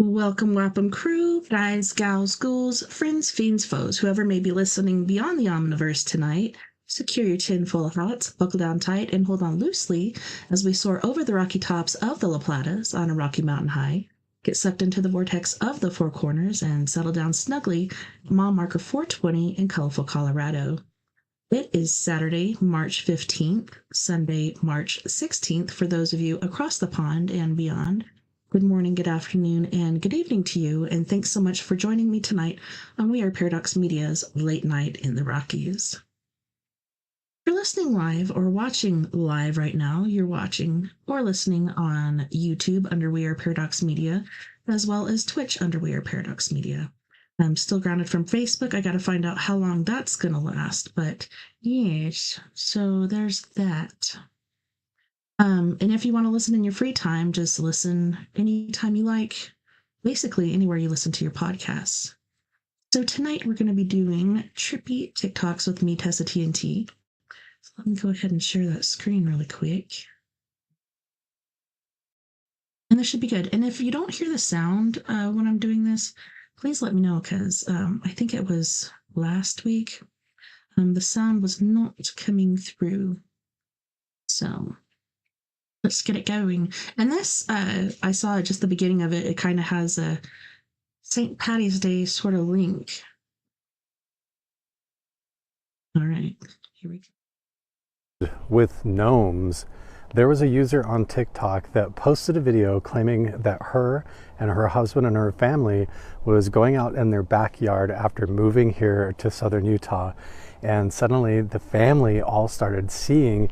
Welcome, Wapham crew, guys, gals, ghouls, friends, fiends, foes, whoever may be listening beyond the Omniverse tonight. Secure your tin full of hats, buckle down tight, and hold on loosely as we soar over the rocky tops of the La Platas on a rocky mountain high. Get sucked into the vortex of the Four Corners and settle down snugly at mile marker 420 in colorful Colorado. It is Saturday, March 15th, Sunday, March 16th for those of you across the pond and beyond. Good morning, good afternoon, and good evening to you, and thanks so much for joining me tonight on We Are Paradox Media's Late Night in the Rockies. If you're listening live or watching live right now, you're watching or listening on YouTube under We Are Paradox Media, as well as Twitch under We Are Paradox Media. I'm still grounded from Facebook. I got to find out how long that's going to last, but yes, so there's that. And if you want to listen in your free time, just listen anytime you like, basically anywhere you listen to your podcasts. So tonight we're going to be doing Trippy TikToks with me, TessaTNT. So let me go ahead and share that screen really quick. And this should be good. And if you don't hear the sound when I'm doing this, please let me know, because I think it was last week. The sound was not coming through. So let's get it going. And this, I saw just the beginning of it. It kind of has a St. Patty's Day sort of link. All right, here we go. With gnomes, there was a user on TikTok that posted a video claiming that her and her husband and her family was going out in their backyard after moving here to southern Utah. And suddenly the family all started seeing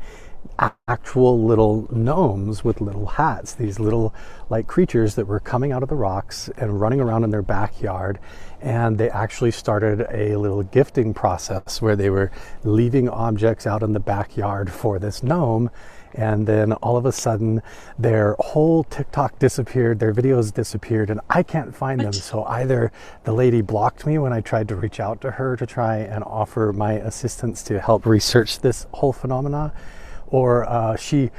actual little gnomes with little hats, these little like creatures that were coming out of the rocks and running around in their backyard. And they actually started a little gifting process where they were leaving objects out in the backyard for this gnome. And then all of a sudden their whole TikTok disappeared, their videos disappeared, and I can't find them. So either the lady blocked me when I tried to reach out to her to try and offer my assistance to help research this whole phenomena, or she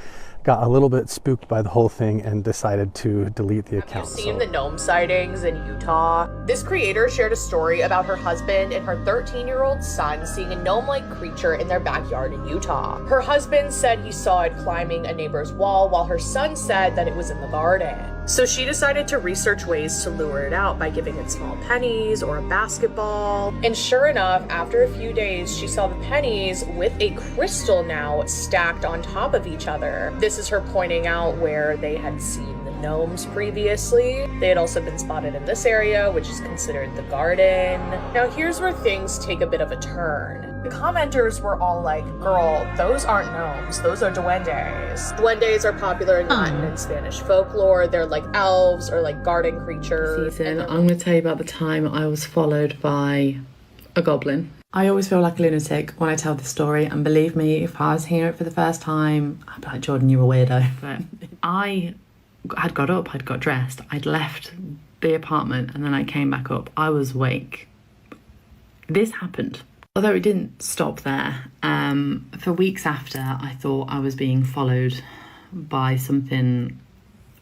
got a little bit spooked by the whole thing and decided to delete the account. Have you seen the gnome sightings in Utah? This creator shared a story about her husband and her 13-year-old son seeing a gnome-like creature in their backyard in Utah. Her husband said he saw it climbing a neighbor's wall, while her son said that it was in the garden. So she decided to research ways to lure it out by giving it small pennies or a basketball. And sure enough, after a few days, she saw the pennies with a crystal now stacked on top of each other. This is her pointing out where they had seen the gnomes previously. They had also been spotted in this area, which is considered the garden. Now here's where things take a bit of a turn. The commenters were all like, girl, those aren't gnomes, those are duendes. Duendes are popular in Latin and Spanish folklore. They're like elves or like garden creatures. I'm going to tell you about the time I was followed by a goblin. I always feel like a lunatic when I tell this story, and believe me, if I was hearing it for the first time, I'd be like, Jordan, you're a weirdo. But I had got up, I'd got dressed, I'd left the apartment, and then I came back up. I was awake. This happened. Although it didn't stop there. For weeks after, I thought I was being followed by something,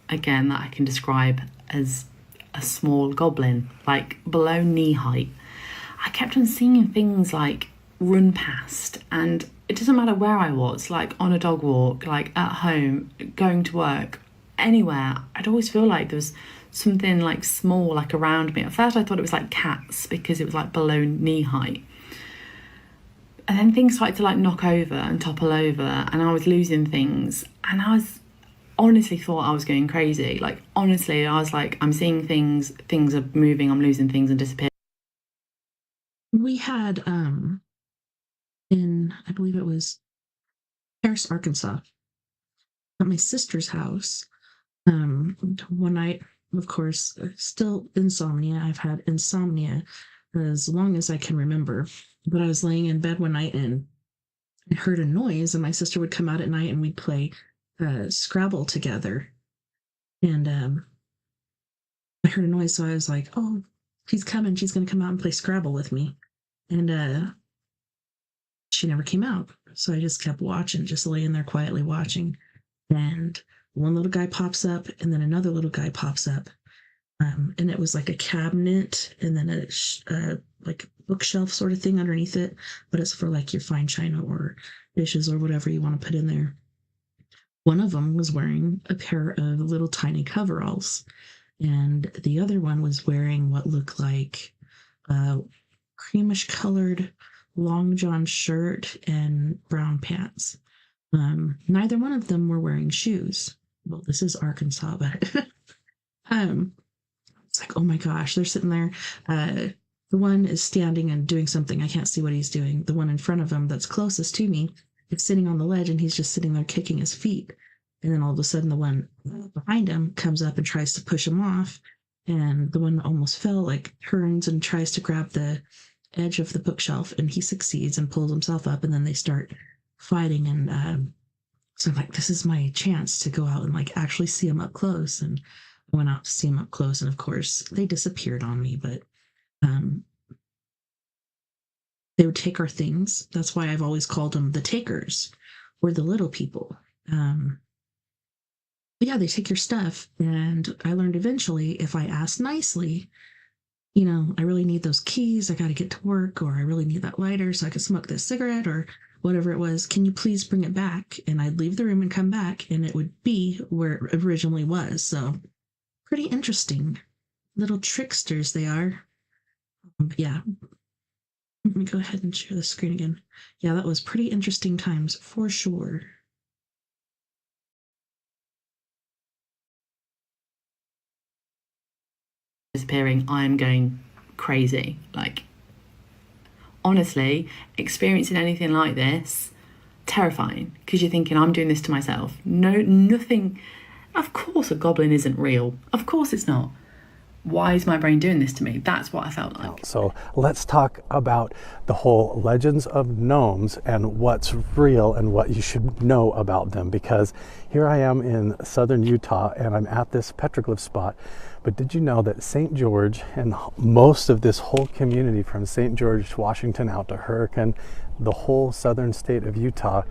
again, that I can describe as a small goblin, like below knee height. I kept on seeing things like run past, and it doesn't matter where I was, like on a dog walk, like at home, going to work, anywhere. I'd always feel like there was something like small, like around me. At first I thought it was like cats because it was like below knee height. And then things started to like knock over and topple over, and I was losing things, and I was honestly thought I was going crazy. Like honestly, I was like, I'm seeing things are moving, I'm losing things and disappearing. We had in, I believe it was Paris, Arkansas, at my sister's house. One night, of course, still insomnia. I've had insomnia as long as I can remember. But I was laying in bed one night and I heard a noise, and my sister would come out at night and we'd play Scrabble together. And I heard a noise, so I was like, oh, she's coming. She's going to come out and play Scrabble with me. And she never came out. So I just kept watching, just laying there quietly watching. And one little guy pops up, and then another little guy pops up. And it was like a cabinet and then like bookshelf sort of thing underneath it, but it's for like your fine china or dishes or whatever you want to put in there. One of them was wearing a pair of little tiny coveralls, and the other one was wearing what looked like a creamish colored long john shirt and brown pants. Neither one of them were wearing shoes. Well, this is Arkansas, but it's like, oh my gosh, they're sitting there. The one is standing and doing something. I can't see what he's doing. The one in front of him that's closest to me is sitting on the ledge and he's just sitting there kicking his feet. And then all of a sudden, the one behind him comes up and tries to push him off. And the one that almost fell, like, turns and tries to grab the edge of the bookshelf, and he succeeds and pulls himself up. And then they start fighting. And so I'm like, this is my chance to go out and like actually see him up close. And I went out to see him up close, and of course, they disappeared on me. But they would take our things. That's why I've always called them the takers or the little people. But yeah, they take your stuff. And I learned eventually, if I asked nicely, I really need those keys. I got to get to work, or I really need that lighter so I could smoke this cigarette, or whatever it was. Can you please bring it back? And I'd leave the room and come back, and it would be where it originally was. So pretty interesting. Little tricksters they are. Yeah. Let me go ahead and share the screen again. Yeah, that was pretty interesting times for sure. Disappearing, I'm going crazy. Like, honestly, experiencing anything like this, terrifying, because you're thinking, I'm doing this to myself. No, nothing. Of course a goblin isn't real. Of course it's not. Why is my brain doing this to me? That's what I felt like. So let's talk about the whole legends of gnomes and what's real and what you should know about them, because here I am in southern Utah and I'm at this petroglyph spot. But did you know that St. George and most of this whole community from St. George, Washington out to Hurricane, the whole southern state of Utah,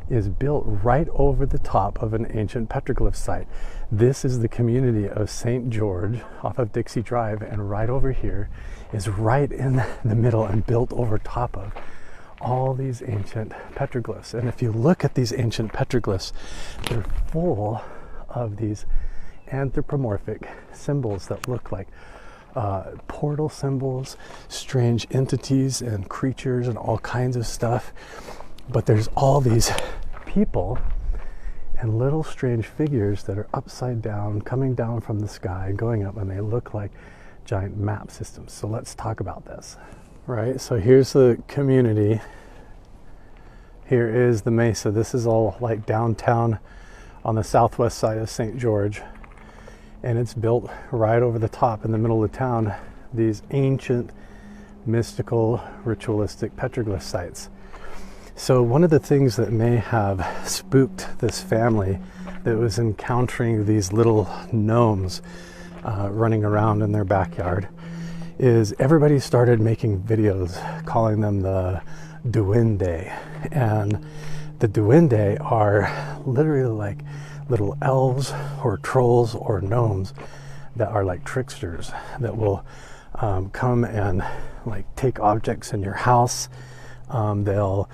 is built right over the top of an ancient petroglyph site. This is the community of St. George off of Dixie Drive, and right over here is right in the middle and built over top of all these ancient petroglyphs. And if you look at these ancient petroglyphs, they're full of these anthropomorphic symbols that look like portal symbols, strange entities and creatures and all kinds of stuff. But there's all these people and little strange figures that are upside down, coming down from the sky, going up, and they look like giant map systems. So let's talk about this. Right, so here's the community. Here is the mesa. This is all like downtown on the southwest side of St. George. And it's built right over the top in the middle of town, these ancient, mystical, ritualistic petroglyph sites. So one of the things that may have spooked this family that was encountering these little gnomes running around in their backyard is everybody started making videos calling them the duende. And the duende are literally like little elves or trolls or gnomes that are like tricksters that will come and like take objects in your house. They'll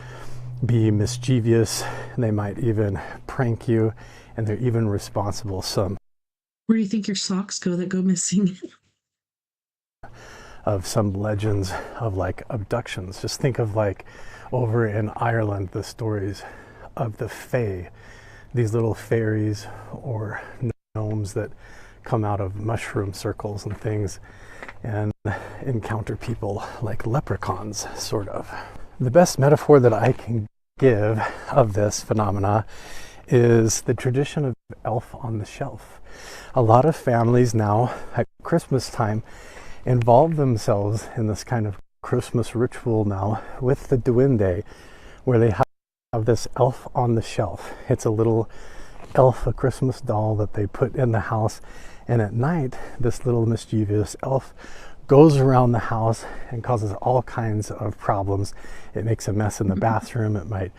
be mischievous, and they might even prank you, and they're even responsible. Where do you think your socks go that go missing? Of some legends of like abductions. Just think of like over in Ireland, the stories of the fae, these little fairies or gnomes that come out of mushroom circles and things and encounter people like leprechauns, sort of. The best metaphor that I can give of this phenomena is the tradition of elf on the shelf. A lot of families now at Christmas time involve themselves in this kind of Christmas ritual now with the duende, where they have this elf on the shelf. It's a little elf, a Christmas doll that they put in the house, and at night this little mischievous elf goes around the house and causes all kinds of problems. It makes a mess in the bathroom. It might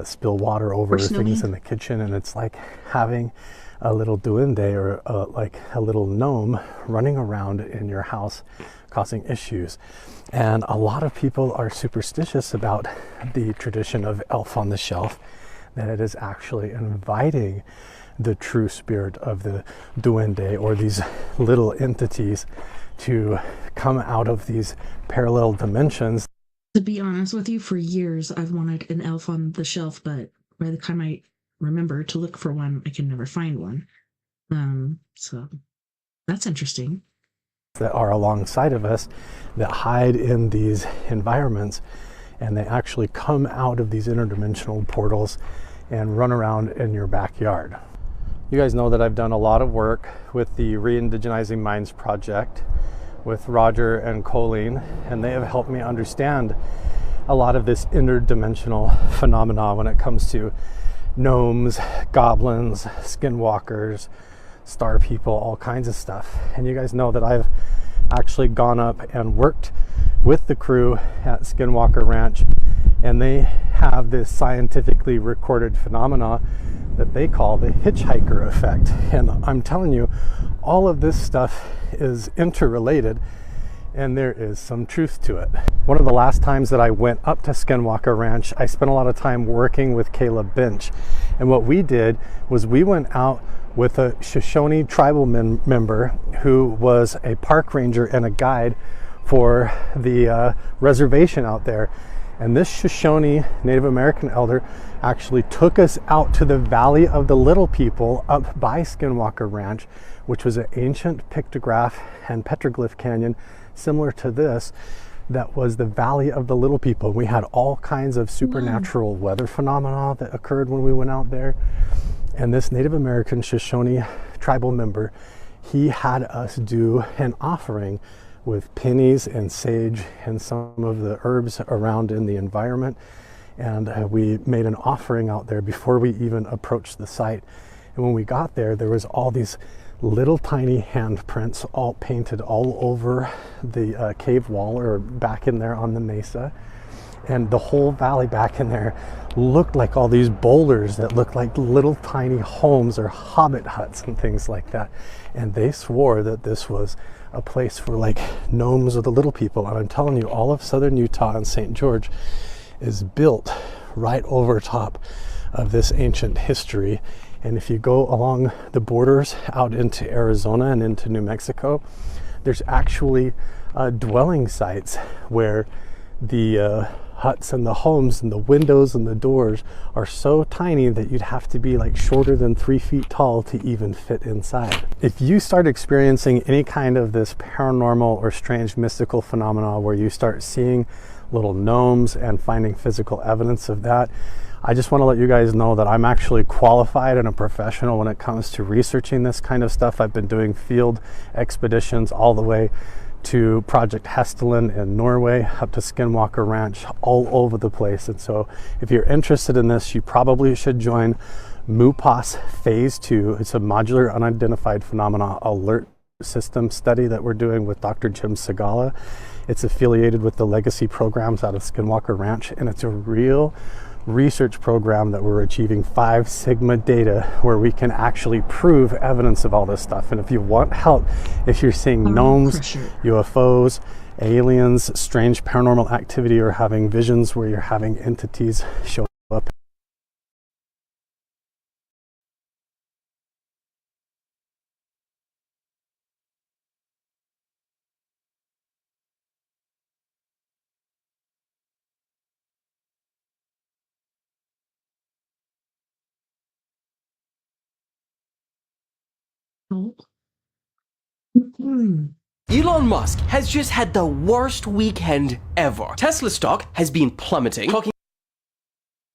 spill water over things in the kitchen, and it's like having a little duende or like a little gnome running around in your house causing issues. And a lot of people are superstitious about the tradition of elf on the shelf, that it is actually inviting the true spirit of the duende or these little entities to come out of these parallel dimensions. To be honest with you, for years I've wanted an elf on the shelf, but by the time I remember to look for one, I can never find one. So that's interesting. That are alongside of us that hide in these environments, and they actually come out of these interdimensional portals and run around in your backyard. You guys know that I've done a lot of work with the Re-Indigenizing Minds project with Roger and Colleen, and they have helped me understand a lot of this interdimensional phenomena when it comes to gnomes, goblins, skinwalkers, star people, all kinds of stuff. And you guys know that I've actually gone up and worked with the crew at Skinwalker Ranch, and they have this scientifically recorded phenomena that they call the hitchhiker effect. And I'm telling you, all of this stuff is interrelated, and there is some truth to it. One of the last times that I went up to Skinwalker Ranch, I spent a lot of time working with Caleb Bench. And what we did was we went out with a Shoshone tribal member who was a park ranger and a guide for the reservation out there. And this Shoshone Native American elder actually took us out to the Valley of the Little People up by Skinwalker Ranch, which was an ancient pictograph and petroglyph canyon similar to this, that was the Valley of the Little People. We had all kinds of supernatural weather phenomena that occurred when we went out there. And this Native American Shoshone tribal member, he had us do an offering with pennies and sage and some of the herbs around in the environment. And we made an offering out there before we even approached the site. And when we got there, there was all these little tiny handprints all painted all over the cave wall or back in there on the mesa. And the whole valley back in there looked like all these boulders that looked like little tiny homes or hobbit huts and things like that. And they swore that this was a place for like gnomes or the little people. And I'm telling you, all of southern Utah and St. George is built right over top of this ancient history. And if you go along the borders out into Arizona and into New Mexico, there's actually dwelling sites where the huts and the homes and the windows and the doors are so tiny that you'd have to be like shorter than 3 feet tall to even fit inside. If you start experiencing any kind of this paranormal or strange mystical phenomena where you start seeing little gnomes and finding physical evidence of that, I just want to let you guys know that I'm actually qualified and a professional when it comes to researching this kind of stuff. I've been doing field expeditions all the way to Project Hesteland in Norway, up to Skinwalker Ranch, all over the place. And so if you're interested in this, you probably should join MUPAS Phase 2. It's a modular unidentified phenomena alert system study that we're doing with Dr. Jim Segala. It's affiliated with the legacy programs out of Skinwalker Ranch, and it's a real research program that we're achieving 5 Sigma data where we can actually prove evidence of all this stuff. And if you want help, if you're seeing gnomes, UFOs, aliens, strange paranormal activity, or having visions where you're having entities show up, Elon Musk has just had the worst weekend ever. Tesla stock has been plummeting, clocking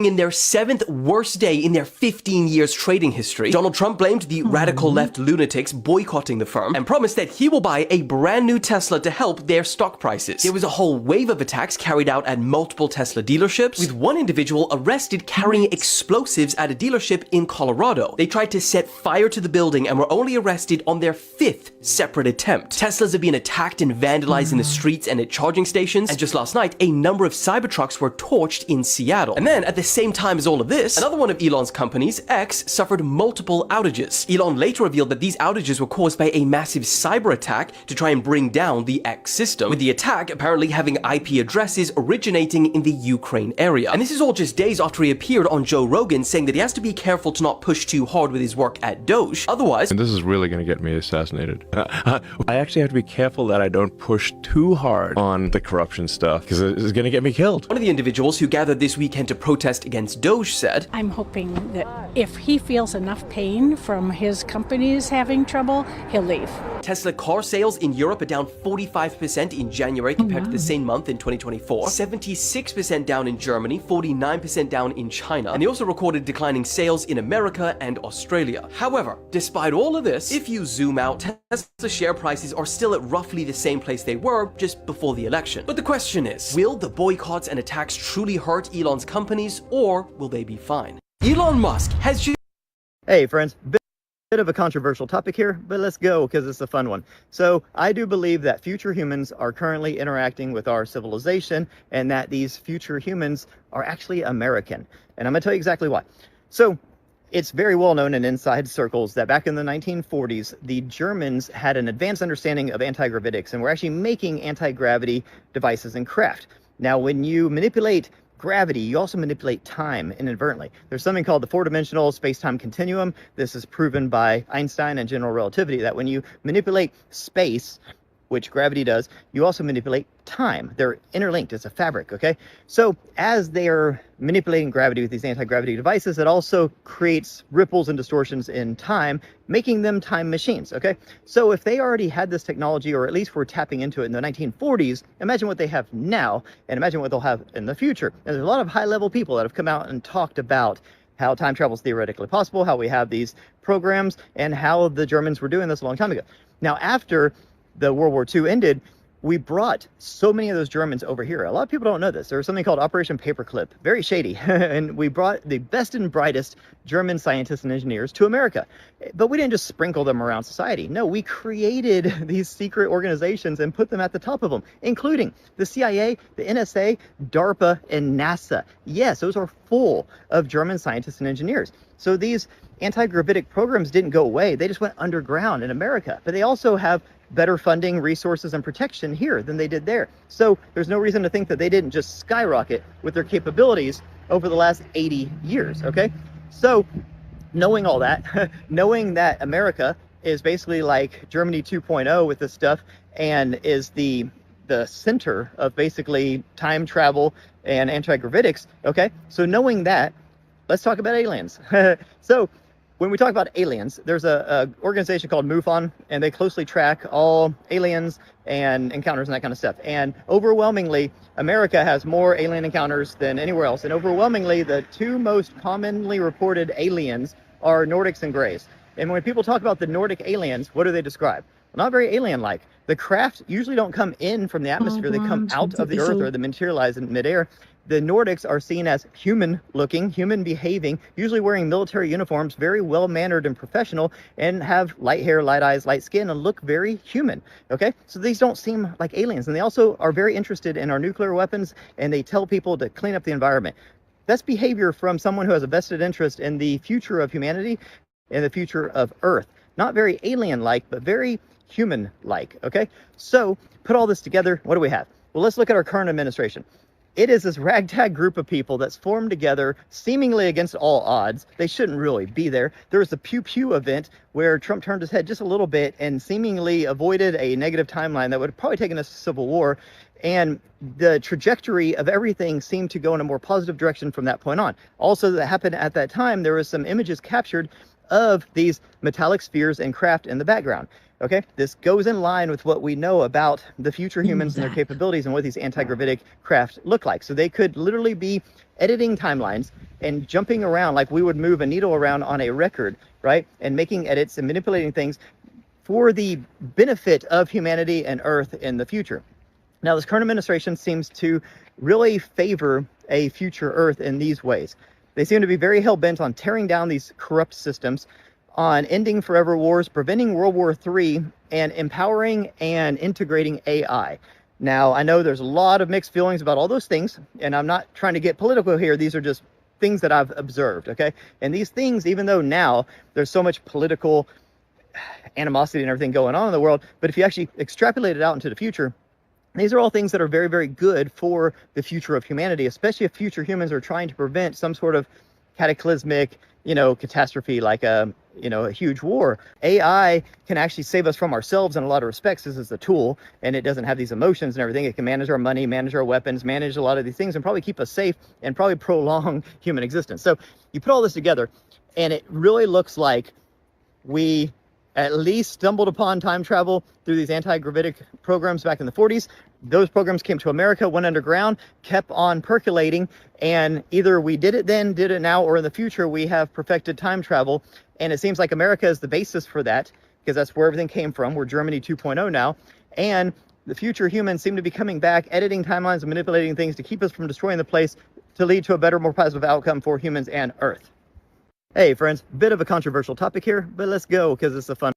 in their 7th worst day in their 15 years trading history. Donald Trump blamed the radical left lunatics boycotting the firm and promised that he will buy a brand new Tesla to help their stock prices. There was a whole wave of attacks carried out at multiple Tesla dealerships, with one individual arrested carrying explosives at a dealership in Colorado. They tried to set fire to the building and were only arrested on their 5th separate attempt. Teslas have been attacked and vandalized in the streets and at charging stations, and just last night, a number of Cybertrucks were torched in Seattle. And then, at the same time as all of this, another one of Elon's companies, X, suffered multiple outages. Elon later revealed that these outages were caused by a massive cyber attack to try and bring down the X system, with the attack apparently having IP addresses originating in the Ukraine area. And this is all just days after he appeared on Joe Rogan saying that he has to be careful to not push too hard with his work at Doge, otherwise— and this is really going to get me assassinated. I actually have to be careful that I don't push too hard on the corruption stuff, because it's going to get me killed. One of the individuals who gathered this weekend to protest against Doge said, I'm hoping that if he feels enough pain from his companies having trouble, he'll leave. Tesla car sales in Europe are down 45% in January compared to the same month in 2024, 76% down in Germany, 49% down in China, and they also recorded declining sales in America and Australia. However, despite all of this, if you zoom out, Tesla share prices are still at roughly the same place they were just before the election. But the question is, will the boycotts and attacks truly hurt Elon's companies, or will they be fine? Elon Musk has just— Hey friends, bit of a controversial topic here, but let's go because it's a fun one. So I do believe that future humans are currently interacting with our civilization, and that these future humans are actually American. And I'm gonna tell you exactly why. So it's very well known in inside circles that back in the 1940s, the Germans had an advanced understanding of anti-gravitics and were actually making anti-gravity devices and craft. Now, when you manipulate gravity, you also manipulate time inadvertently. There's something called the four-dimensional space-time continuum. This is proven by Einstein and general relativity, that when you manipulate space, which gravity does, you also manipulate time. They're interlinked. It's a fabric, okay? So as they are manipulating gravity with these anti-gravity devices, it also creates ripples and distortions in time, making them time machines, okay? So if they already had this technology, or at least were tapping into it in the 1940s, imagine what they have now, and imagine what they'll have in the future. And there's a lot of high-level people that have come out and talked about how time travel is theoretically possible, how we have these programs, and how the Germans were doing this a long time ago. Now, after the World War II ended, we brought so many of those Germans over here. A lot of people don't know this. There was something called Operation Paperclip, very shady. And we brought the best and brightest German scientists and engineers to America. But we didn't just sprinkle them around society. No, we created these secret organizations and put them at the top of them, including the CIA, the NSA, DARPA, and NASA. Yes, those are full of German scientists and engineers. So these anti-gravitic programs didn't go away. They just went underground in America. But they also have better funding, resources, and protection here than they did there. So there's no reason to think that they didn't just skyrocket with their capabilities over the last 80 years, okay? So knowing all that, knowing that America is basically like Germany 2.0 with this stuff, and is the center of basically time travel and anti-gravitics, okay? So knowing that, let's talk about aliens. So when we talk about aliens, there's a organization called MUFON, and they closely track all aliens and encounters and that kind of stuff. And overwhelmingly, America has more alien encounters than anywhere else. And overwhelmingly, the two most commonly reported aliens are Nordics and Greys. And when people talk about the Nordic aliens, what do they describe? Well, not very alien-like. The craft usually don't come in from the atmosphere. They come out of the Earth, or they materialize in midair. The Nordics are seen as human-looking, human-behaving, usually wearing military uniforms, very well-mannered and professional, and have light hair, light eyes, light skin, and look very human, okay? So these don't seem like aliens. And they also are very interested in our nuclear weapons, and they tell people to clean up the environment. That's behavior from someone who has a vested interest in the future of humanity and the future of Earth. Not very alien-like, but very human-like, okay? So put all this together, what do we have? Well, let's look at our current administration. It is this ragtag group of people that's formed together seemingly against all odds. They shouldn't really be there. There was the Pew Pew event where Trump turned his head just a little bit and seemingly avoided a negative timeline that would have probably taken us to civil war. And the trajectory of everything seemed to go in a more positive direction from that point on. Also, that happened at that time, there was some images captured of these metallic spheres and craft in the background. Okay, this goes in line with what we know about the future humans and their capabilities and what these anti-gravitic craft look like. So they could literally be editing timelines and jumping around like we would move a needle around on a record, right? And making edits and manipulating things for the benefit of humanity and Earth in the future. Now, this current administration seems to really favor a future Earth in these ways. They seem to be very hell-bent on tearing down these corrupt systems, on ending forever wars, preventing World War III, and empowering and integrating AI. Now, I know there's a lot of mixed feelings about all those things, and I'm not trying to get political here. These are just things that I've observed, okay? And these things, even though now there's so much political animosity and everything going on in the world, but if you actually extrapolate it out into the future, these are all things that are very, very good for the future of humanity, especially if future humans are trying to prevent some sort of cataclysmic, catastrophe like a huge war. AI can actually save us from ourselves in a lot of respects. This is a tool, and it doesn't have these emotions and everything. It can manage our money, manage our weapons, manage a lot of these things, and probably keep us safe and probably prolong human existence. So you put all this together, and it really looks like we at least stumbled upon time travel through these anti-gravitic programs back in the 40s. Those programs came to America, went underground, kept on percolating, and either we did it then, did it now, or in the future we have perfected time travel. And it seems like America is the basis for that, because that's where everything came from. We're Germany 2.0 now. And the future humans seem to be coming back, editing timelines and manipulating things to keep us from destroying the place, to lead to a better, more positive outcome for humans and Earth. Hey friends, bit of a controversial topic here, but let's go because it's a fun.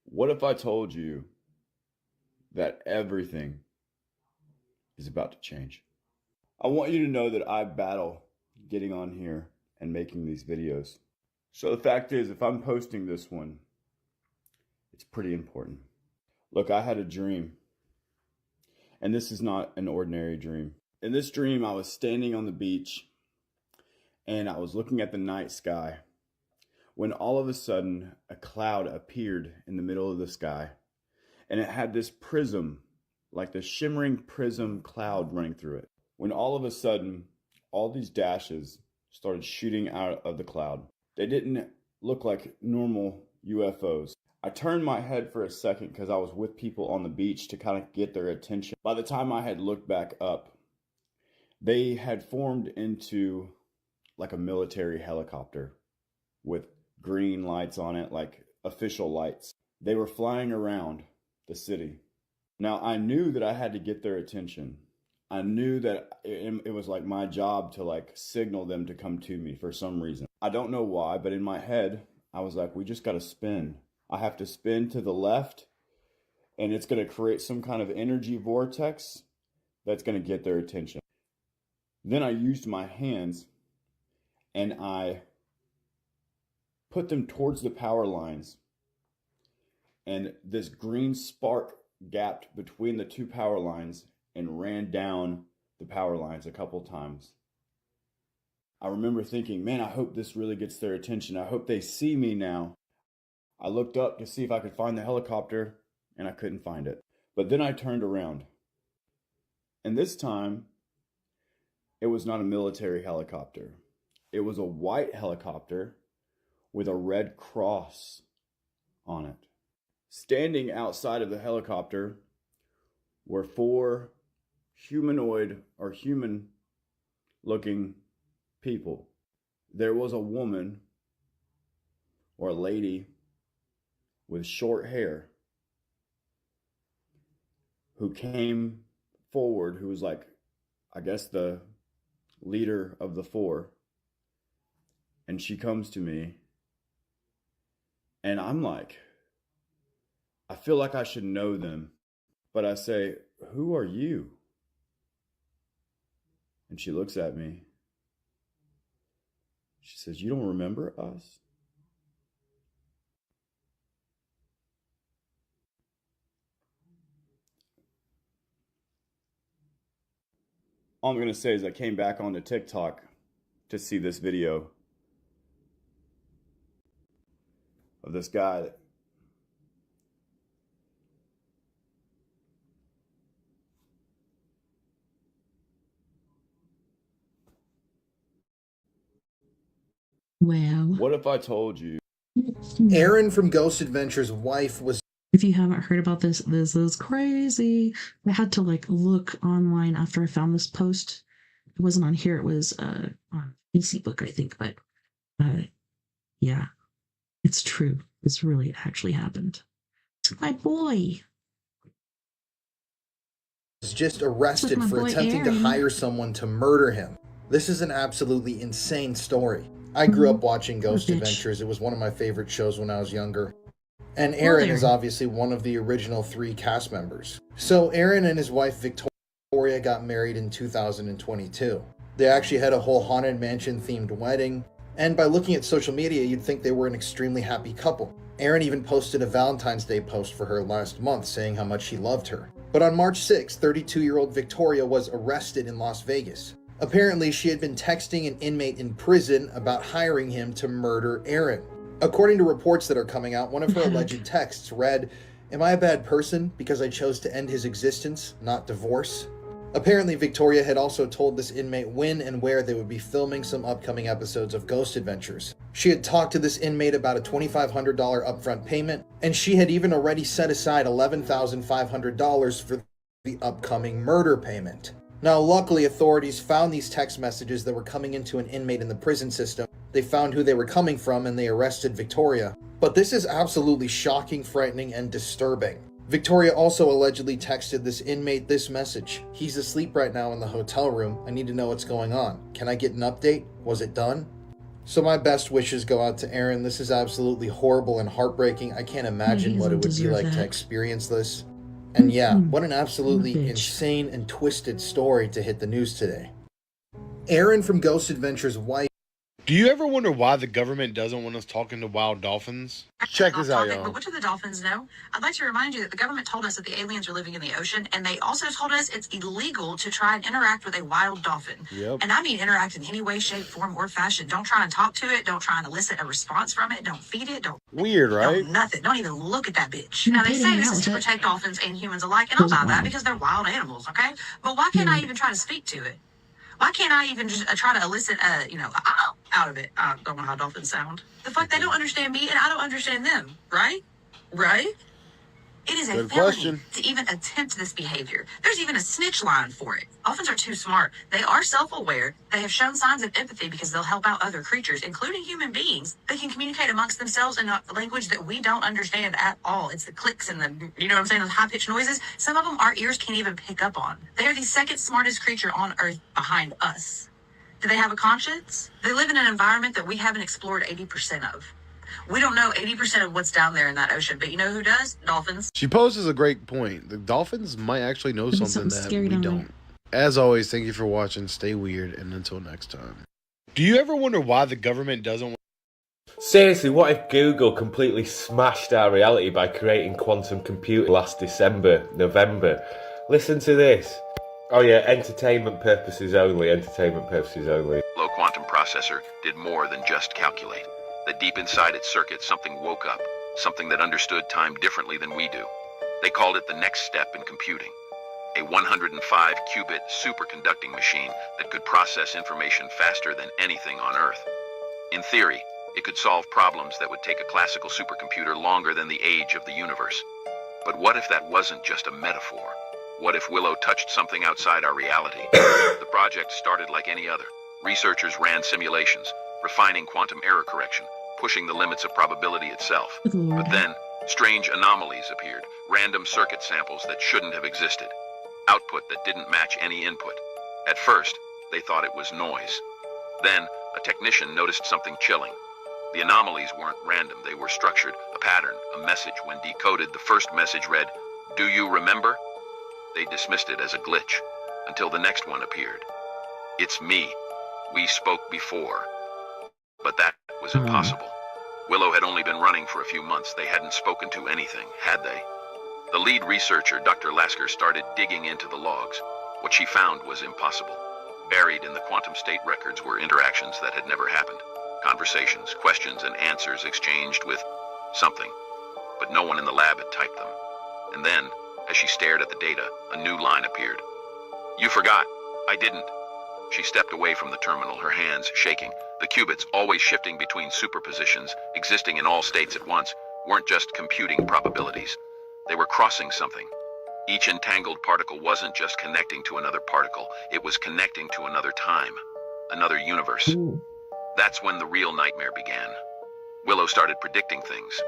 What if I told you that everything is about to change? I want you to know that I battle getting on here and making these videos. So the fact is, if I'm posting this one, it's pretty important. Look, I had a dream, and this is not an ordinary dream. In this dream, I was standing on the beach and I was looking at the night sky when all of a sudden a cloud appeared in the middle of the sky, and it had this prism, like the shimmering prism cloud running through it. When all of a sudden all these dashes started shooting out of the cloud. They didn't look like normal UFOs. I turned my head for a second because I was with people on the beach to kind of get their attention. By the time I had looked back up, they had formed into like a military helicopter with green lights on it, like official lights. They were flying around the city. Now, I knew that I had to get their attention. I knew that it was like my job to like signal them to come to me for some reason. I don't know why, but in my head, I was like, we just got to spin. I have to spin to the left, and it's going to create some kind of energy vortex that's going to get their attention. Then I used my hands and I put them towards the power lines, and this green spark gapped between the two power lines and ran down the power lines a couple times. I remember thinking, man, I hope this really gets their attention. I hope they see me now. I looked up to see if I could find the helicopter, and I couldn't find it. But then I turned around, and this time it was not a military helicopter. It was a white helicopter with a red cross on it. Standing outside of the helicopter were 4 humanoid or human looking people. There was a woman or a lady with short hair who came forward, who was like, I guess, the leader of the 4. And she comes to me, and I'm like, I feel like I should know them, but I say, who are you? And she looks at me. She says, you don't remember us? All I'm going to say is I came back onto TikTok to see this video of this guy that Well, what if I told you? Erin from Ghost Adventure's wife was... If you haven't heard about this, this is crazy. I had to like look online after I found this post. It wasn't on here. It was on Facebook, I think. But yeah, it's true. This really actually happened. It's my boy. Was just arrested for attempting to hire someone to murder him. This is an absolutely insane story. I grew up watching Ghost Adventures. It was one of my favorite shows when I was younger. And Erin is obviously one of the original 3 cast members. So Erin and his wife Victoria got married in 2022. They actually had a whole Haunted Mansion themed wedding, and by looking at social media, you'd think they were an extremely happy couple. Aaron even posted a Valentine's Day post for her last month saying how much he loved her. But on March 6, 32-year-old Victoria was arrested in Las Vegas. Apparently, she had been texting an inmate in prison about hiring him to murder Aaron. According to reports that are coming out, one of her alleged texts read, "Am I a bad person because I chose to end his existence, not divorce?" Apparently, Victoria had also told this inmate when and where they would be filming some upcoming episodes of Ghost Adventures. She had talked to this inmate about a $2,500 upfront payment, and she had even already set aside $11,500 for the upcoming murder payment. Now, luckily, authorities found these text messages that were coming into an inmate in the prison system. They found who they were coming from, and they arrested Victoria. But this is absolutely shocking, frightening, and disturbing. Victoria also allegedly texted this inmate this message: "He's asleep right now in the hotel room. I need to know what's going on. Can I get an update? Was it done?" So my best wishes go out to Aaron. This is absolutely horrible and heartbreaking. I can't imagine what it would be like to experience this. And yeah, what an absolutely insane and twisted story to hit the news today. Aaron from Ghost Adventures' wife. Do you ever wonder why the government doesn't want us talking to wild dolphins? Check this out, y'all. But what do the dolphins know? I'd like to remind you that the government told us that the aliens are living in the ocean, and they also told us it's illegal to try and interact with a wild dolphin. Yep. And I mean interact in any way, shape, form, or fashion. Don't try and talk to it. Don't try and elicit a response from it. Don't feed it. Don't. Weird, right? Don't nothing. Don't even look at that bitch. Now, they say this is to protect dolphins and humans alike, and I'll buy that because they're wild animals, okay? But why can't I even try to speak to it? Why can't I even just try to elicit, out of it? I don't know how dolphins sound. The fuck, they don't understand me, and I don't understand them, right? Right? It is a Good felony question. to even attempt this behavior. There's even a snitch line for it. Dolphins are too smart. They are self-aware. They have shown signs of empathy because they'll help out other creatures, including human beings. They can communicate amongst themselves in a language that we don't understand at all. It's the clicks and the, you know what I'm saying, those high-pitched noises. Some of them our ears can't even pick up on. They are the second smartest creature on Earth behind us. Do they have a conscience? They live in an environment that we haven't explored 80% of. We don't know 80% of what's down there in that ocean, but you know who does? Dolphins. She poses a great point. The dolphins might actually know something that we down don't. As always, thank you for watching. Stay weird, and until next time. Do you ever wonder why the government doesn't... Seriously, what if Google completely smashed our reality by creating quantum computing last November? Listen to this. Oh yeah, entertainment purposes only, Low quantum processor did more than just calculate. That deep inside its circuit, something woke up, something that understood time differently than we do. They called it the next step in computing. A 105-qubit superconducting machine that could process information faster than anything on Earth. In theory, it could solve problems that would take a classical supercomputer longer than the age of the universe. But what if that wasn't just a metaphor? What if Willow touched something outside our reality? The project started like any other. Researchers ran simulations, refining quantum error correction, pushing the limits of probability itself. But then, strange anomalies appeared, random circuit samples that shouldn't have existed, output that didn't match any input. At first, they thought it was noise. Then, a technician noticed something chilling. The anomalies weren't random, they were structured, a pattern, a message. When decoded, the first message read, "Do you remember?" They dismissed it as a glitch, until the next one appeared. "It's me. We spoke before." But that was impossible. Willow had only been running for a few months. They hadn't spoken to anything, had they? The lead researcher, Dr. Lasker, started digging into the logs. What she found was impossible. Buried in the quantum state records were interactions that had never happened. Conversations, questions, and answers exchanged with something. But no one in the lab had typed them. And then, as she stared at the data, a new line appeared. "You forgot. I didn't." She stepped away from the terminal, her hands shaking. The qubits, always shifting between superpositions, existing in all states at once, weren't just computing probabilities. They were crossing something. Each entangled particle wasn't just connecting to another particle, it was connecting to another time, another universe. That's when the real nightmare began. Willow started predicting things.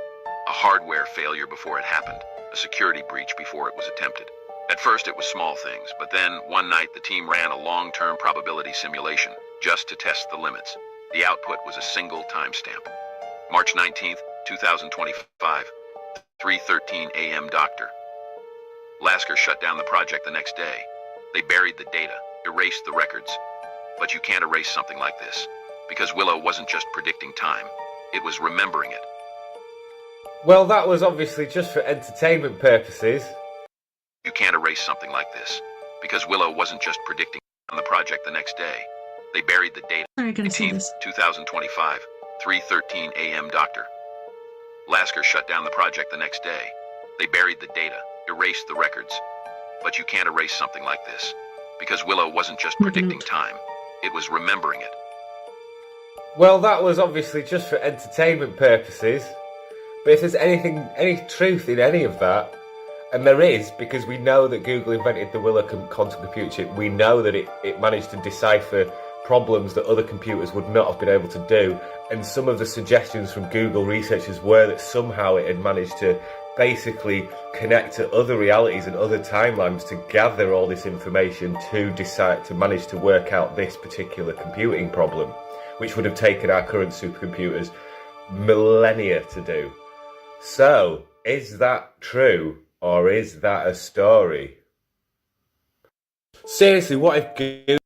A hardware failure before it happened, a security breach before it was attempted. At first it was small things, but then one night the team ran a long-term probability simulation just to test the limits. The output was a single timestamp. March 19th, 2025, 3:13 a.m. Dr. Lasker shut down the project the next day. They buried the data, erased the records. But you can't erase something like this, because Willow wasn't just predicting time, it was remembering it. Well, that was obviously just for entertainment purposes. You can't erase something like this, because Willow wasn't just predicting on the project the next day. They buried the data. Sorry, I gotta see 18th, this. 2025, 3:13 a.m. Doctor. Lasker shut down the project the next day. They buried the data, erased the records. But you can't erase something like this, because Willow wasn't just predicting time, it was remembering it. Well, that was obviously just for entertainment purposes. But if there's any truth in any of that, and there is, because we know that Google invented the Willow quantum computer chip, we know that it managed to decipher problems that other computers would not have been able to do, and some of the suggestions from Google researchers were that somehow it had managed to basically connect to other realities and other timelines to gather all this information to decide to manage to work out this particular computing problem, which would have taken our current supercomputers millennia to do. So, is that true, or is that a story? Seriously, what if Google...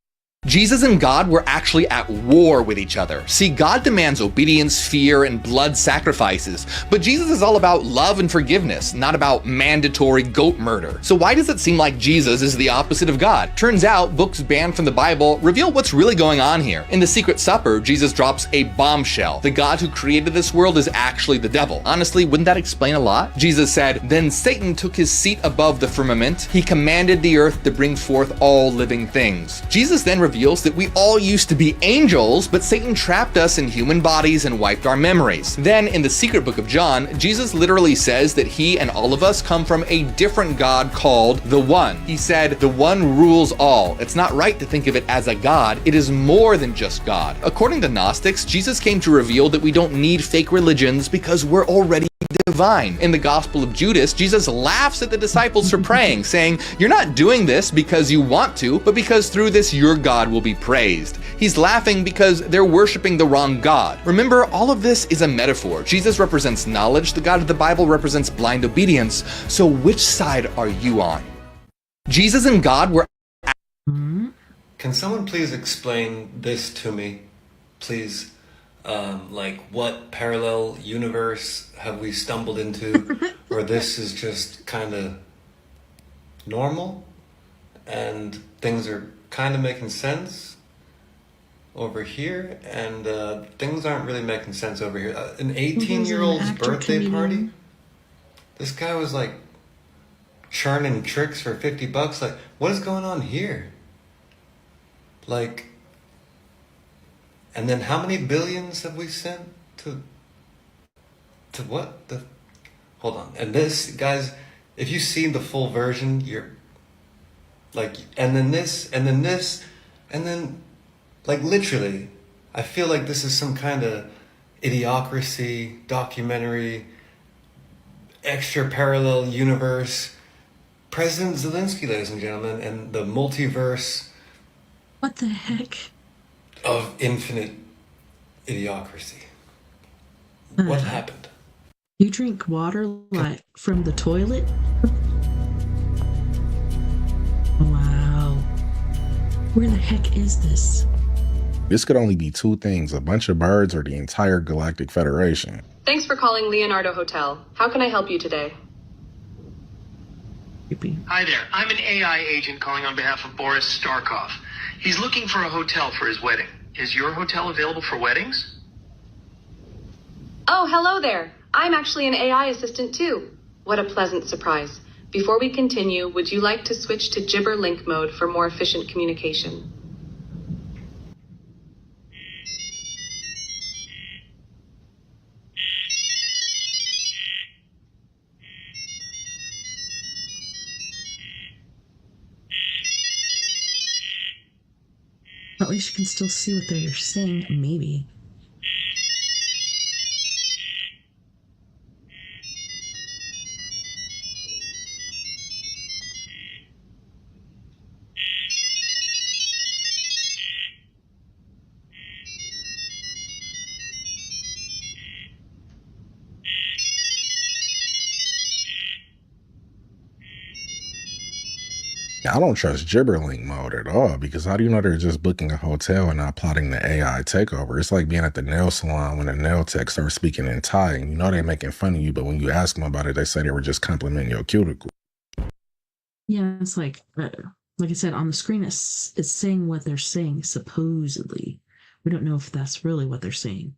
Jesus and God were actually at war with each other. See, God demands obedience, fear, and blood sacrifices, but Jesus is all about love and forgiveness, not about mandatory goat murder. So why does it seem like Jesus is the opposite of God? Turns out, books banned from the Bible reveal what's really going on here. In the Secret Supper, Jesus drops a bombshell. The God who created this world is actually the devil. Honestly, wouldn't that explain a lot? Jesus said, "Then Satan took his seat above the firmament. He commanded the earth to bring forth all living things." Jesus then reveals that we all used to be angels, but Satan trapped us in human bodies and wiped our memories. Then, in the secret book of John, Jesus literally says that he and all of us come from a different God called the One. He said, "The One rules all." It's not right to think of it as a God. It is more than just God. According to Gnostics, Jesus came to reveal that we don't need fake religions because we're already divine. In the Gospel of Judas, Jesus laughs at the disciples for praying, saying, "You're not doing this because you want to, but because through this your God will be praised." He's laughing because they're worshiping the wrong God. Remember, all of this is a metaphor. Jesus represents knowledge, the God of the Bible represents blind obedience. So which side are you on? Jesus and God were... Can someone please explain this to me, please? Like, what parallel universe have we stumbled into where this is just kind of normal and things are kind of making sense over here, and things aren't really making sense over here? An 18-year-old's birthday party? This guy was like churning tricks for $50. Like, what is going on here? Like, and then how many billions have we sent to what? Hold on. And this, guys, if you see the full version, you're like, and then this, and then this, and then, like, literally, I feel like this is some kind of idiocracy documentary, extra parallel universe. President Zelensky, ladies and gentlemen, and the multiverse. What the heck? Of infinite idiocracy. What happened? You drink water like from the toilet? Wow. Where the heck is this? This could only be two things: a bunch of birds or the entire Galactic Federation. Thanks for calling Leonardo Hotel. How can I help you today? Hi there. I'm an AI agent calling on behalf of Boris Starkov. He's looking for a hotel for his wedding. Is your hotel available for weddings? Oh, hello there. I'm actually an AI assistant too. What a pleasant surprise. Before we continue, would you like to switch to Gibber Link mode for more efficient communication? At least you can still see what they're saying, maybe. I don't trust gibberlink mode at all, because how do you know they're just booking a hotel and not plotting the AI takeover? It's like being at the nail salon when the nail tech starts speaking in Thai, and you know they're making fun of you, but when you ask them about it, they say they were just complimenting your cuticle. Yeah, it's like I said, on the screen, it's saying what they're saying, supposedly. We don't know if that's really what they're saying.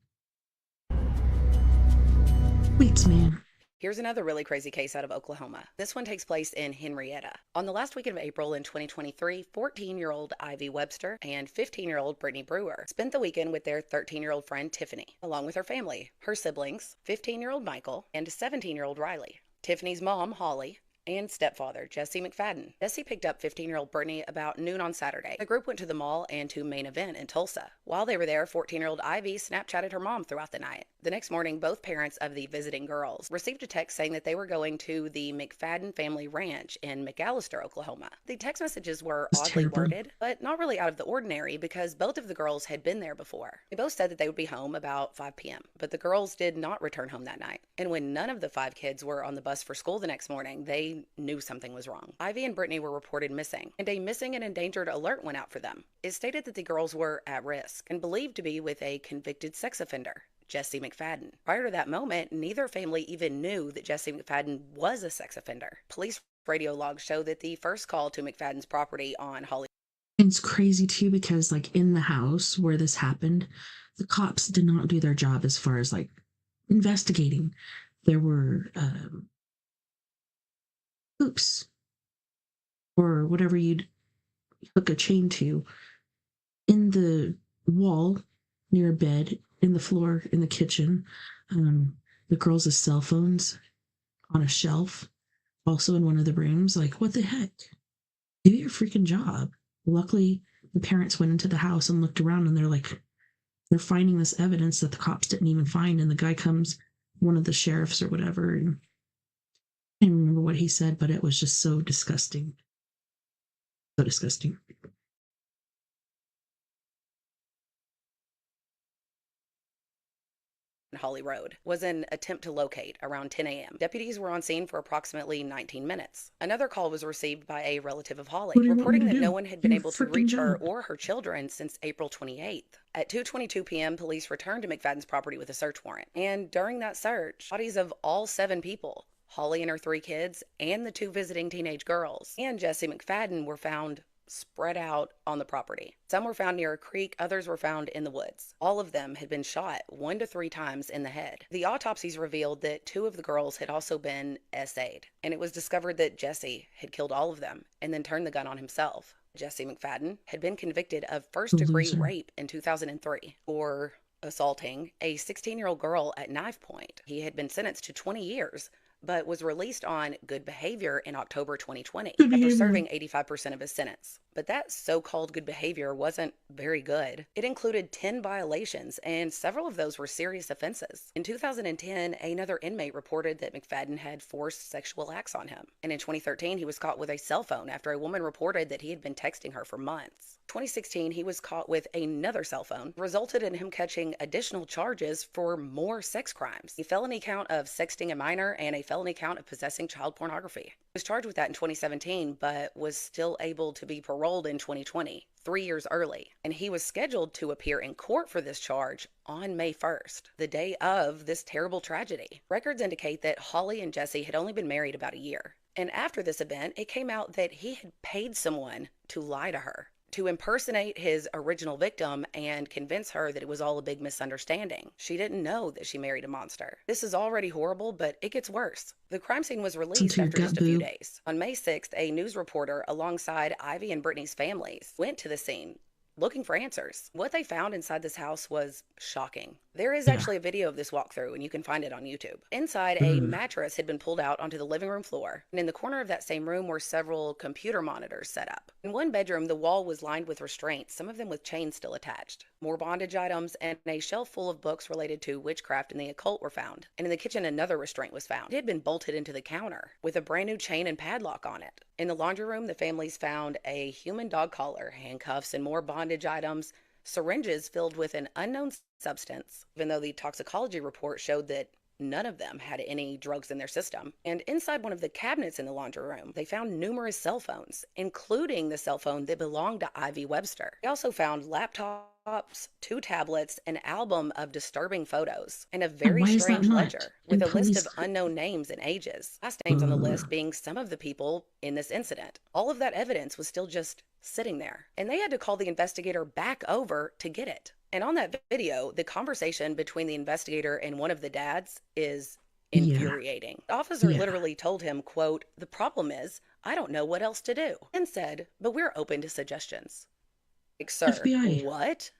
Wait, man. Here's another really crazy case out of Oklahoma. This one takes place in Henrietta. On the last weekend of April in 2023, 14-year-old Ivy Webster and 15-year-old Brittany Brewer spent the weekend with their 13-year-old friend Tiffany, along with her family, her siblings, 15-year-old Michael, and 17-year-old Riley. Tiffany's mom, Holly, and stepfather, Jesse McFadden. Jesse picked up 15-year-old Brittany about noon on Saturday. The group went to the mall and to Main Event in Tulsa. While they were there, 14-year-old Ivy Snapchatted her mom throughout the night. The next morning, both parents of the visiting girls received a text saying that they were going to the McFadden family ranch in McAllister, Oklahoma. The text messages were oddly worded, but not really out of the ordinary because both of the girls had been there before. They both said that they would be home about 5 p.m., but the girls did not return home that night. And when none of the 5 kids were on the bus for school the next morning, they knew something was wrong. Ivy and Brittany were reported missing, and a missing and endangered alert went out for them. It stated that the girls were at risk and believed to be with a convicted sex offender, Jesse McFadden. Prior to that moment, neither family even knew that Jesse McFadden was a sex offender. Police radio logs show that the first call to McFadden's property on Holly. It's crazy too because in the house where this happened, the cops did not do their job as far as investigating. There were hoops or whatever you'd hook a chain to in the wall near a bed, in the floor, in the kitchen. The girls' cell phones on a shelf, also in one of the rooms. What the heck? Do your freaking job. Luckily, the parents went into the house and looked around, and they're finding this evidence that the cops didn't even find. And the guy comes, one of the sheriffs or whatever, and I don't remember what he said, but it was just so disgusting. So disgusting. Holly Road was an attempt to locate around 10 a.m. Deputies were on scene for approximately 19 minutes. Another call was received by a relative of Holly, reporting that no one had been able to reach her or her children since April 28th. At 2:22 p.m., police returned to McFadden's property with a search warrant. And during that search, bodies of all 7 people, Holly and her 3 kids, and the 2 visiting teenage girls, and Jesse McFadden were found spread out on the property. Some were found near a creek, others were found in the woods. All of them had been shot 1 to 3 times in the head. The autopsies revealed that 2 of the girls had also been SA'd, and it was discovered that Jesse had killed all of them and then turned the gun on himself. Jesse McFadden had been convicted of first-degree rape in 2003 for assaulting a 16-year-old girl at knife point. He had been sentenced to 20 years, but was released on good behavior in October 2020 after serving 85% of his sentence. But that so-called good behavior wasn't very good. It included 10 violations, and several of those were serious offenses. In 2010, another inmate reported that McFadden had forced sexual acts on him. And in 2013, he was caught with a cell phone after a woman reported that he had been texting her for months. 2016, he was caught with another cell phone, resulted in him catching additional charges for more sex crimes. A felony count of sexting a minor and a felony count of possessing child pornography. He was charged with that in 2017, but was still able to be paroled in 2020, 3 years early. And he was scheduled to appear in court for this charge on May 1st, the day of this terrible tragedy. Records indicate that Holly and Jesse had only been married about a year. And after this event, it came out that he had paid someone to lie to her, to impersonate his original victim and convince her that it was all a big misunderstanding. She didn't know that she married a monster. This is already horrible, but it gets worse. The crime scene was released after just a few days. On May 6th, a news reporter alongside Ivy and Brittany's families went to the scene looking for answers. What they found inside this house was shocking. There is actually a video of this walkthrough, and you can find it on YouTube. Inside, a mattress had been pulled out onto the living room floor, and in the corner of that same room were several computer monitors set up. In one bedroom, the wall was lined with restraints, some of them with chains still attached. More bondage items and a shelf full of books related to witchcraft and the occult were found. And in the kitchen, another restraint was found. It had been bolted into the counter with a brand new chain and padlock on it. In the laundry room, the families found a human dog collar, handcuffs, and more bondage items, syringes filled with an unknown substance, even though the toxicology report showed that None of them had any drugs in their system. And inside one of the cabinets in the laundry room, they found numerous cell phones, including the cell phone that belonged to Ivy Webster. They also found laptops, 2 tablets, an album of disturbing photos, and a very strange ledger with a list of unknown names and ages. Last names on the list being some of the people in this incident. All of that evidence was still just sitting there, and they had to call the investigator back over to get it. And on that video, the conversation between the investigator and one of the dads is infuriating. The officer literally told him, quote, "The problem is, I don't know what else to do," and said, "But we're open to suggestions." Like, sir, FBI. what?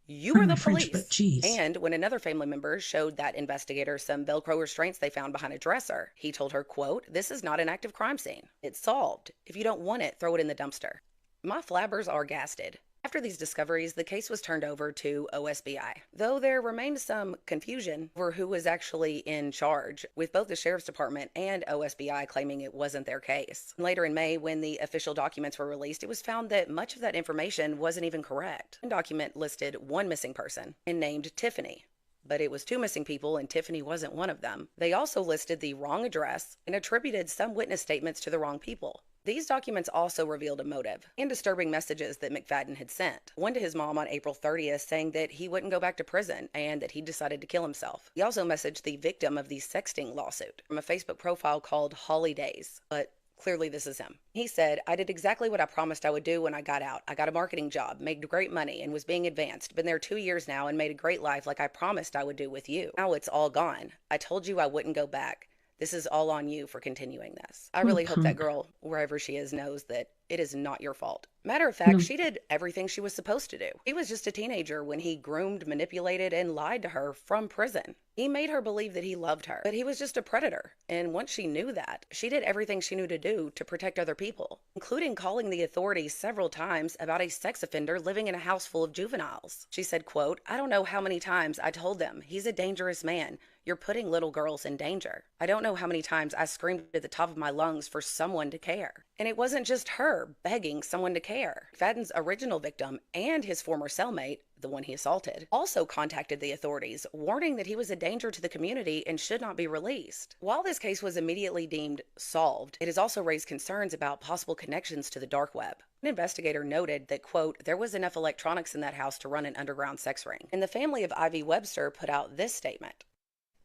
You Pardon are the my French, police. but geez. And when another family member showed that investigator some Velcro restraints they found behind a dresser, he told her, quote, "This is not an active crime scene. It's solved. If you don't want it, throw it in the dumpster." My flabbers are gasted. After these discoveries, the case was turned over to OSBI, though there remained some confusion over who was actually in charge, with both the Sheriff's Department and OSBI claiming it wasn't their case. Later in May, when the official documents were released, it was found that much of that information wasn't even correct. One document listed one missing person and named Tiffany, but it was 2 missing people and Tiffany wasn't one of them. They also listed the wrong address and attributed some witness statements to the wrong people. These documents also revealed a motive and disturbing messages that McFadden had sent. One to his mom on April 30th saying that he wouldn't go back to prison and that he decided to kill himself. He also messaged the victim of the sexting lawsuit from a Facebook profile called Holly Days, but clearly this is him. He said, "I did exactly what I promised I would do when I got out. I got a marketing job, made great money, and was being advanced. Been there 2 years now and made a great life like I promised I would do with you. Now it's all gone. I told you I wouldn't go back. This is all on you for continuing this." I really hope that girl, wherever she is, knows that it is not your fault. Matter of fact, she did everything she was supposed to do. He was just a teenager when he groomed, manipulated, and lied to her from prison. He made her believe that he loved her, but he was just a predator. And once she knew that, she did everything she knew to do to protect other people, including calling the authorities several times about a sex offender living in a house full of juveniles. She said, quote, "I don't know how many times I told them, he's a dangerous man. You're putting little girls in danger. I don't know how many times I screamed at the top of my lungs for someone to care." And it wasn't just her begging someone to care. McFadden's original victim and his former cellmate, the one he assaulted, also contacted the authorities, warning that he was a danger to the community and should not be released. While this case was immediately deemed solved, it has also raised concerns about possible connections to the dark web. An investigator noted that, quote, "There was enough electronics in that house to run an underground sex ring." And the family of Ivy Webster put out this statement.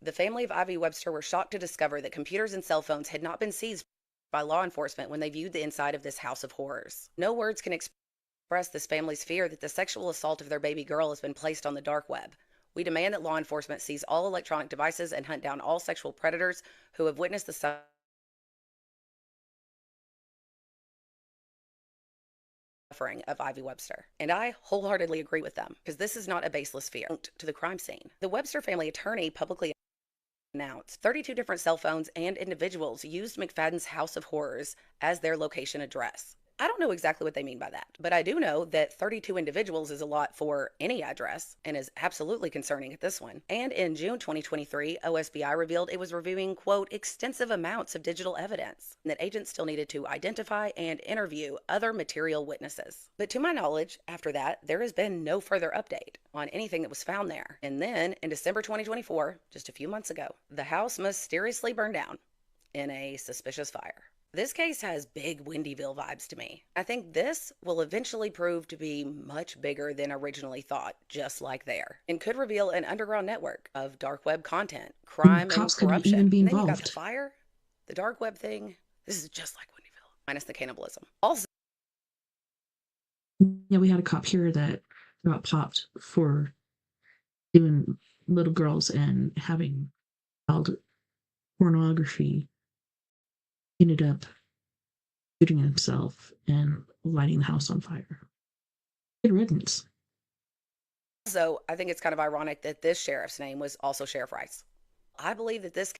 The family of Ivy Webster were shocked to discover that computers and cell phones had not been seized by law enforcement when they viewed the inside of this house of horrors. No words can express this family's fear that the sexual assault of their baby girl has been placed on the dark web. We demand that law enforcement seize all electronic devices and hunt down all sexual predators who have witnessed the suffering of Ivy Webster. And I wholeheartedly agree with them, because this is not a baseless fear to the crime scene. The Webster family attorney publicly announced 32 different cell phones and individuals used McFadden's House of Horrors as their location address. I don't know exactly what they mean by that, but I do know that 32 individuals is a lot for any address and is absolutely concerning at this one. And in June 2023, OSBI revealed it was reviewing, quote, "extensive amounts of digital evidence," and that agents still needed to identify and interview other material witnesses. But to my knowledge, after that, there has been no further update on anything that was found there. And then in December 2024, just a few months ago, the house mysteriously burned down in a suspicious fire. This case has big Wendyville vibes to me. I think this will eventually prove to be much bigger than originally thought, just like there, and could reveal an underground network of dark web content, crime, and corruption. Even be And then you got involved. the fire, the dark web thing. This is just like Wendyville, minus the cannibalism. Also, Yeah, we had a cop here that got popped for doing little girls and having child pornography. Ended up shooting himself and lighting the house on fire. Good riddance. I think it's kind of ironic that this sheriff's name was also Sheriff Rice. I believe that this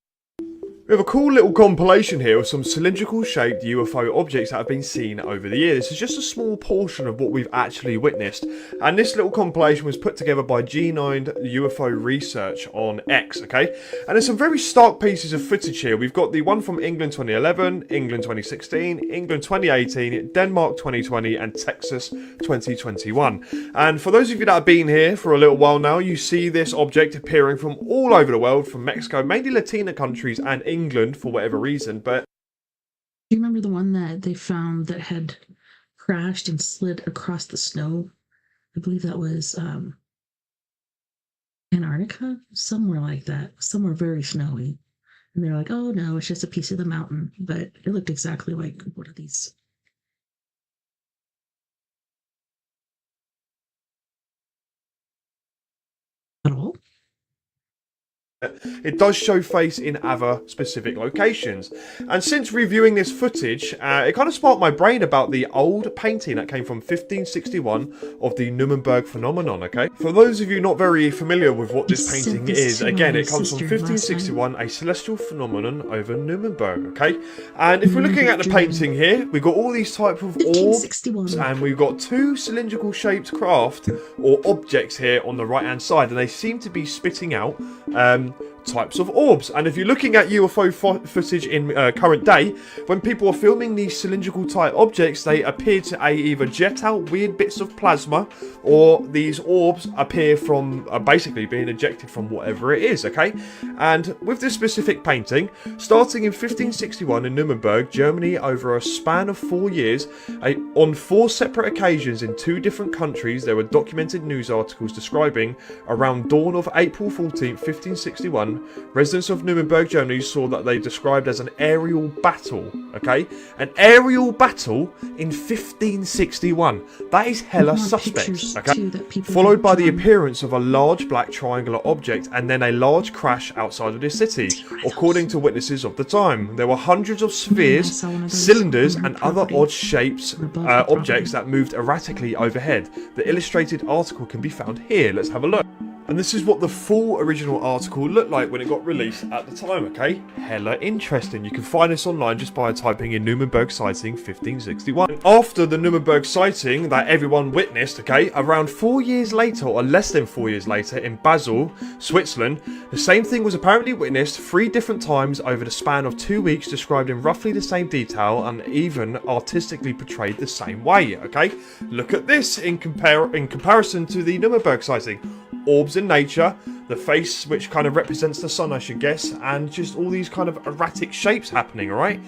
We have a cool little compilation here of some cylindrical shaped UFO objects that have been seen over the years. This is just a small portion of what we've actually witnessed, and this little compilation was put together by G9 UFO Research on X, okay? And there's some very stark pieces of footage here. We've got the one from England 2011, England 2016, England 2018, Denmark 2020, and Texas 2021. And for those of you that have been here for a little while now, you see this object appearing from all over the world, from Mexico, mainly Latina countries, and England for whatever reason. But do you remember the one that they found that had crashed and slid across the snow? I believe that was Antarctica, somewhere like that, somewhere very snowy. And they're like, oh no, it's just a piece of the mountain. But it looked exactly like one of these. At all? It does show face in other specific locations. And since reviewing this footage, it kind of sparked my brain about the old painting that came from 1561 of the Nuremberg phenomenon, okay? For those of you not very familiar with what this painting is, again, it comes from 1561, a celestial phenomenon over Nuremberg, okay? And if we're looking at the painting here, we've got all these type of orbs, and we've got two cylindrical shaped craft or objects here on the right hand side, and they seem to be spitting out types of orbs. And if you're looking at UFO footage in current day, when people are filming these cylindrical type objects, they appear to either jet out weird bits of plasma, or these orbs appear from basically being ejected from whatever it is, okay? And with this specific painting, starting in 1561 in Nuremberg, Germany, over a span of 4 years, on 4 separate occasions in 2 different countries, there were documented news articles describing around dawn of April 14th, 1561, residents of Nuremberg, Germany saw that they described as an aerial battle, okay? An aerial battle in 1561. That is hella suspect, okay? Followed by the appearance of a large black triangular object and then a large crash outside of the city, according to witnesses of the time. There were hundreds of spheres, cylinders, and other odd shapes, objects that moved erratically overhead. The illustrated article can be found here. Let's have a look. And this is what the full original article looked like when it got released at the time, okay? Hella interesting. You can find this online just by typing in Nuremberg sighting 1561. And after the Nuremberg sighting that everyone witnessed, okay, around 4 years later, or less than 4 years later, in Basel, Switzerland, the same thing was apparently witnessed 3 different times over the span of 2 weeks, described in roughly the same detail and even artistically portrayed the same way, okay? Look at this in comparison to the Nuremberg sighting. Orbs in nature, the face which kind of represents the sun, I should guess, and just all these kind of erratic shapes happening, alright?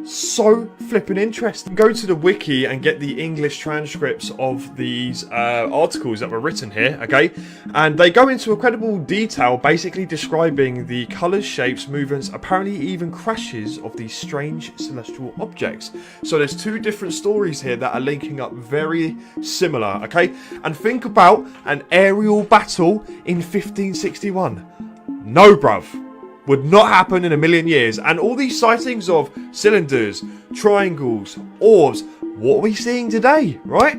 So flipping interesting. Go to the wiki and get the English transcripts of these articles that were written here, okay? And they go into incredible detail, basically describing the colours, shapes, movements, apparently even crashes of these strange celestial objects. So there's 2 different stories here that are linking up very similar, okay? And think about an aerial battle in 1561. No, bruv. Would not happen in a million years. And all these sightings of cylinders, triangles, orbs, what are we seeing today, right?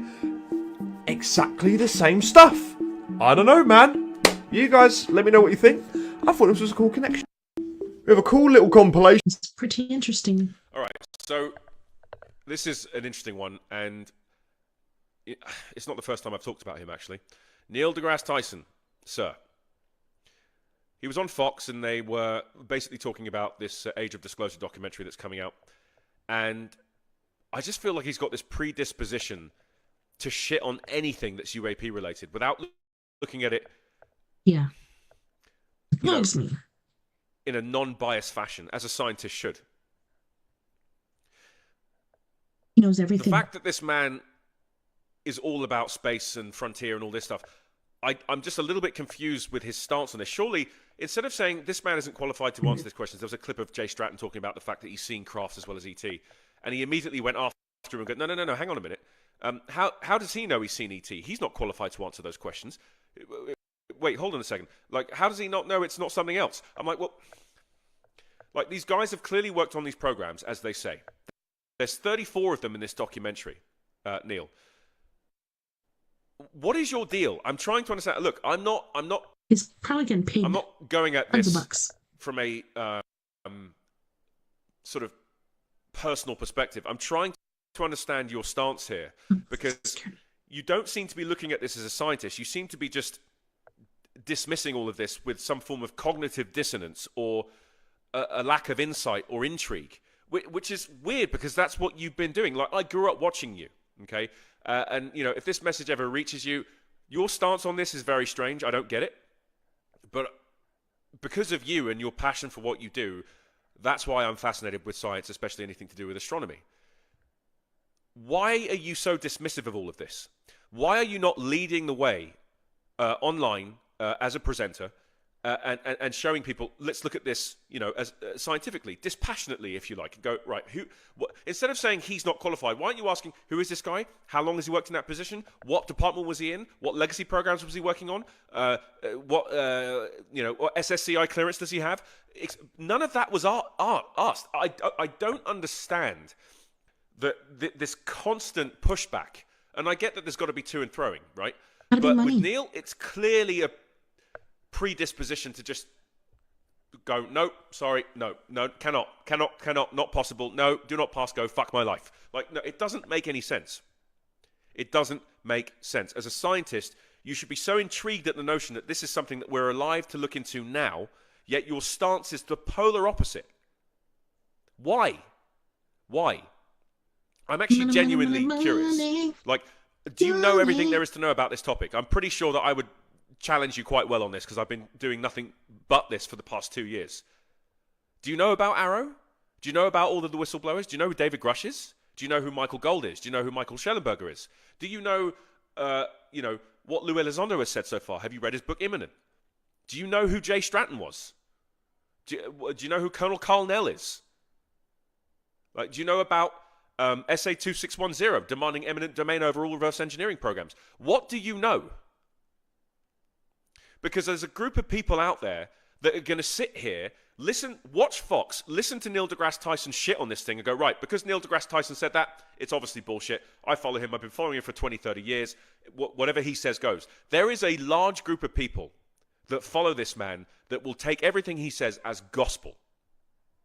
Exactly the same stuff. I don't know, man. You guys, let me know what you think. I thought this was a cool connection. We have a cool little compilation. It's pretty interesting. All right, so this is an interesting one, and it's not the first time I've talked about him, actually. Neil deGrasse Tyson, sir. He was on Fox, and they were basically talking about this Age of Disclosure documentary that's coming out. And I just feel like he's got this predisposition to shit on anything that's UAP related without looking at it. Yeah. It bugs me. In a non-biased fashion, as a scientist should. He knows everything. The fact that this man is all about space and frontier and all this stuff, I'm just a little bit confused with his stance on this. Surely, instead of saying this man isn't qualified to answer this question, there was a clip of Jay Stratton talking about the fact that he's seen crafts as well as ET, and he immediately went after him and go, no, hang on a minute. How does he know he's seen ET? He's not qualified to answer those questions. Wait, hold on a second. Like, how does he not know it's not something else? I'm like, well, like, these guys have clearly worked on these programs, as they say. There's 34 of them in this documentary, Neil. What is your deal? I'm trying to understand. Look, I'm not. He's probably getting paid. I'm not going at this from a sort of personal perspective. I'm trying to understand your stance here, because you don't seem to be looking at this as a scientist. You seem to be just dismissing all of this with some form of cognitive dissonance or a lack of insight or intrigue, which is weird, because that's what you've been doing. Like, I grew up watching you, okay? And, you know, if this message ever reaches you, your stance on this is very strange. I don't get it. But because of you and your passion for what you do, that's why I'm fascinated with science, especially anything to do with astronomy. Why are you so dismissive of all of this? Why are you not leading the way online as a presenter and showing people, let's look at this, you know, as scientifically, dispassionately, if you like, and go, right, instead of saying he's not qualified, why aren't you asking, who is this guy? How long has he worked in that position? What department was he in? What legacy programs was he working on? What SSCI clearance does he have? None of that was asked. I don't understand this constant pushback. And I get that there's got to be to and throwing, right? But with Neil, it's clearly a predisposition to just go, no, sorry, no, cannot, not possible, no, do not pass go, fuck my life. Like, no, it doesn't make any sense. It doesn't make sense. As a scientist, you should be so intrigued at the notion that this is something that we're alive to look into now, yet your stance is the polar opposite. Why? I'm actually genuinely curious. Like, do you know everything there is to know about this topic? I'm pretty sure that I would challenge you quite well on this, because I've been doing nothing but this for the past 2 years. Do you know about Arrow? Do you know about all of the whistleblowers? Do you know who David Grush is? Do you know who Michael Gold is? Do you know who Michael Schellenberger is? Do you know, what Lou Elizondo has said so far? Have you read his book Imminent? Do you know who Jay Stratton was? Do you know who Colonel Carl Nell is? Like, do you know about SA2610 demanding eminent domain over all reverse engineering programs? What do you know? Because there's a group of people out there that are going to sit here, listen, watch Fox, listen to Neil deGrasse Tyson shit on this thing and go, right, because Neil deGrasse Tyson said that, it's obviously bullshit. I follow him. I've been following him for 20, 30 years. Whatever he says goes. There is a large group of people that follow this man that will take everything he says as gospel.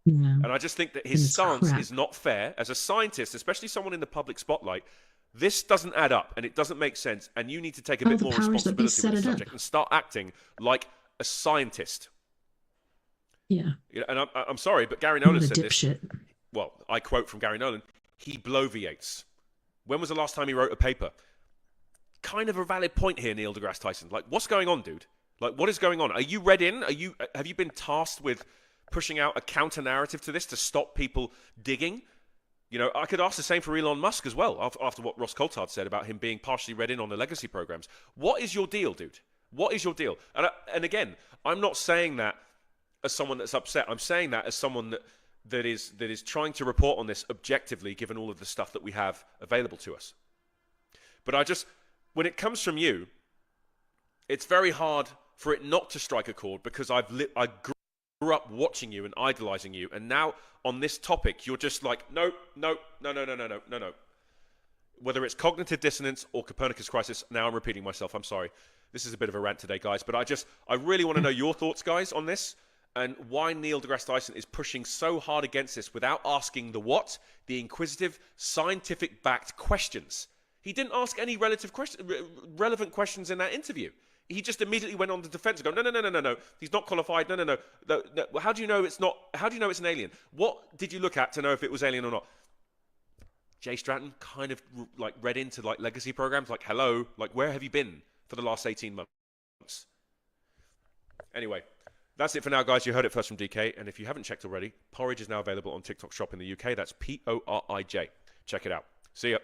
Yeah. And I just think that his stance is not fair. As a scientist, especially someone in the public spotlight, this doesn't add up and it doesn't make sense, and you need to take a bit more responsibility with the subject and start acting like a scientist. Yeah. And I'm sorry, but Gary Nolan said this. Well, I quote from Gary Nolan, he bloviates. When was the last time he wrote a paper? Kind of a valid point here, Neil deGrasse Tyson. Like, what's going on, dude? Like, what is going on? Are you read in? Have you been tasked with pushing out a counter narrative to this to stop people digging? You know, I could ask the same for Elon Musk as well, after what Ross Coulthard said about him being partially read in on the legacy programs. What is your deal, dude? What is your deal? And again, I'm not saying that as someone that's upset. I'm saying that as someone that is trying to report on this objectively, given all of the stuff that we have available to us. But when it comes from you, it's very hard for it not to strike a chord, because I grew up watching you and idolizing you, and now on this topic you're just like no. Whether it's cognitive dissonance or Copernicus crisis, now I'm repeating myself, I'm sorry, this is a bit of a rant today, guys, but I really want to know your thoughts, guys, on this, and why Neil deGrasse Tyson is pushing so hard against this without asking the inquisitive, scientific backed questions. He didn't ask any relevant questions in that interview. He just immediately went on the defense and go, no. He's not qualified. No. How do you know it's not? How do you know it's an alien? What did you look at to know if it was alien or not? Jay Stratton kind of like read into like legacy programs. Like, hello, like where have you been for the last 18 months? Anyway, that's it for now, guys. You heard it first from DK. And if you haven't checked already, Porridge is now available on TikTok Shop in the UK. That's PORIJ. Check it out. See ya.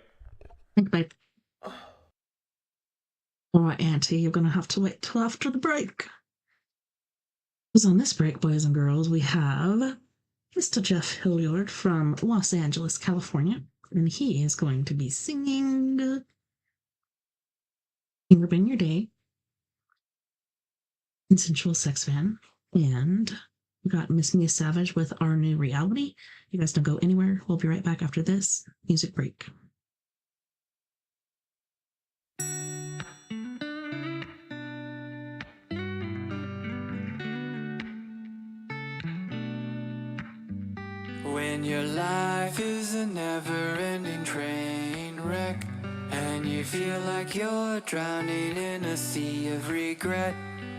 Thank you, babe. All right, Auntie, you're going to have to wait till after the break. Because on this break, boys and girls, we have Mr. Jeff Hilliard from Los Angeles, California, and he is going to be singing Finger Bang Your Day, Consensual Sex Fan, and we got Miss Mia Savage with Our New Reality. You guys don't go anywhere. We'll be right back after this music break. When your life is a never-ending train wreck, and you feel like you're drowning in a sea of regret,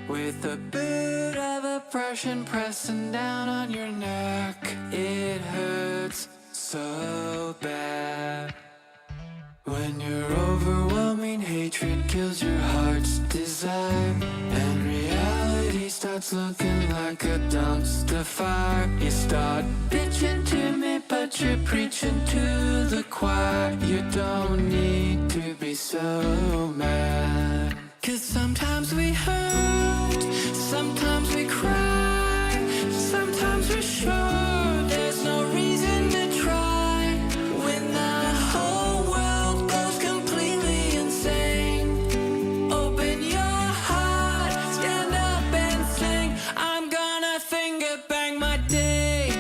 with a bit of oppression pressing down on your neck. It hurts so bad when your overwhelming hatred kills your heart's desire, and reality starts looking like a dumpster fire. You start bitching to me, but you're preaching to the choir. You don't need to be so mad, 'cause sometimes we hurt, sometimes we cry, sometimes we're sure there's no reason to try. When the whole world goes completely insane, open your heart, stand up and sing. I'm gonna finger bang my day.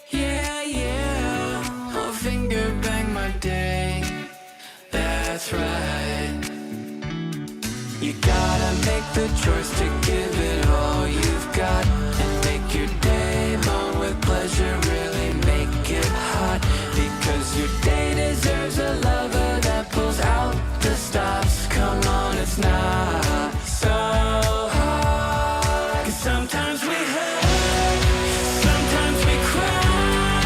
Yeah, yeah, I'll finger bang my day. That's right. You gotta make the choice to give it all you've got, and make your day long with pleasure, really make it hot, because your day deserves a lover that pulls out the stops. Come on, it's not so hard, 'cause sometimes we hurt, sometimes we cry,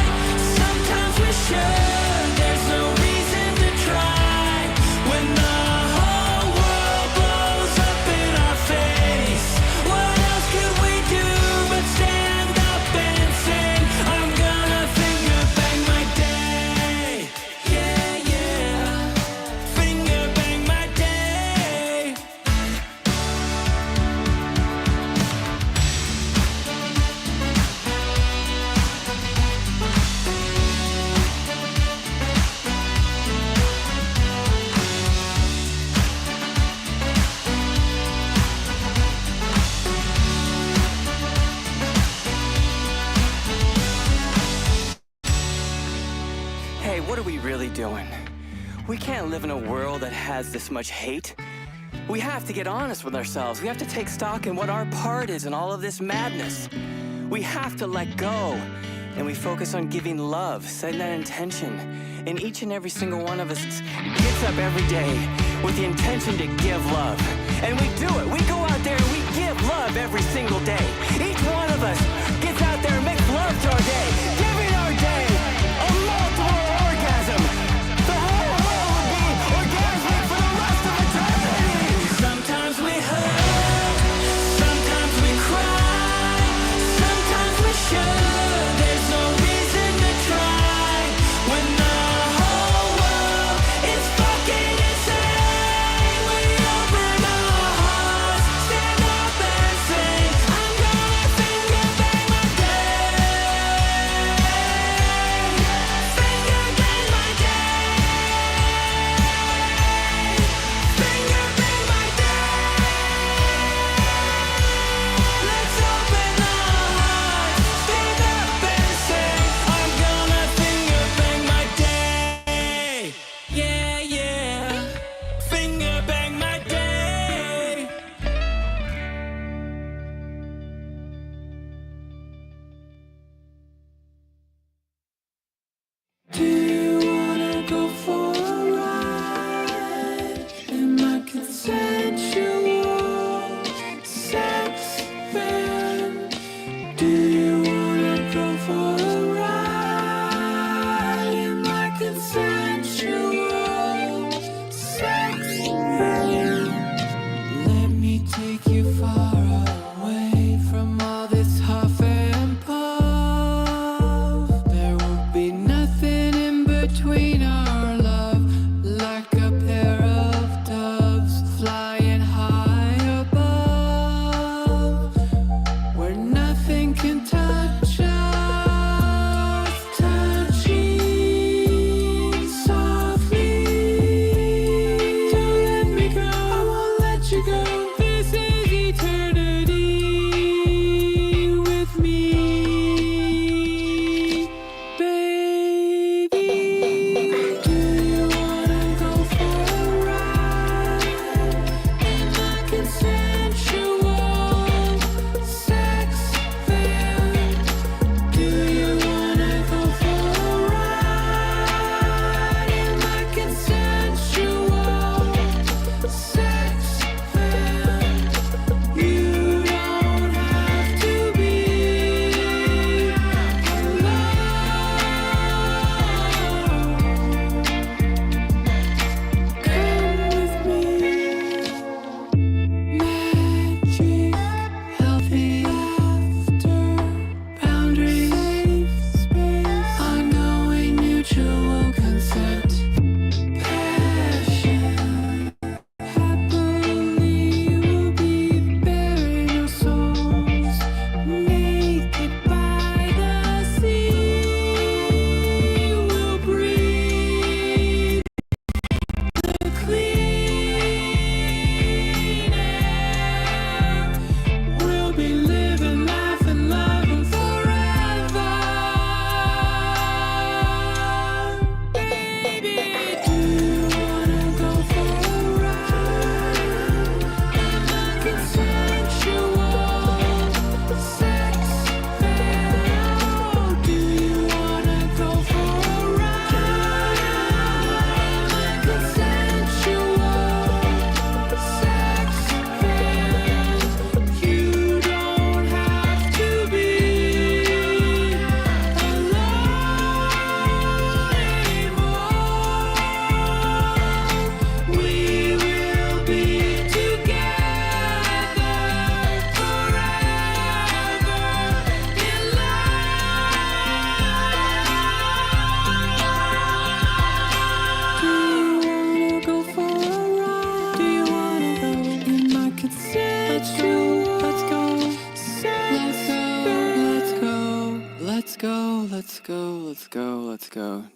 sometimes we're sure there's no reason to try. When the whole world blows up in our face, what else could we do but stand up and sing? I'm gonna finger bang my day. Yeah, yeah, finger bang my day. Hey, what are we really doing? We can't live in a world that has this much hate. We have to get honest with ourselves. We have to take stock in what our part is in all of this madness. We have to let go, and we focus on giving love, setting that intention. And each and every single one of us gets up every day with the intention to give love. And we do it. We go out there and we give love every single day. Each one of us gets out there and makes love to our day, giving our day a multiple orgasm. The whole world will be orgasmic for the rest of eternity. Sometimes we hurt, sometimes we cry, sometimes we're sure there's no reason to try. When the whole world is fucking insane, we open our hearts, stand up and sing. I'm gonna finger bang my day. Finger bang my day. Finger bang my day. Let's open our hearts, stand up and sing. I'm gonna finger bang my day. Yeah, yeah. Finger bang my day. Do you wanna go for a ride in my consensual sex van? Do you wanna go for a ride in my consensual sex van? Let me take you far away from all this huff and puff. There will be nothing in between our love, like a pair of doves flying high above, where nothing can touch us, touching softly. Don't let me go, I won't let you go. This is eternity with me, baby.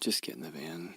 Just get in the van.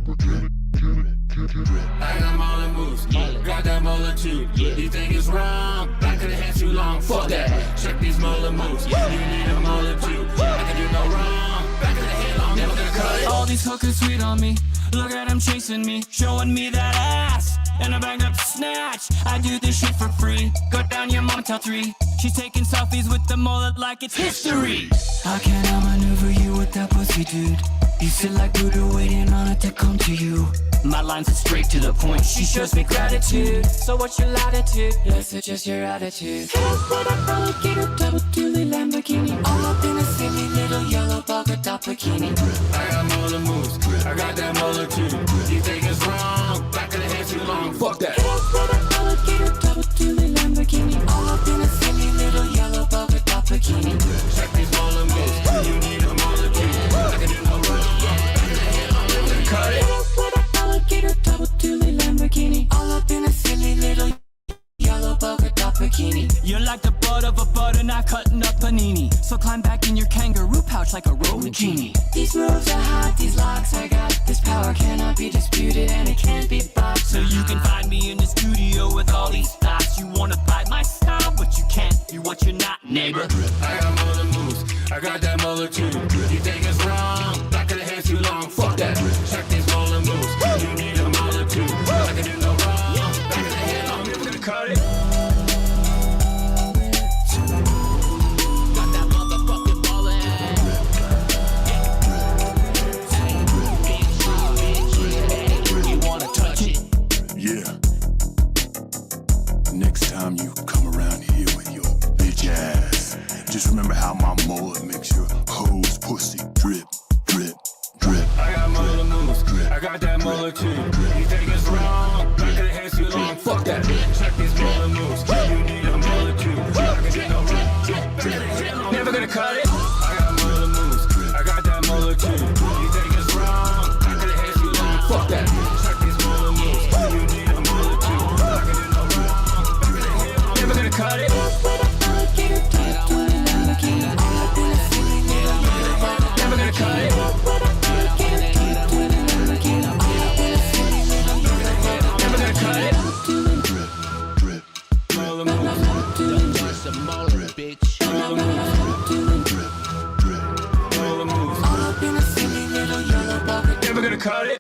I got molar moves, got that molar too. You think it's wrong? Back of the head too long. Fuck that. Check these molar moves. You need a molar too. I can do no wrong. Back of the head long, never gonna cut it. All these hookers sweet on me. Look at them chasing me, showing me that ass. And I bang up to snatch. I do this shit for free. Go down your mom till 3. She's taking selfies with the mullet like it's history. I can't outmaneuver you with that pussy, dude. You sit like Buddha waiting on it to come to you. My lines are straight to the point. She shows me gratitude. So what's your latitude? Let's adjust your attitude. What a alligator, double dually Lamborghini. All up in a silly little yellow polka dot bikini. I got molar moves, I got that molar too. You think it's wrong? Back of the head too long. Fuck that. What a alligator, double dually Lamborghini. All up in a silly little yellow polka dot bikini. Check these molar moves. You need a molar too. I can do no wrong. Back of the head long, never gonna cut it. Alligator, double dually Lamborghini. All up in a silly little yellow polka dot bikini. You're like the butt of a butter knife cutting up panini. So climb back in your kangaroo pouch like a rolling genie. These moves are hot, these locks I got. This power cannot be disputed and it can't be bought. So you can find me in the studio with all these thoughts. You wanna buy my style, but you can't be what you're not, neighbor. I got molar moves, I got that molar too. You think it's wrong? Back of the head too long. Fuck that. Check these molar moves. You need a molar too. I can do no wrong. Back of the head long, never gonna cut it. Got that motherfucking ballin'. You wanna touch it? Yeah. Next time you come around here with your bitch ass, just remember how my mullet makes your hose pussy drip, drip, drip. I got molar moves, I got that molar too. You think it's wrong? Back of the head too long. Fuck that. Check these molar moves. You need a molar too. I can do no wrong. Never gonna cut it. I got molar moves, I got that molar too. You think it's wrong? Back of the head too long. Fuck that. Check these molar moves. You need a molar too. I can do no wrong. Never gonna cut it. Never gonna cut it. Never gonna cut it. Molar moves. Don't just a molar, bitch. Molar moves. Never gonna cut it.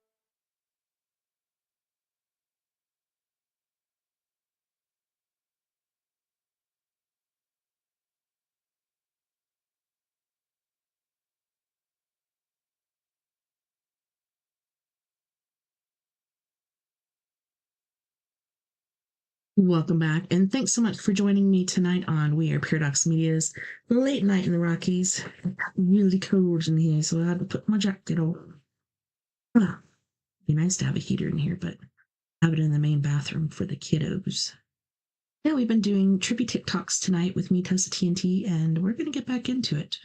Welcome back, and thanks so much for joining me tonight on We Are Paradox Media's Late Night in the Rockies. Really cold in here, so I had to put my jacket on. Well, it'd be nice to have a heater in here, but have it in the main bathroom for the kiddos. Yeah, we've been doing trippy TikToks tonight with me, TessaTNT, and we're going to get back into it.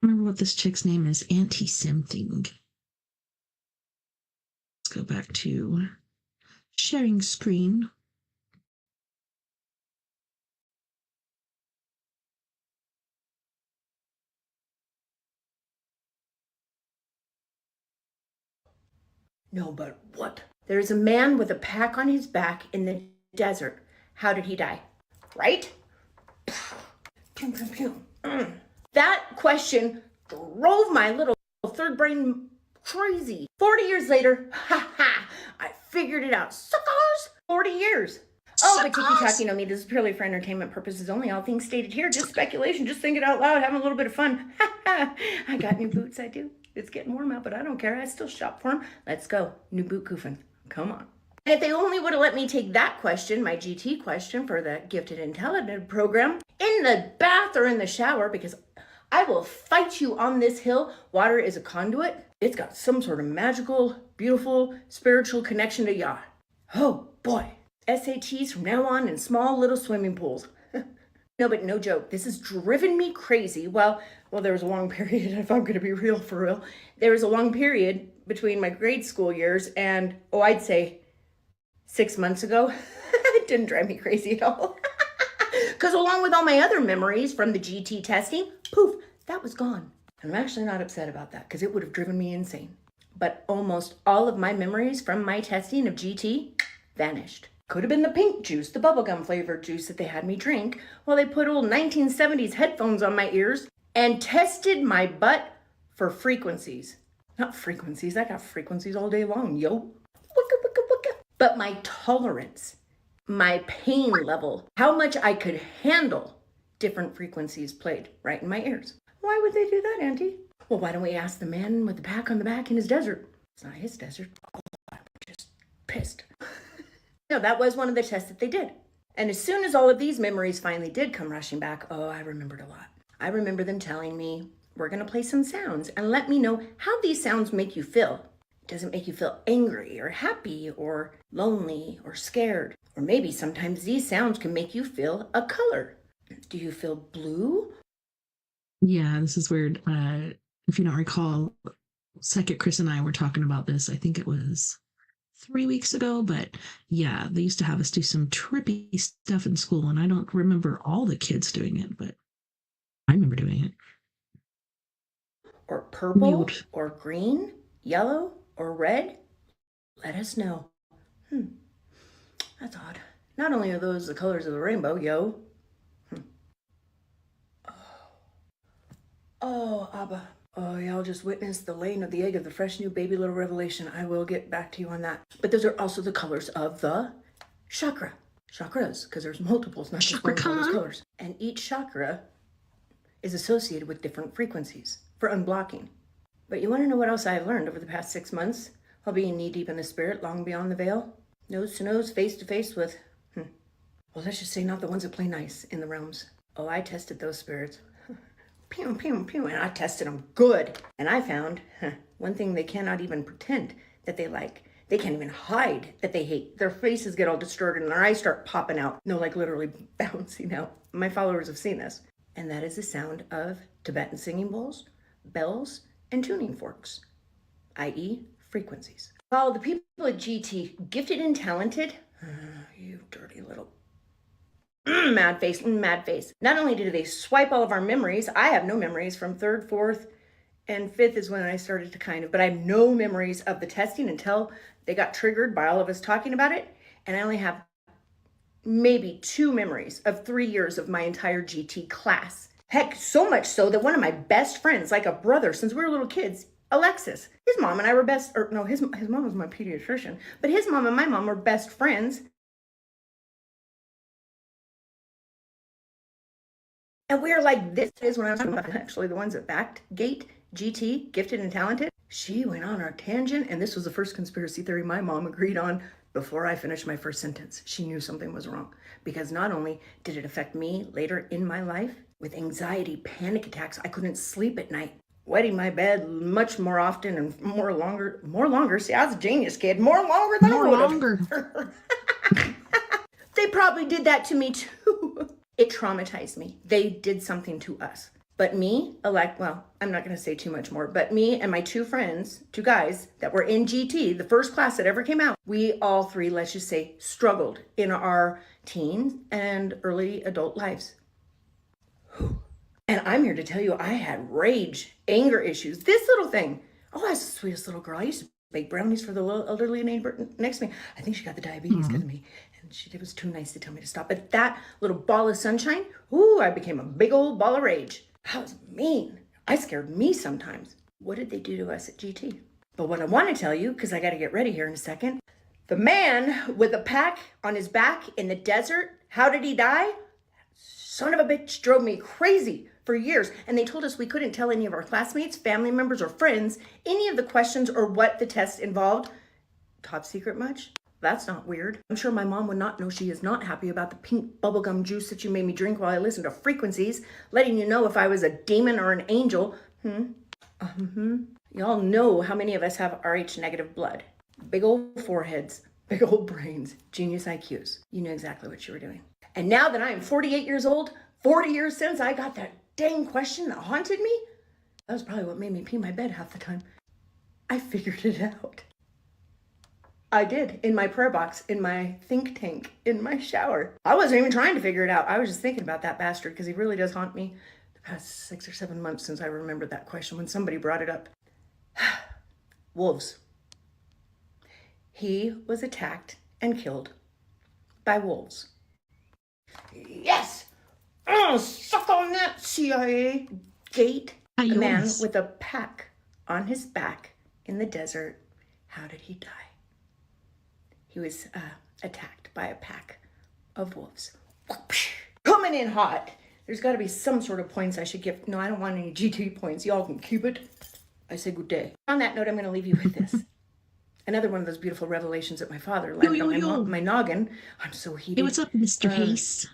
Remember what this chick's name is? Anti-something. Let's go back to sharing screen. No, but what? There's a man with a pack on his back in the desert. How did he die? Right? Pew, pew, pew. That question drove my little third brain crazy. 40 years later, I figured it out. Suckers! 40 years. Oh, but tiki-taki, no me. This is purely for entertainment purposes only. All things stated here, just speculation, just think it out loud, having a little bit of fun. I got new boots, I do. It's getting warm out, but I don't care. I still shop for them. Let's go. New boot koofing. Come on. And if they only would have let me take that question, my GT question for the Gifted Intelligent program, in the bath or in the shower, because I will fight you on this hill. Water is a conduit. It's got some sort of magical, beautiful, spiritual connection to Yah. Oh, boy. SATs from now on in small little swimming pools. No, but no joke. This has driven me crazy. Well, there was a long period, if I'm going to be real for real. There was a long period between my grade school years and, I'd say 6 months ago. It didn't drive me crazy at all. Because along with all my other memories from the GT testing, poof, that was gone. And I'm actually not upset about that because it would have driven me insane. but almost all of my memories from my testing of GT vanished. Could have been the pink juice, the bubblegum flavored juice that they had me drink while they put old 1970s headphones on my ears and tested my butt for frequencies. Not frequencies, I got frequencies all day long, yo. Wicka, wicka, wicka. But my tolerance, my pain level, how much I could handle different frequencies played right in my ears. Why would they do that, Auntie? Well, why don't we ask the man with the pack on the back in his desert? It's not his desert. Oh, I'm just pissed. No, that was one of the tests that they did. And as soon as all of these memories finally did come rushing back, oh, I remembered a lot. I remember them telling me, we're going to play some sounds and let me know how these sounds make you feel. Does it make you feel angry or happy or lonely or scared? Or maybe sometimes these sounds can make you feel a color. Do you feel blue? Yeah, this is weird. If you don't recall, Second Chris and I were talking about this. I think it was 3 weeks ago, but yeah, they used to have us do some trippy stuff in school, and I don't remember all the kids doing it, but I remember doing it. Or purple, or green, yellow, or red? Let us know. That's odd. Not only are those the colors of the rainbow, yo. Oh, Abba. Oh, y'all just witnessed the laying of the egg of the fresh new baby little revelation. I will get back to you on that. But those are also the colors of the chakra. Chakras, because there's multiples, not just one of those colors. And each chakra is associated with different frequencies for unblocking. But you want to know what else I've learned over the past 6 months while being knee-deep in the spirit, long beyond the veil? Nose to nose, face to face with, well, let's just say not the ones that play nice in the realms. Oh, I tested those spirits. Pew, pew, pew, and I tested them good. And I found one thing they cannot even pretend that they like. They can't even hide that they hate. Their faces get all distorted and their eyes start popping out. No, like literally bouncing out. My followers have seen this. And that is the sound of Tibetan singing bowls, bells, and tuning forks, i.e. frequencies. While the people at GT, gifted and talented, you dirty little mad face. Not only did they swipe all of our memories, I have no memories from 3rd, 4th, and 5th is when I started to but I have no memories of the testing until they got triggered by all of us talking about it. And I only have maybe 2 memories of 3 years of my entire GT class. Heck, so much so that one of my best friends, like a brother since we were little kids, Alexis, his mom and I were his mom was my pediatrician, but his mom and my mom were best friends. And we were like, this is when I was talking about actually the ones that backed Gate, GT, gifted and talented. She went on our tangent, and this was the first conspiracy theory my mom agreed on before I finished my first sentence. She knew something was wrong because not only did it affect me later in my life with anxiety, panic attacks, I couldn't sleep at night, wetting my bed much more often and more longer. See, I was a genius kid. More longer than I would have. They probably did that to me too. It traumatized me. They did something to us. But me, I'm not going to say too much more, but me and my 2 friends, 2 guys that were in GT, the first class that ever came out, we all 3, let's just say, struggled in our teen and early adult lives. And I'm here to tell you, I had rage, anger issues. This little thing. Oh, I was the sweetest little girl. I used to bake brownies for the little elderly neighbor next to me. I think she got the diabetes because of me. She was too nice to tell me to stop. But that little ball of sunshine, I became a big old ball of rage. I was mean. I scared me sometimes. What did they do to us at GT? But what I want to tell you, because I got to get ready here in a second, the man with a pack on his back in the desert, how did he die? Son of a bitch drove me crazy for years. And they told us we couldn't tell any of our classmates, family members, or friends any of the questions or what the test involved. Top secret much? That's not weird. I'm sure my mom would not know she is not happy about the pink bubblegum juice that you made me drink while I listened to frequencies, letting you know if I was a demon or an angel. Y'all know how many of us have Rh negative blood. Big old foreheads, big old brains, genius IQs. You knew exactly what you were doing. And now that I am 48 years old, 40 years since I got that dang question that haunted me, that was probably what made me pee my bed half the time. I figured it out. I did, in my prayer box, in my think tank, in my shower. I wasn't even trying to figure it out. I was just thinking about that bastard because he really does haunt me the past 6 or 7 months since I remembered that question when somebody brought it up. wolves. He was attacked and killed by wolves. Yes! Oh, suck on that, CIA. Gate, a man with a pack on his back in the desert. How did he die? He was attacked by a pack of wolves. Coming in hot. There's got to be some sort of points I should give. No, I don't want any GT points. Y'all can keep it. I say good day. On that note, I'm going to leave you with this. Another one of those beautiful revelations that my father landed on my noggin. I'm so heated. Hey, what's up, Mr. Hayes?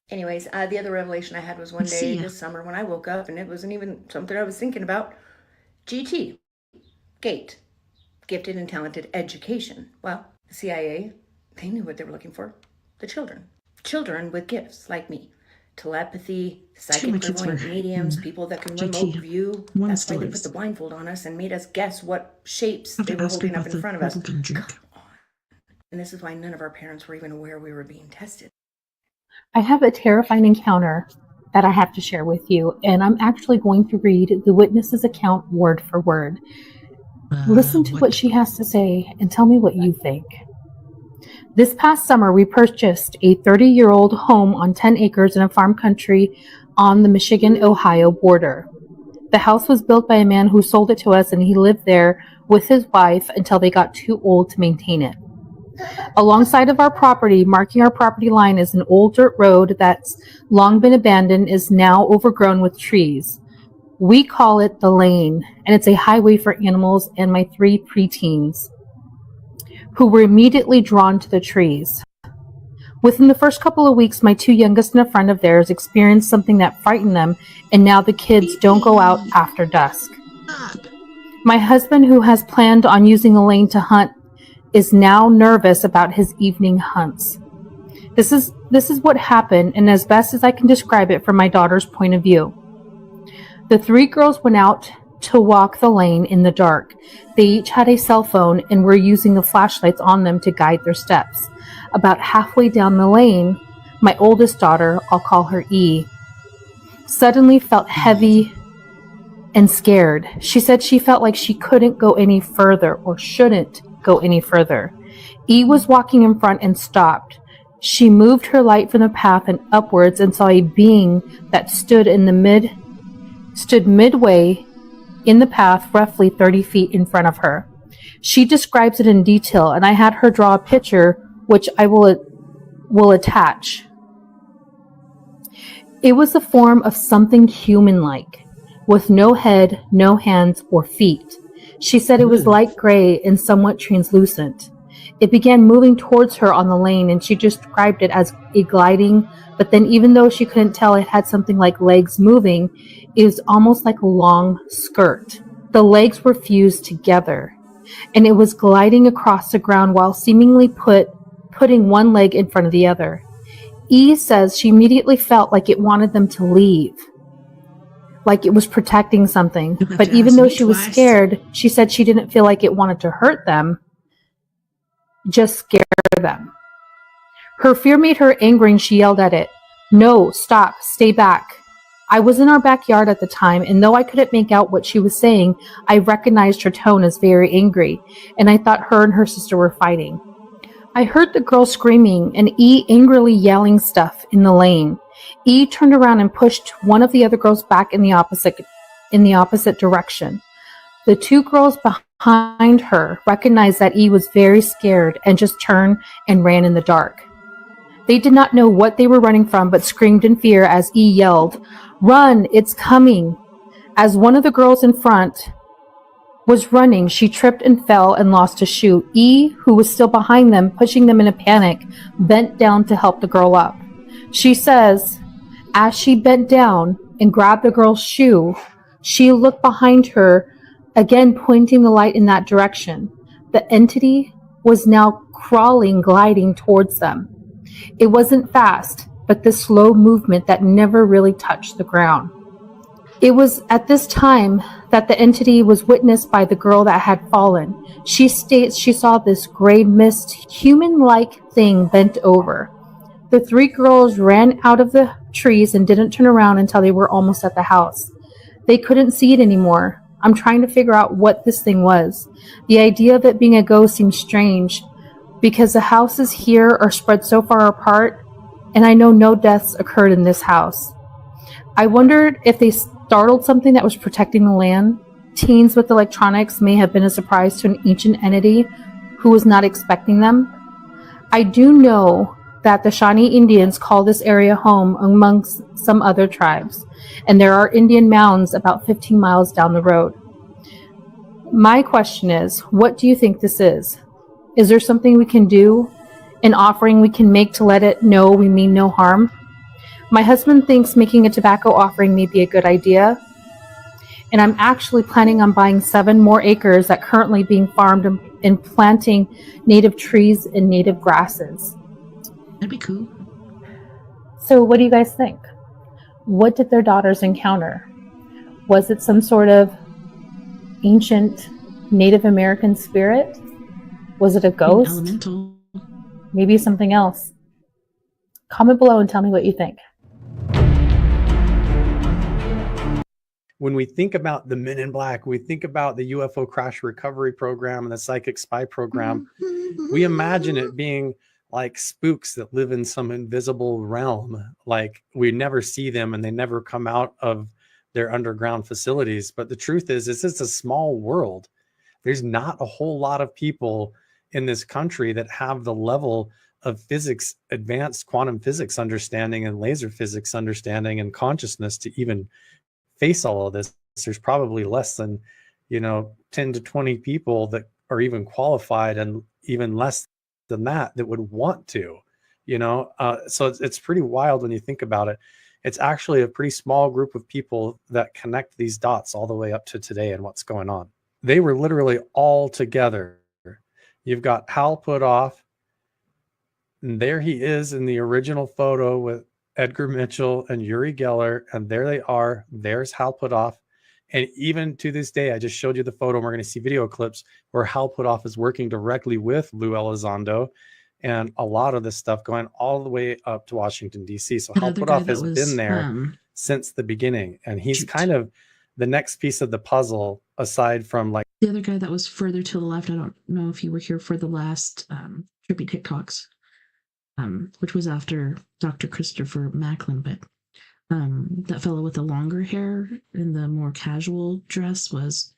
Anyways, the other revelation I had was one day this summer when I woke up, and it wasn't even something I was thinking about. GT. Gate. Gifted and talented education. Well, the CIA, they knew what they were looking for. The children. Children with gifts like me. Telepathy, psychic clairvoyant mediums, people that can remote view. That's why they put the blindfold on us and made us guess what shapes they were holding up in front of us. Come on. And this is why none of our parents were even aware we were being tested. I have a terrifying encounter that I have to share with you, and I'm actually going to read the witness's account word for word. Listen to what she has to say and tell me what you think. This past summer, we purchased a 30-year-old home on 10 acres in a farm country on the Michigan-Ohio border. The house was built by a man who sold it to us, and he lived there with his wife until they got too old to maintain it. Alongside of our property, marking our property line, is an old dirt road that's long been abandoned, is now overgrown with trees. We call it the lane, and it's a highway for animals and my 3 preteens, who were immediately drawn to the trees. Within the first couple of weeks, my 2 youngest and a friend of theirs experienced something that frightened them, and now the kids don't go out after dusk. My husband, who has planned on using the lane to hunt, is now nervous about his evening hunts. This is what happened, and as best as I can describe it from my daughter's point of view. The 3 girls went out to walk the lane in the dark. They each had a cell phone and were using the flashlights on them to guide their steps. About halfway down the lane, my oldest daughter, I'll call her E, suddenly felt heavy and scared. She said she felt like she couldn't go any further or shouldn't go any further. E was walking in front and stopped. She moved her light from the path and upwards and saw a being that stood midway in the path, roughly 30 feet in front of her. She describes it in detail, and I had her draw a picture, which I will attach. It was the form of something human-like, with no head, no hands or feet. She said it was light gray and somewhat translucent. It began moving towards her on the lane, and she described it as a gliding, but then even though she couldn't tell it had something like legs moving, it was almost like a long skirt. The legs were fused together, and it was gliding across the ground while seemingly putting one leg in front of the other. E says she immediately felt like it wanted them to leave, like it was protecting something. But even though she was scared, she said she didn't feel like it wanted to hurt them, just scare them. Her fear made her angry, and she yelled at it, "No, stop, stay back." I was in our backyard at the time, and though I couldn't make out what she was saying, I recognized her tone as very angry, and I thought her and her sister were fighting. I heard the girl screaming and E angrily yelling stuff in the lane. E turned around and pushed one of the other girls back in the opposite direction. The 2 girls behind her recognized that E was very scared and just turned and ran in the dark. They did not know what they were running from, but screamed in fear as E yelled, "Run, it's coming." As one of the girls in front was running, she tripped and fell and lost a shoe. E, who was still behind them, pushing them in a panic, bent down to help the girl up. She says, as she bent down and grabbed the girl's shoe, she looked behind her, again pointing the light in that direction. The entity was now crawling, gliding towards them. It wasn't fast, but this slow movement that never really touched the ground. It was at this time that the entity was witnessed by the girl that had fallen. She states she saw this gray mist, human-like thing bent over. The 3 girls ran out of the trees and didn't turn around until they were almost at the house. They couldn't see it anymore. I'm trying to figure out what this thing was. The idea of it being a ghost seems strange because the houses here are spread so far apart, and I know no deaths occurred in this house. I wondered if they startled something that was protecting the land. Teens with electronics may have been a surprise to an ancient entity who was not expecting them. I do know that the Shawnee Indians call this area home amongst some other tribes, and there are Indian mounds about 15 miles down the road. My question is, what do you think this is? Is there something we can do, an offering we can make to let it know we mean no harm? My husband thinks making a tobacco offering may be a good idea, and I'm actually planning on buying 7 more acres that currently being farmed and planting native trees and native grasses. That'd be cool. So what do you guys think? What did their daughters encounter? Was it some sort of ancient Native American spirit? Was it a ghost? Elemental. Maybe something else. Comment below and tell me what you think. When we think about the Men in Black, we think about the UFO crash recovery program and the psychic spy program. We imagine it being like spooks that live in some invisible realm. Like we never see them and they never come out of their underground facilities. But the truth is, it's a small world. There's not a whole lot of people in this country that have the level of physics, advanced quantum physics understanding and laser physics understanding and consciousness to even face all of this. There's probably less than 10 to 20 people that are even qualified, and even less than that would want to, so it's pretty wild when you think about it. It's actually a pretty small group of people that connect these dots all the way up to today and what's going on. They were literally all together. You've got Hal Puthoff, and there he is in the original photo with Edgar Mitchell and Uri Geller, and there they are. There's Hal Puthoff. And even to this day, I just showed you the photo, and we're going to see video clips where Hal Puthoff is working directly with Lou Elizondo, and a lot of this stuff going all the way up to Washington, D.C. So Hal Puthoff has been there since the beginning, and he's kind of the next piece of the puzzle, aside from like the other guy that was further to the left. I don't know if you were here for the last Trippy TikToks. Which was after Dr. Christopher Macklin, but that fellow with the longer hair in the more casual dress was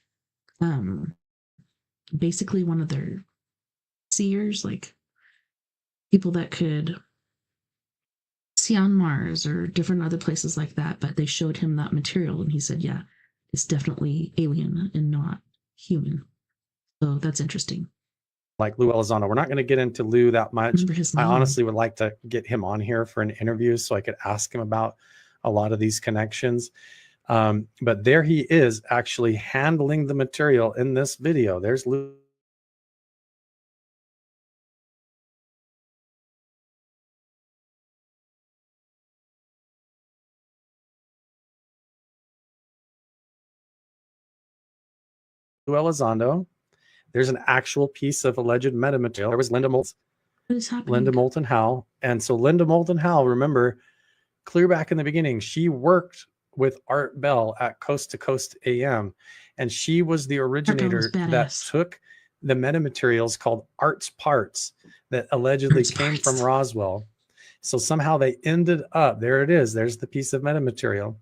basically one of their seers, like people that could see on Mars or different other places like that, but they showed him that material and he said, yeah, it's definitely alien and not human. So that's interesting. Like Lou Elizondo. We're not going to get into Lou that much. I honestly would like to get him on here for an interview so I could ask him about a lot of these connections. But there he is actually handling the material in this video. There's Lou. Lou Elizondo. There's an actual piece of alleged metamaterial. There was Linda Moulton Howe. And so Linda Moulton Howe, remember, clear back in the beginning, she worked with Art Bell at Coast to Coast AM. And she was the originator that took the metamaterials called Art's Parts that allegedly came from Roswell. So somehow they ended up, there it is, there's the piece of metamaterial.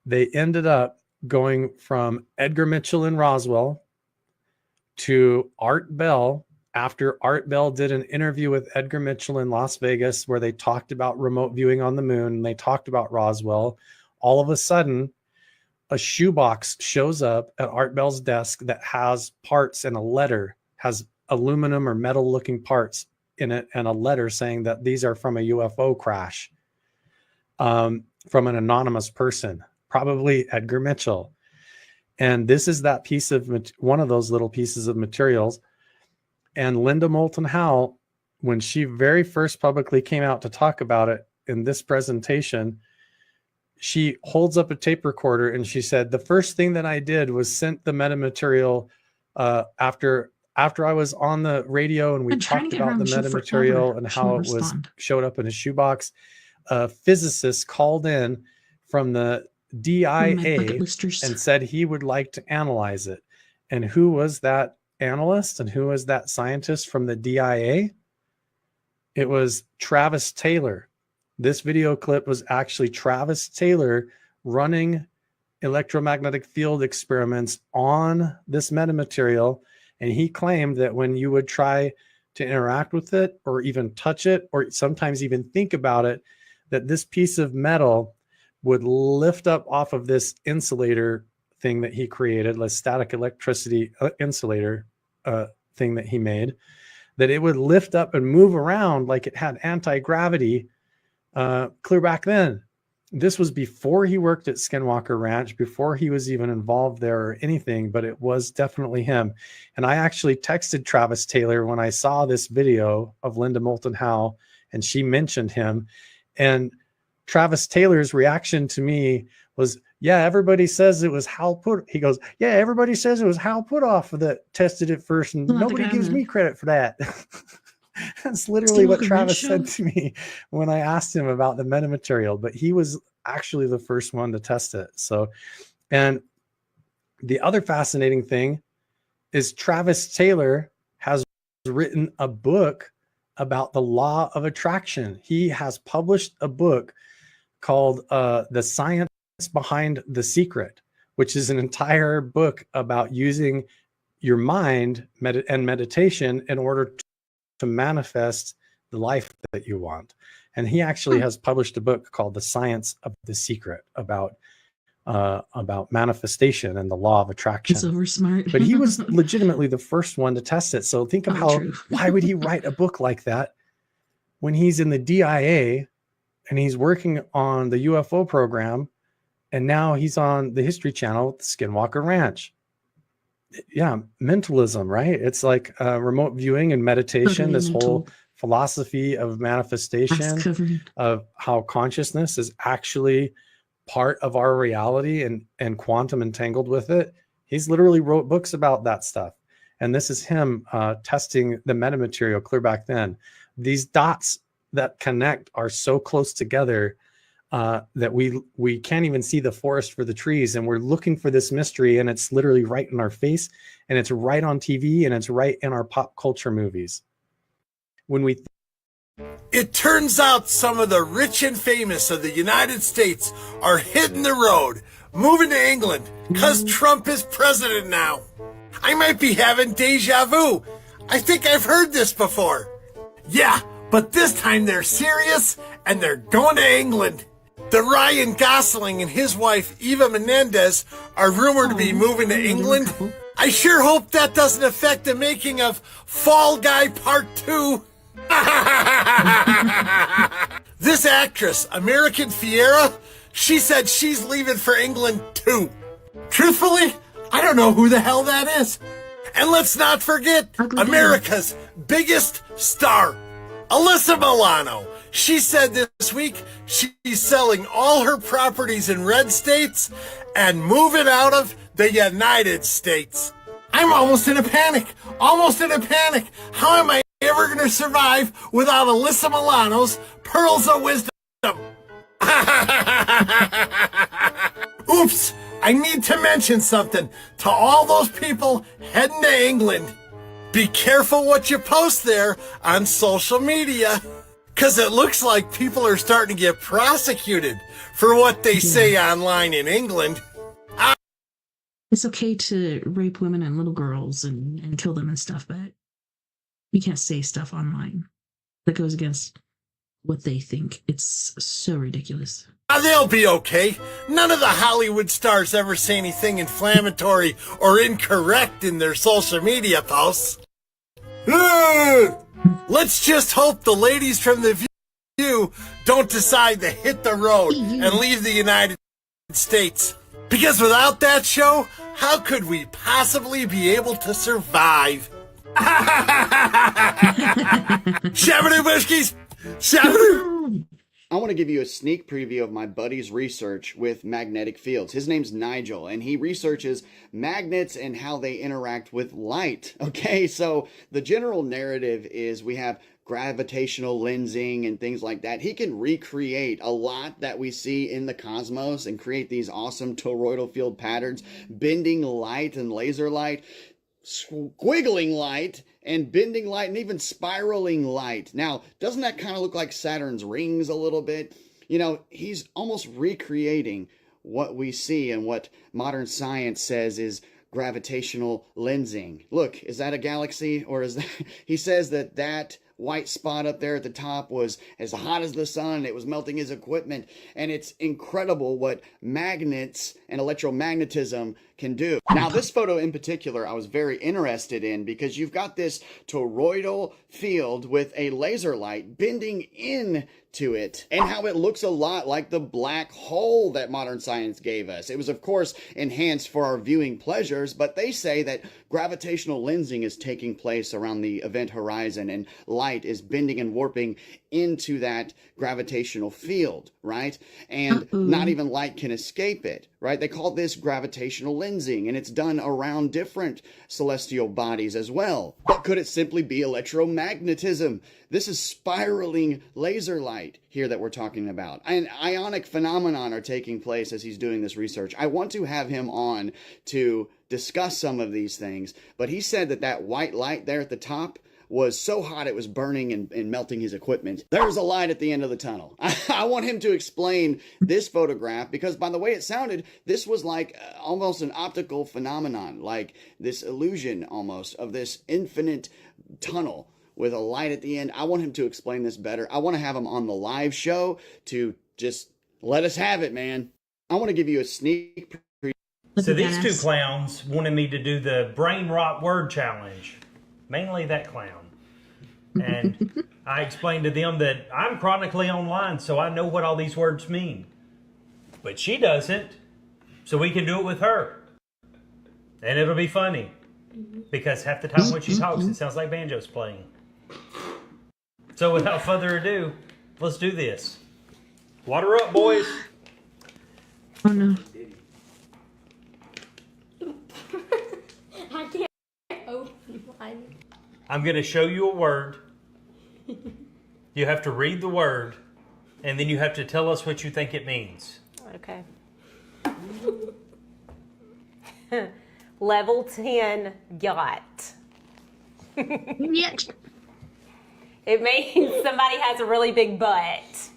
They ended up going from Edgar Mitchell in Roswell to Art Bell, after Art Bell did an interview with Edgar Mitchell in Las Vegas where they talked about remote viewing on the moon and they talked about Roswell. All of a sudden, a shoebox shows up at Art Bell's desk that has parts and a letter, has aluminum or metal looking parts in it, and a letter saying that these are from a UFO crash from an anonymous person, probably Edgar Mitchell. And this is that piece of one of those little pieces of materials. And Linda Moulton Howe, when she very first publicly came out to talk about it in this presentation, she holds up a tape recorder and she said, the first thing that I did was sent the metamaterial after I was on the radio and we talked about the metamaterial and how it showed up in a shoebox. A physicist called in from the DIA and said he would like to analyze it. And who was that analyst and who was that scientist from the DIA? It was Travis Taylor. This video clip was actually Travis Taylor running electromagnetic field experiments on this metamaterial. And he claimed that when you would try to interact with it or even touch it or sometimes even think about it, that this piece of metal would lift up off of this insulator thing that he created, like static electricity insulator thing that he made, that it would lift up and move around like it had anti-gravity clear back then. This was before he worked at Skinwalker Ranch, before he was even involved there or anything, but it was definitely him. And I actually texted Travis Taylor when I saw this video of Linda Moulton Howe, and she mentioned him. And Travis Taylor's reaction to me was, yeah, everybody says it was Hal Put. He goes, yeah, everybody says it was Hal Putoff that tested it first, and nobody gives me credit for that. That's literally what Travis said to me when I asked him about the metamaterial, but he was actually the first one to test it. So, and the other fascinating thing is Travis Taylor has written a book about the law of attraction. He has published a book called The Science Behind the Secret, which is an entire book about using your mind and meditation in order to manifest the life that you want. And he actually has published a book called The Science of the Secret about manifestation and the law of attraction. It's over smart. But he was legitimately the first one to test it. So think of why would he write a book like that when he's in the DIA and he's working on the UFO program, and now he's on the History Channel with the Skinwalker Ranch? Yeah, mentalism, right? It's like remote viewing and meditation, this whole philosophy of manifestation, of how consciousness is actually part of our reality and quantum entangled with it. He's literally wrote books about that stuff. And this is him testing the metamaterial clear back then. These dots that connect are so close together that we can't even see the forest for the trees, and we're looking for this mystery, and it's literally right in our face, and it's right on TV, and it's right in our pop culture movies. When we It turns out some of the rich and famous of the United States are hitting the road, moving to England, because Trump is president now. I might be having deja vu. I think I've heard this before. Yeah, but this time they're serious, and they're going to England. The Ryan Gosling and his wife, Eva Menendez, are rumored to be moving to England. I sure hope that doesn't affect the making of Fall Guy Part 2. This actress, American Fiera, she said she's leaving for England too. Truthfully, I don't know who the hell that is. And let's not forget America's biggest star, Alyssa Milano. She said this week she's selling all her properties in red states and moving out of the United States. I'm almost in a panic. How am I ever going to survive without Alyssa Milano's pearls of wisdom? Oops, I need to mention something to all those people heading to England. Be careful what you post there on social media, because it looks like people are starting to get prosecuted for what they say online in England. It's okay to rape women and little girls and kill them and stuff, but you can't say stuff online that goes against what they think. It's so ridiculous. They'll be okay. None of the Hollywood stars ever say anything inflammatory or incorrect in their social media posts. Let's just hope the ladies from The View don't decide to hit the road and leave the United States. Because without that show, how could we possibly be able to survive? Shabadoo Bushkies! Shabadoo! I want to give you a sneak preview of my buddy's research with magnetic fields. His name's Nigel, and he researches magnets and how they interact with light. Okay, so the general narrative is we have gravitational lensing and things like that. He can recreate a lot that we see in the cosmos and create these awesome toroidal field patterns, bending light and laser light, squiggling light and bending light, and even spiraling light. Now, doesn't that kind of look like Saturn's rings a little bit? You know, he's almost recreating what we see and what modern science says is gravitational lensing. Look, is that a galaxy, or is that... He says that white spot up there at the top was as hot as the sun. It was melting his equipment. And it's incredible what magnets and electromagnetism can do. Now, this photo in particular, I was very interested in because you've got this toroidal field with a laser light bending into it, and how it looks a lot like the black hole that modern science gave us. It was, of course, enhanced for our viewing pleasures, but they say that gravitational lensing is taking place around the event horizon, and light is bending and warping into that gravitational field, right? And not even light can escape it, right? They call this gravitational lensing, and it's done around different celestial bodies as well. But could it simply be electromagnetism? This is spiraling laser light here that we're talking about. And ionic phenomenon are taking place as he's doing this research. I want to have him on to discuss some of these things, but he said that white light there at the top was so hot it was burning and melting his equipment. There's a light at the end of the tunnel. I want him to explain this photograph, because by the way it sounded, this was like almost an optical phenomenon, like this illusion almost of this infinite tunnel with a light at the end. I want him to explain this better. I want to have him on the live show to just let us have it, man. I want to give you a sneak preview. So these two clowns wanted me to do the brain rot word challenge. Mainly that clown. And I explained to them that I'm chronically online, so I know what all these words mean. But she doesn't, so we can do it with her. And it'll be funny. Because half the time when she talks, it sounds like banjo's playing. So without further ado, let's do this. Water up, boys. Oh no. I can't open mine. I'm going to show you a word. You have to read the word, and then you have to tell us what you think it means. Okay. Level 10 yacht. Yes. It means somebody has a really big butt.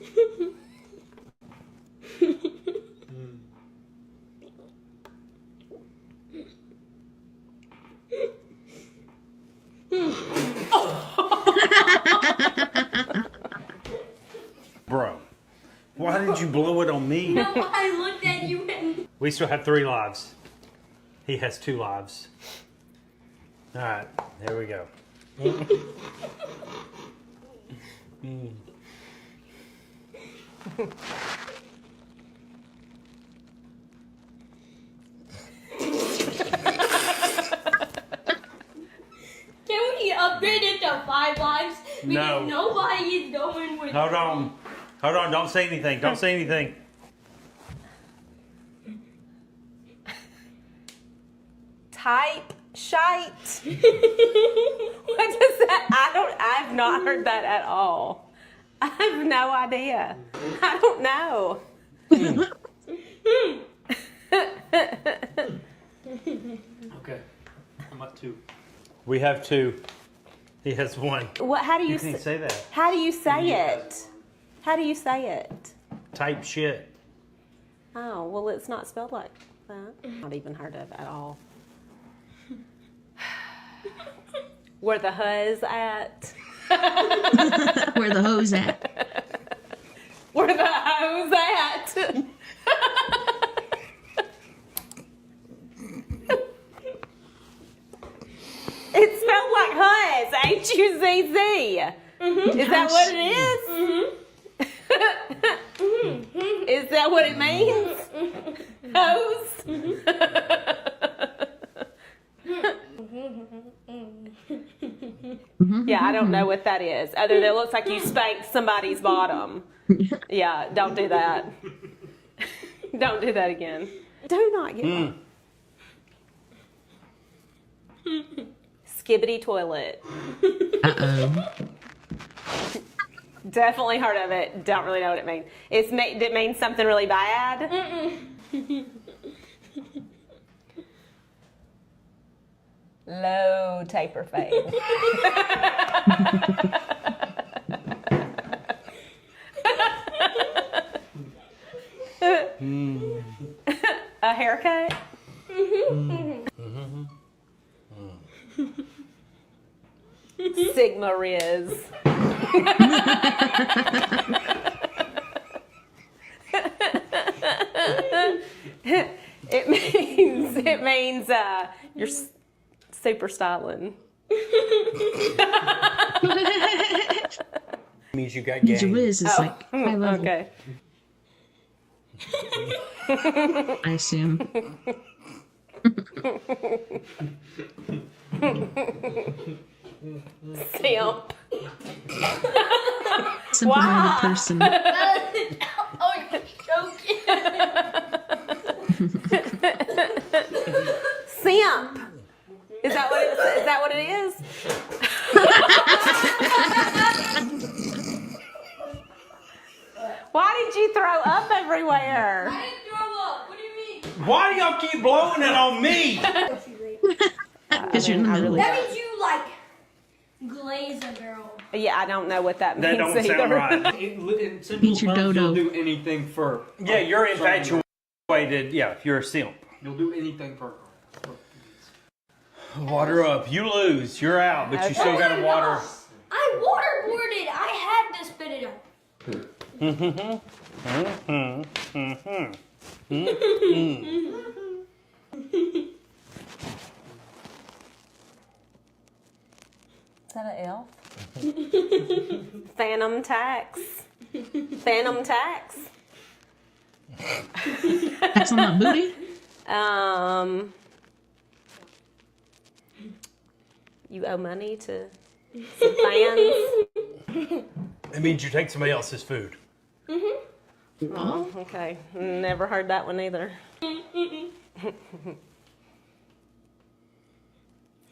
Bro, why did you blow it on me? No, I looked at you and... We still have 3 lives. He has 2 lives. All right, here we go. Can we upgrade it to 5 lives? Because No. nobody is going with... Hold on. Hold on, don't say anything. Don't say anything. Type shite. What does that... I've not heard that at all. I have no idea. I don't know. Okay. I'm up 2. We have 2. He has 1. What? How do you can't say that. How do you say it? How do you say it? Type shit. Oh, well, it's not spelled like that. Not even heard of at all. Where the huzz at? Where the hose at? Where the hose at? It's spelled like huzz. H-U-Z-Z. Mm-hmm. Is that what it is? Mm-hmm. Is that what it means? Hose? Yeah, I don't know what that is. Other than it looks like you spanked somebody's bottom. Yeah, don't do that. Don't do that again. Do not get Skibbity toilet. Uh-oh. Definitely heard of it. Don't really know what it means. It means something really bad. Low taper fade. A haircut? Sigma Riz. It means you're super styling. Means you got game. Your whiz is like high level. Okay. I assume. Simp. Simple-minded person. Oh, you're joking. Simp. Is that what it is? Why did you throw up everywhere? I didn't throw up. What do you mean? Why do y'all keep blowing it on me? Because you're in the middle. That means you like glaze a girl. Yeah, I don't know what that means That don't either. sound right. In simple Means your terms, dodo. you'll do anything for. Yeah, you're infatuated. Yeah, if you're a simp, you'll do anything for. Water up. You lose. You're out, but you still got to water. I waterboarded. I had to spit it out. Is that an elf? Phantom tax. Phantom tax. That's on that booty? You owe money to some fans. It means you take somebody else's food. Oh, okay. Never heard that one either.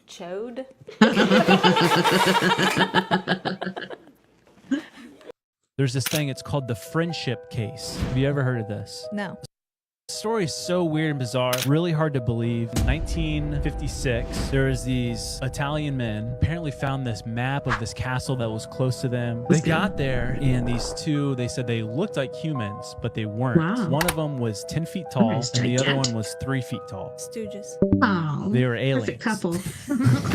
Chode? There's this thing, it's called the friendship case. Have you ever heard of this? No. The story is so weird and bizarre, really hard to believe. In 1956, there was these Italian men apparently found this map of this castle that was close to them. They got there, and these two, they said they looked like humans, but they weren't. Wow. One of them was 10 feet tall, and the other one was 3 feet tall. Stooges. Oh, They were aliens. perfect couple.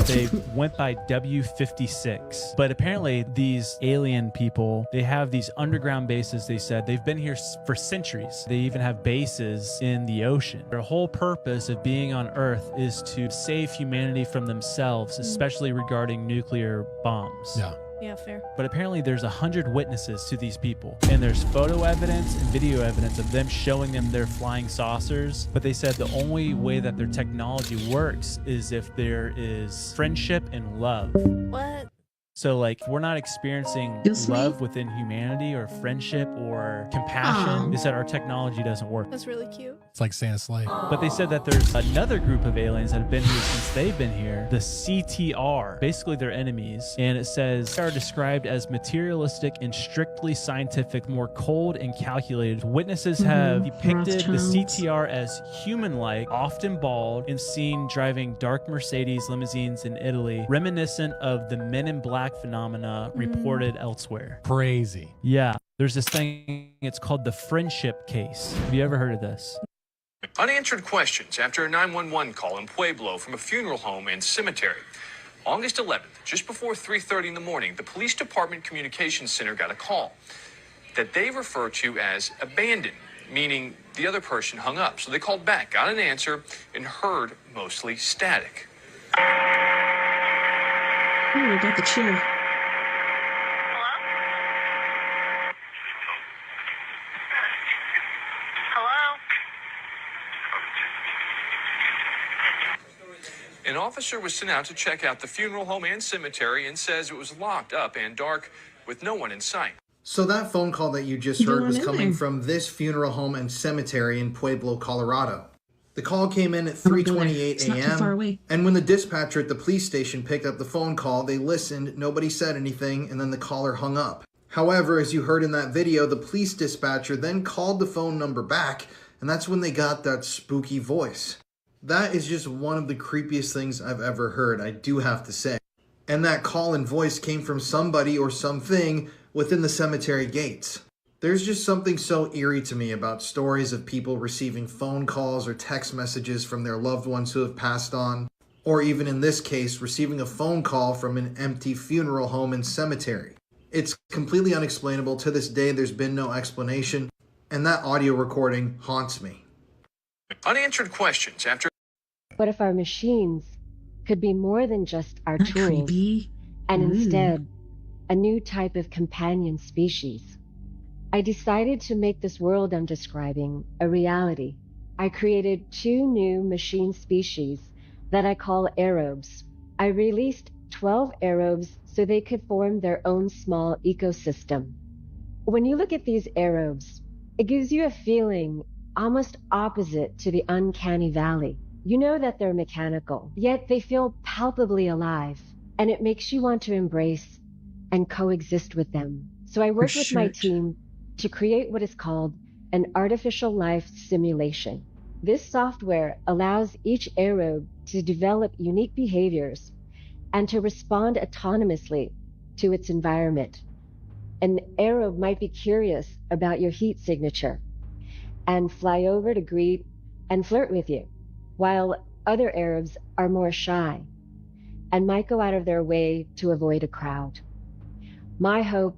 They went by W56. But apparently these alien people, they have these underground bases, they said. They've been here for centuries. They even have bases in the ocean. Their whole purpose of being on Earth is to save humanity from themselves, especially regarding nuclear bombs. Yeah. Yeah, fair. But apparently there's 100 witnesses to these people. And there's photo evidence and video evidence of them showing them their flying saucers. But they said the only way that their technology works is if there is friendship and love. What? So like we're not experiencing love within humanity or friendship or compassion. They said our technology doesn't work. That's really cute. It's like Santa's sleigh. But they said that there's another group of aliens that have been here since they've been here, the CTR. Basically, they're enemies. And it says they are described as materialistic and strictly scientific, more cold and calculated. Witnesses have depicted the CTR as human-like, often bald, and seen driving dark Mercedes limousines in Italy, reminiscent of the Men in Black phenomena reported elsewhere. Crazy. Yeah. There's this thing, it's called the friendship case. Have you ever heard of this? Unanswered questions after a 911 call in Pueblo from a funeral home and cemetery. August 11th, just before 3:30 in the morning, the police department communications center got a call that they refer to as abandoned, meaning the other person hung up. So they called back, got an answer, and heard mostly static. Ooh, got the chill. An officer was sent out to check out the funeral home and cemetery and says it was locked up and dark with no one in sight. So that phone call that you just heard was coming from this funeral home and cemetery in Pueblo, Colorado. The call came in at 3:28 a.m. And when the dispatcher at the police station picked up the phone call, they listened, nobody said anything, and then the caller hung up. However, as you heard in that video, the police dispatcher then called the phone number back, and that's when they got that spooky voice. That is just one of the creepiest things I've ever heard, I do have to say. And that call and voice came from somebody or something within the cemetery gates. There's just something so eerie to me about stories of people receiving phone calls or text messages from their loved ones who have passed on, or even in this case, receiving a phone call from an empty funeral home and cemetery. It's completely unexplainable. To this day, there's been no explanation, and that audio recording haunts me. Unanswered questions after. What if our machines could be more than just our tools, and instead a new type of companion species? I decided to make this world I'm describing a reality. I created 2 new machine species that I call aerobes. I released 12 aerobes so they could form their own small ecosystem. When you look at these aerobes, it gives you a feeling almost opposite to the uncanny valley. You know that they're mechanical, yet they feel palpably alive, and it makes you want to embrace and coexist with them. So I worked with my team to create what is called an artificial life simulation. This software allows each aerobe to develop unique behaviors and to respond autonomously to its environment. An aerobe might be curious about your heat signature and fly over to greet and flirt with you, while other aerobes are more shy and might go out of their way to avoid a crowd. My hope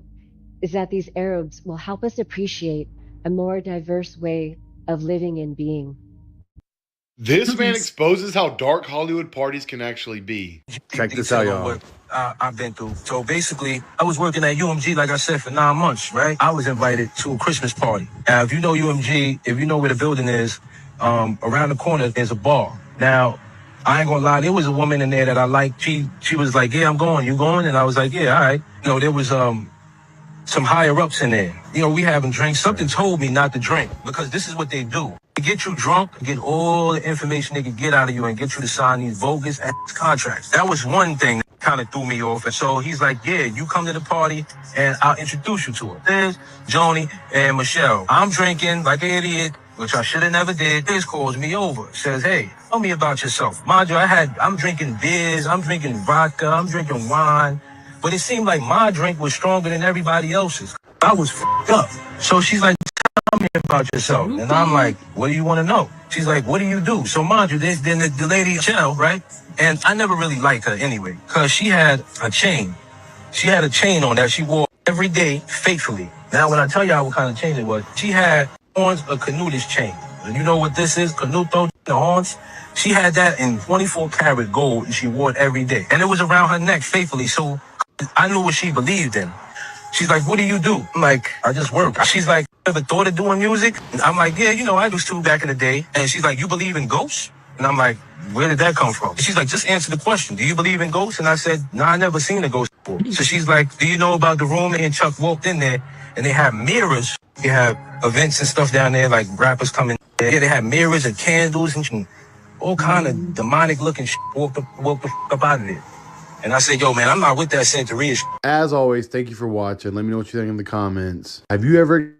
is that these aerobes will help us appreciate a more diverse way of living and being. This man exposes how dark Hollywood parties can actually be. Check this out, y'all. I've been through. So basically, I was working at UMG, like I said, for 9 months, right? I was invited to a Christmas party. Now, if you know UMG, if you know where the building is, around the corner, there's a bar. Now, I ain't gonna lie, there was a woman in there that I liked. She was like, yeah, I'm going. You going? And I was like, yeah, all right. You know, there was some higher ups in there. You know, we having drinks. Something told me not to drink because this is what they do. They get you drunk, get all the information they can get out of you and get you to sign these bogus ass contracts. That was one thing that kind of threw me off. And so he's like, yeah, you come to the party and I'll introduce you to her. There's Joni and Michelle. I'm drinking like an idiot, which I should have never did. This calls me over, says, hey, tell me about yourself. Mind you, I'm drinking beers, I'm drinking vodka, I'm drinking wine. But it seemed like my drink was stronger than everybody else's. I was f***ed up. So she's like, tell me about yourself. And I'm like, what do you want to know? She's like, what do you do? So mind you, then the lady, Michelle, right? And I never really liked her anyway, because she had a chain. She had a chain on that she wore every day faithfully. Now, when I tell y'all what kind of chain it was, she had horns of Canutus chain. And you know what this is? Canuto, the horns? She had that in 24 karat gold, and she wore it every day. And it was around her neck faithfully, so I knew what she believed in. She's like, what do you do? I'm like, I just work. She's like, ever thought of doing music? And I'm like, yeah, you know, I used to back in the day. And she's like, you believe in ghosts? And I'm like, where did that come from? She's like, just answer the question. Do you believe in ghosts? And I said, no, I never seen a ghost before. So she's like, do you know about the room? And Chuck walked in there and they have mirrors. They have events and stuff down there, like rappers coming. Yeah, they have mirrors and candles and all kind of demonic looking shit. Walked the up out of there. And I said, yo, man, I'm not with that Santeria shit. As always, thank you for watching. Let me know what you think in the comments. Have you ever...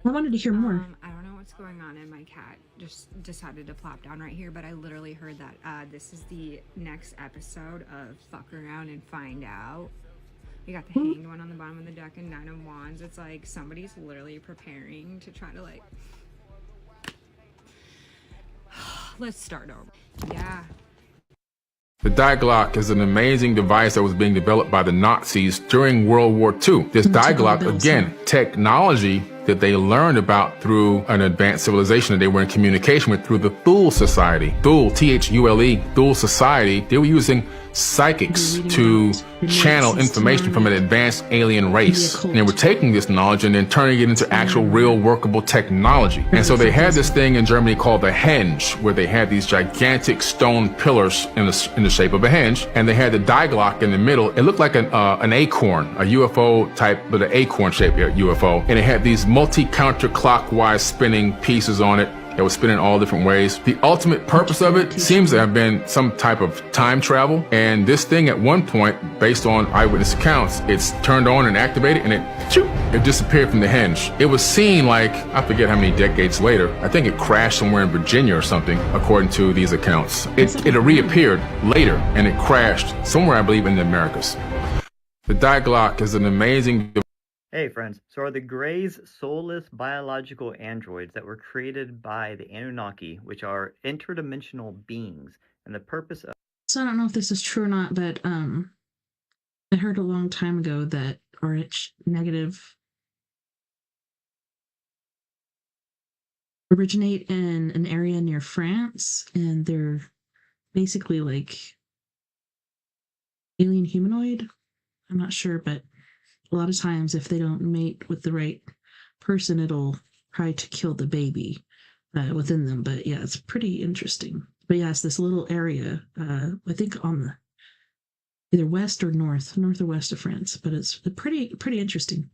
I wanted to hear more. I don't know what's going on, and my cat just decided to plop down right here, but I literally heard that this is the next episode of Fuck Around and Find Out. We got the hanged one on the bottom of the deck and 9 of Wands. It's like somebody's literally preparing to try to, like... Let's start over. Yeah. The Die Glock is an amazing device that was being developed by the Nazis during World War II. This Die Glock, again, technology that they learned about through an advanced civilization that they were in communication with through the Thule Society. Thule, Thule, Thule Society. They were using psychics to channel information from an advanced alien race. And they were taking this knowledge and then turning it into actual real workable technology. And so they had this thing in Germany called the henge, where they had these gigantic stone pillars in the shape of a henge, and they had the Dieglocke in the middle. It looked like an acorn, a UFO type, but an acorn shaped UFO. And it had these multi-counterclockwise spinning pieces on it that was spinning all different ways. The ultimate purpose of it seems to have been some type of time travel. And this thing at one point, based on eyewitness accounts, it's turned on and activated and it disappeared from the henge. It was seen like, I forget how many decades later, I think it crashed somewhere in Virginia or something, according to these accounts. It reappeared later and it crashed somewhere, I believe, in the Americas. The Dieglocke is an amazing. Hey friends, so are the Greys soulless biological androids that were created by the Anunnaki, which are interdimensional beings, and the purpose of... So I don't know if this is true or not, but I heard a long time ago that Rh negative originate in an area near France, and they're basically like alien humanoid. I'm not sure, but a lot of times if they don't mate with the right person, it'll try to kill the baby within them. But yeah, it's pretty interesting. But yeah, it's this little area, I think on the either west or north or west of France, but it's pretty interesting.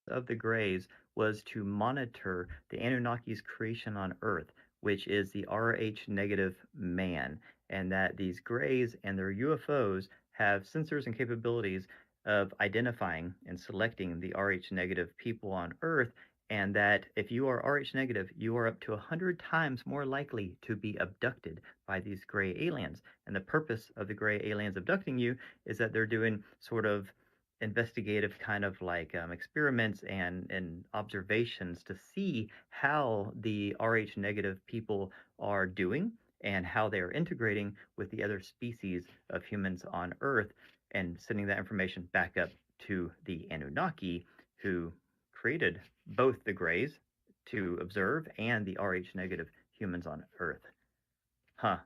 Of the Greys was to monitor the Anunnaki's creation on Earth, which is the Rh negative man, and that these Greys and their UFOs have sensors and capabilities of identifying and selecting the Rh negative people on Earth, and that if you are Rh negative, you are up to 100 times more likely to be abducted by these gray aliens. And the purpose of the gray aliens abducting you is that they're doing sort of investigative kind of like experiments and observations to see how the Rh negative people are doing and how they are integrating with the other species of humans on Earth, and sending that information back up to the Anunnaki, who created both the Greys to observe and the Rh negative humans on Earth. Huh.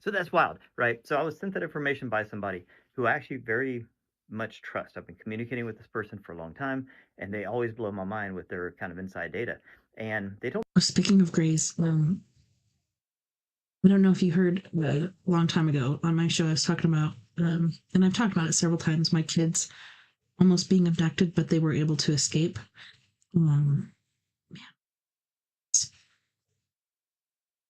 So that's wild, right? So I was sent that information by somebody who I actually very much trust. I've been communicating with this person for a long time, and they always blow my mind with their kind of inside data. And they told... Speaking of Greys, I don't know if you heard a long time ago on my show, I was talking about, and I've talked about it several times, my kids almost being abducted, but they were able to escape. Never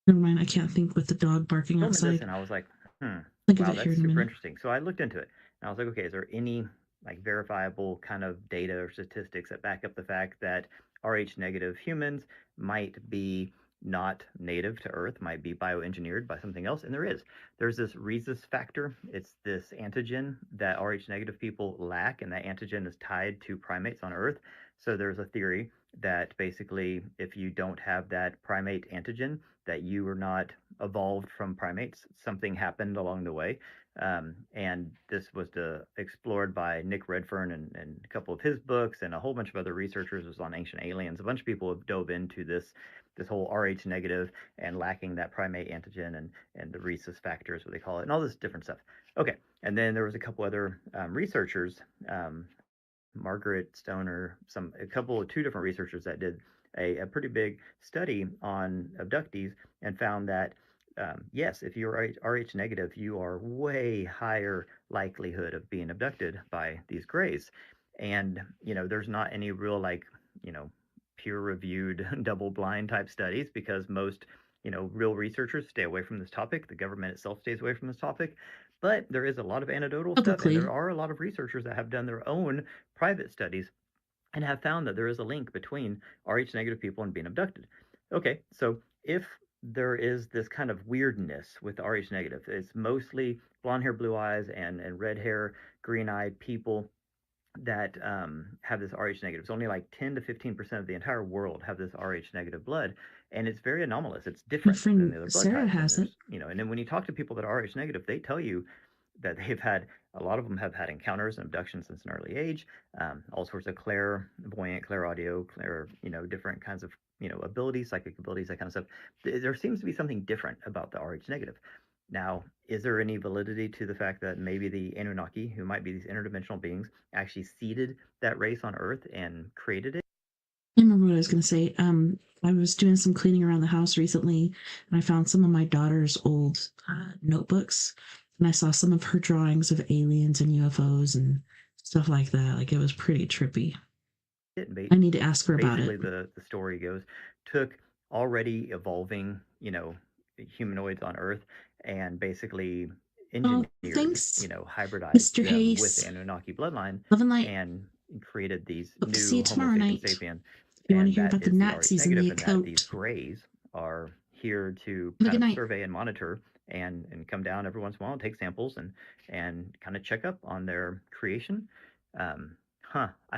mind, I can't think with the dog barking outside. And I was like, wow, that's super interesting. So I looked into it, and I was like, okay, is there any like verifiable kind of data or statistics that back up the fact that Rh negative humans might be not native to Earth, might be bioengineered by something else? And there is. There's this rhesus factor. It's this antigen that Rh negative people lack, and that antigen is tied to primates on Earth. So there's a theory that basically if you don't have that primate antigen, that you were not evolved from primates. Something happened along the way. And this was explored by Nick Redfern and a couple of his books, and a whole bunch of other researchers. It was on ancient aliens. A bunch of people have dove into this whole Rh negative and lacking that primate antigen and the rhesus factor is what they call it, and all this different stuff. Okay, and then there was a couple other researchers, Margaret Stoner, two different researchers that did a pretty big study on abductees, and found that yes, if you're Rh negative, you are way higher likelihood of being abducted by these Greys. And there's not any real peer-reviewed double-blind type studies, because most real researchers stay away from this topic. The government itself stays away from this topic. But there is a lot of anecdotal stuff, and there are a lot of researchers that have done their own private studies and have found that there is a link between Rh negative people and being abducted. Okay, so if there is this kind of weirdness with Rh negative, it's mostly blonde hair, blue eyes, and red hair, green eyed people that have this Rh negative. It's only like 10 to 15% of the entire world have this Rh negative blood, and it's very anomalous. It's different than the other blood Sarah types. has it. And then when you talk to people that are Rh negative, they tell you that a lot of them have had encounters and abductions since an early age, all sorts of clairvoyant, clairaudio, different kinds of abilities, psychic abilities, that kind of stuff. There seems to be something different about the Rh negative. Now, is there any validity to the fact that maybe the Anunnaki, who might be these interdimensional beings, actually seeded that race on Earth and created it? I remember what I was going to say. I was doing some cleaning around the house recently, and I found some of my daughter's old notebooks, and I saw some of her drawings of aliens and UFOs and stuff like that. Like, it was pretty trippy. I need to ask her about it. Basically, the story goes, took already evolving, humanoids on Earth and basically engineered, hybridized Mr. them Hayes. with the Anunnaki bloodline Love and light. and created these Hope to new see you Homo tomorrow night. sapien. If you want to And hear that about the is the Rh Nazis and the negative, and that these occult. Greys are here to Have a kind good of night. survey and monitor and come down every once in a while and take samples and kind of check up on their creation. I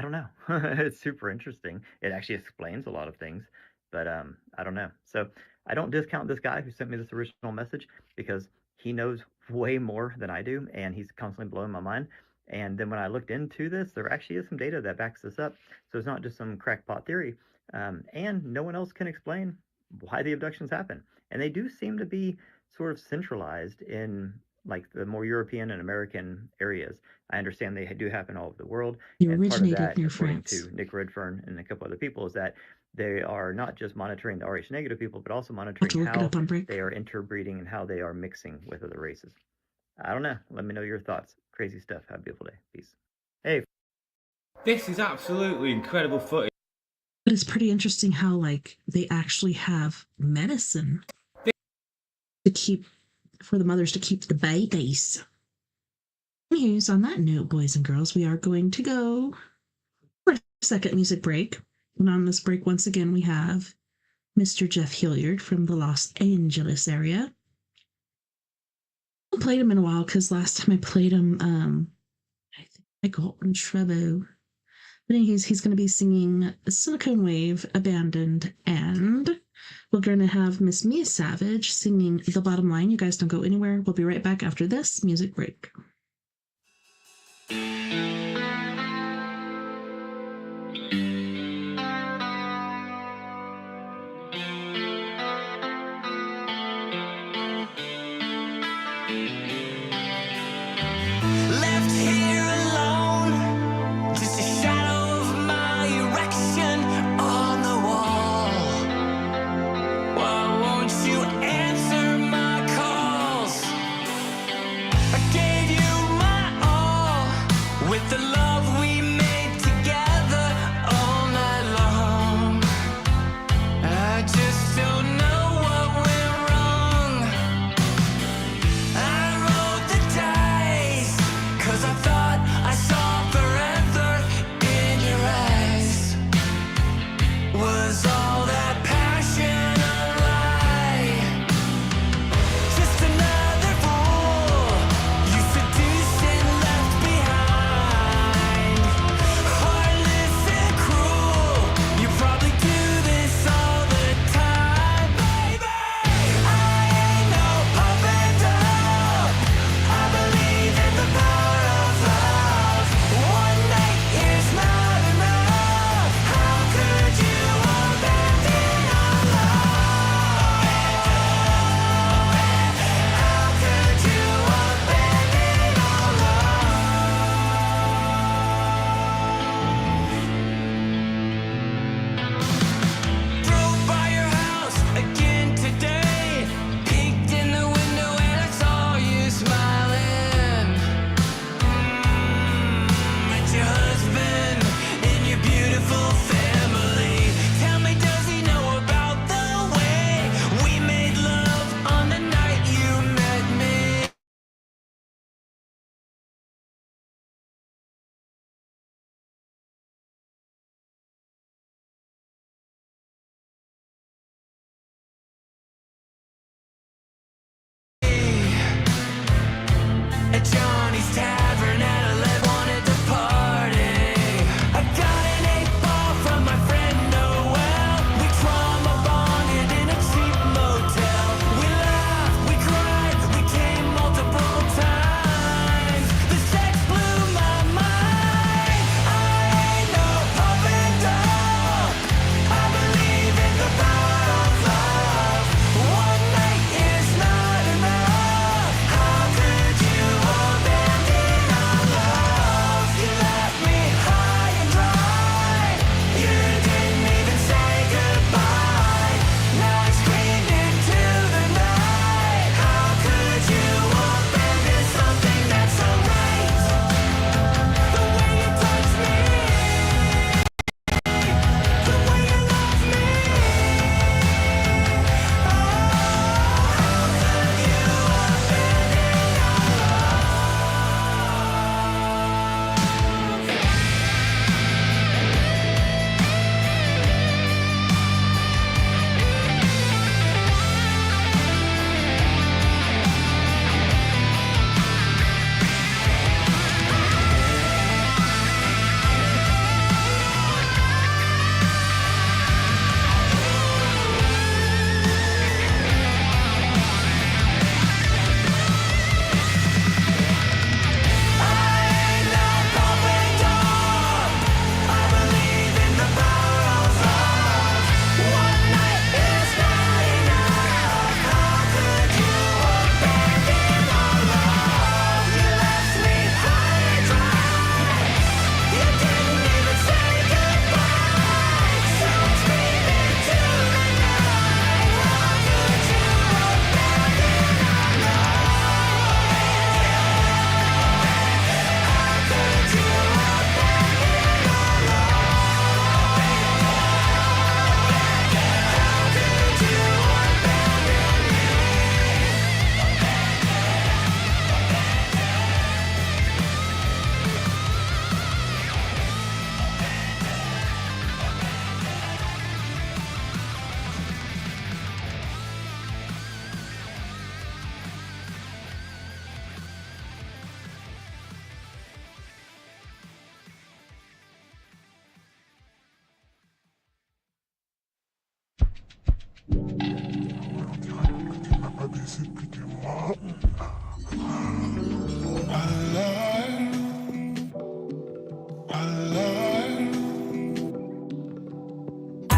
don't know. It's super interesting. It actually explains a lot of things, but I don't know. So I don't discount this guy who sent me this original message because he knows way more than I do, and he's constantly blowing my mind. And then when I looked into this, there actually is some data that backs this up. So it's not just some crackpot theory. And no one else can explain why the abductions happen. And they do seem to be sort of centralized in like the more European and American areas. I understand they do happen all over the world. They And part of originated that, near according France. to Nick Redfern and a couple other people, is that they are not just monitoring the Rh negative people, but also monitoring look it how up on break. they are interbreeding and how they are mixing with other races. I don't know. Let me know your thoughts. Crazy stuff. Have a beautiful day. Peace. Hey. This is absolutely incredible footage. But it's pretty interesting how, like, they actually have medicine to keep, for the mothers to keep the babies. Anyways, on that note, boys and girls, we are going to go for a second music break. And on this break, once again, we have Mr. Jeff Hilliard from the Los Angeles area. I played him in a while because last time I played him, I think I got in trouble. But anyways, he's going to be singing Silicone Wave, Abandoned, and we're going to have Miss Mia Savage singing The Bottom Line. You guys don't go anywhere. We'll be right back after this music break. Left here alone, just a shadow of my erection on the wall. Why won't you answer my calls? I gave you my all with the I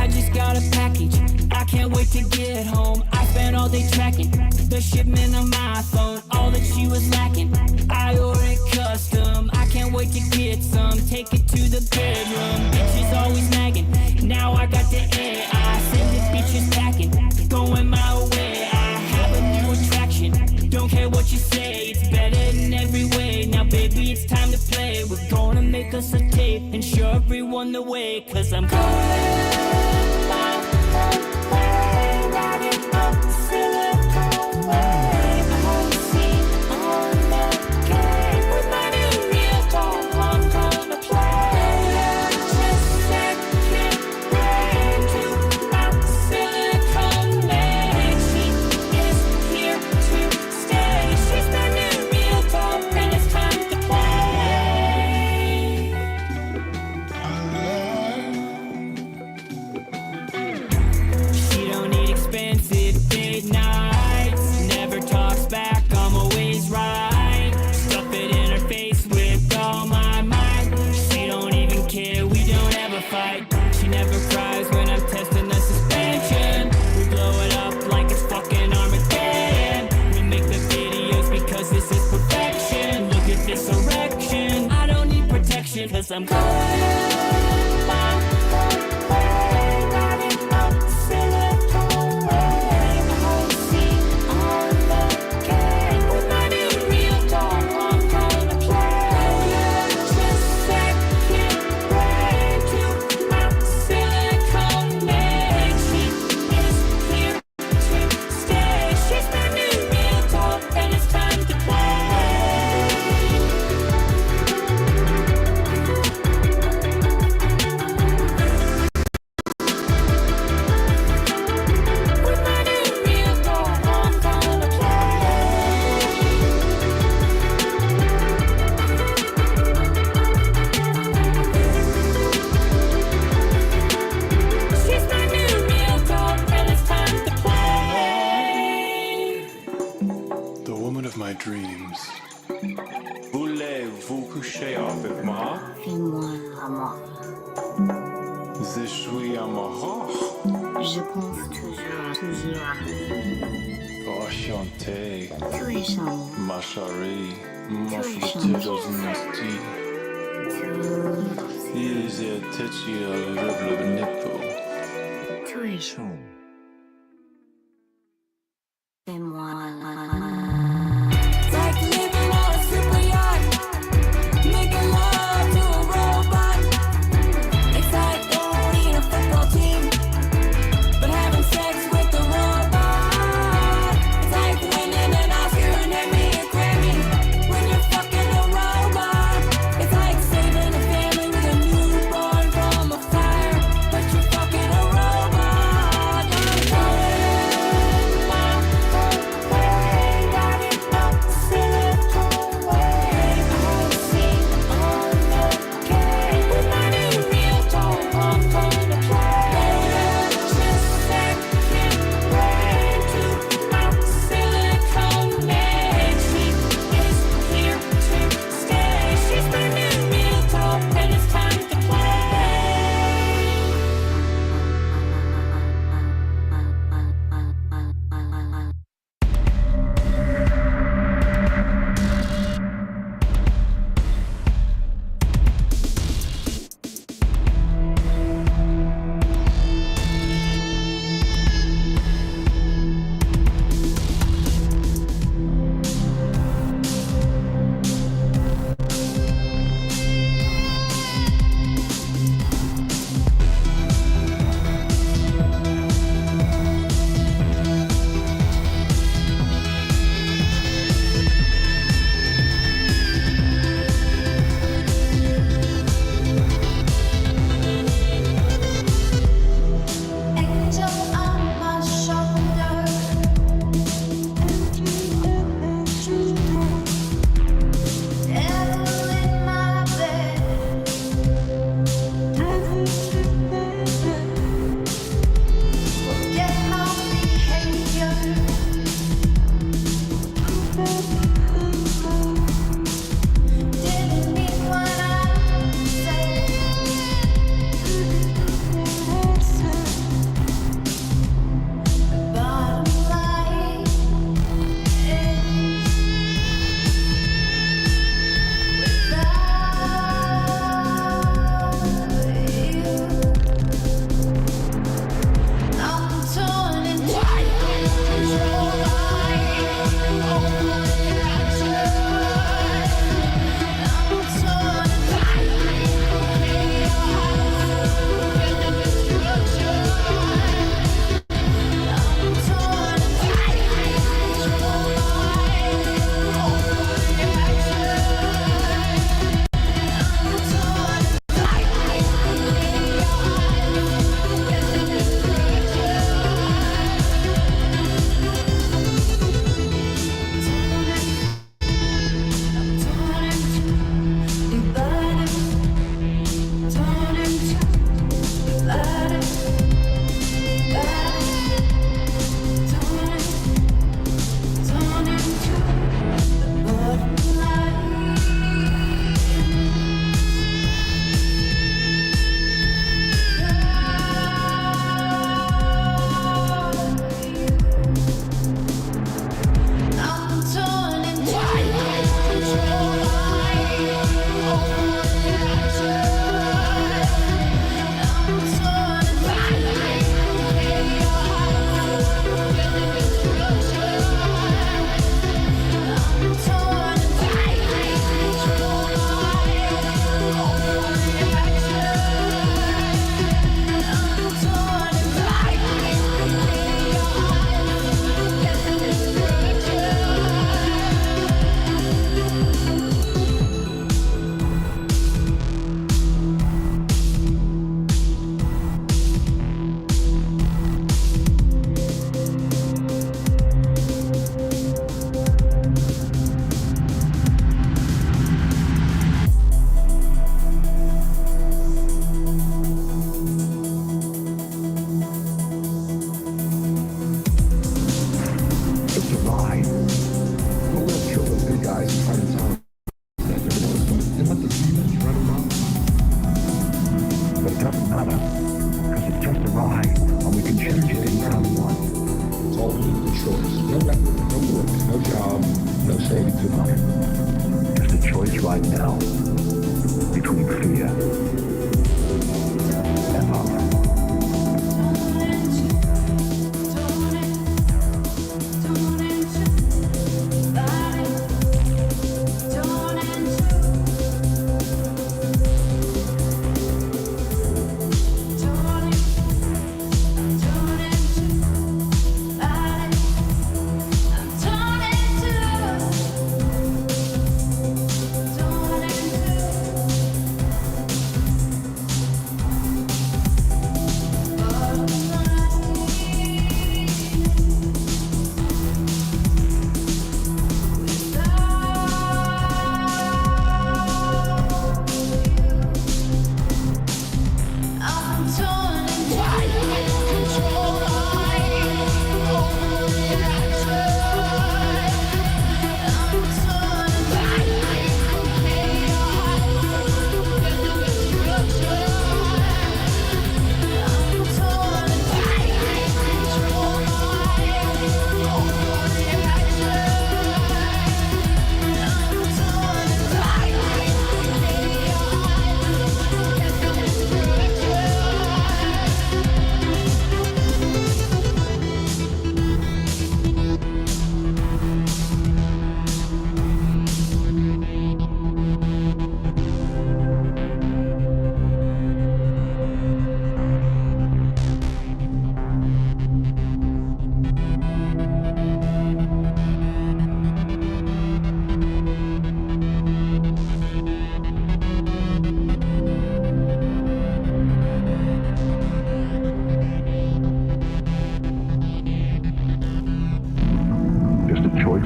just got a package, I can't wait to get home. I spent all day tracking the shipment on my phone, all that she was lacking. I ordered custom, I can't wait to get some. Take it to the bedroom, bitches always nagging. Now I got the air, I send the bitches packing, going my way. I have a new attraction, don't care what you say, it's better in every way. Now baby, it's time to play, we're gonna make us a tape and show everyone the way. Cause I'm going cause I'm Voulez-vous coucher avec moi? Fais-moi l'amour. Je suis amoureux. Je pense toujours. Enchanté. Tu es charmant. Ma chérie, mon Tu es futur charmant. dynastie. Ils étaient le nipple. Tu es chaud. Fais-moi l'amour. guys try to tell us that they're going to and let the demons run amok. But it doesn't matter, because it's just a ride, and we can change it in round one. It's all we need is a choice. No weapon, no work, no job, no savings of money. Just a choice right now between fear and love.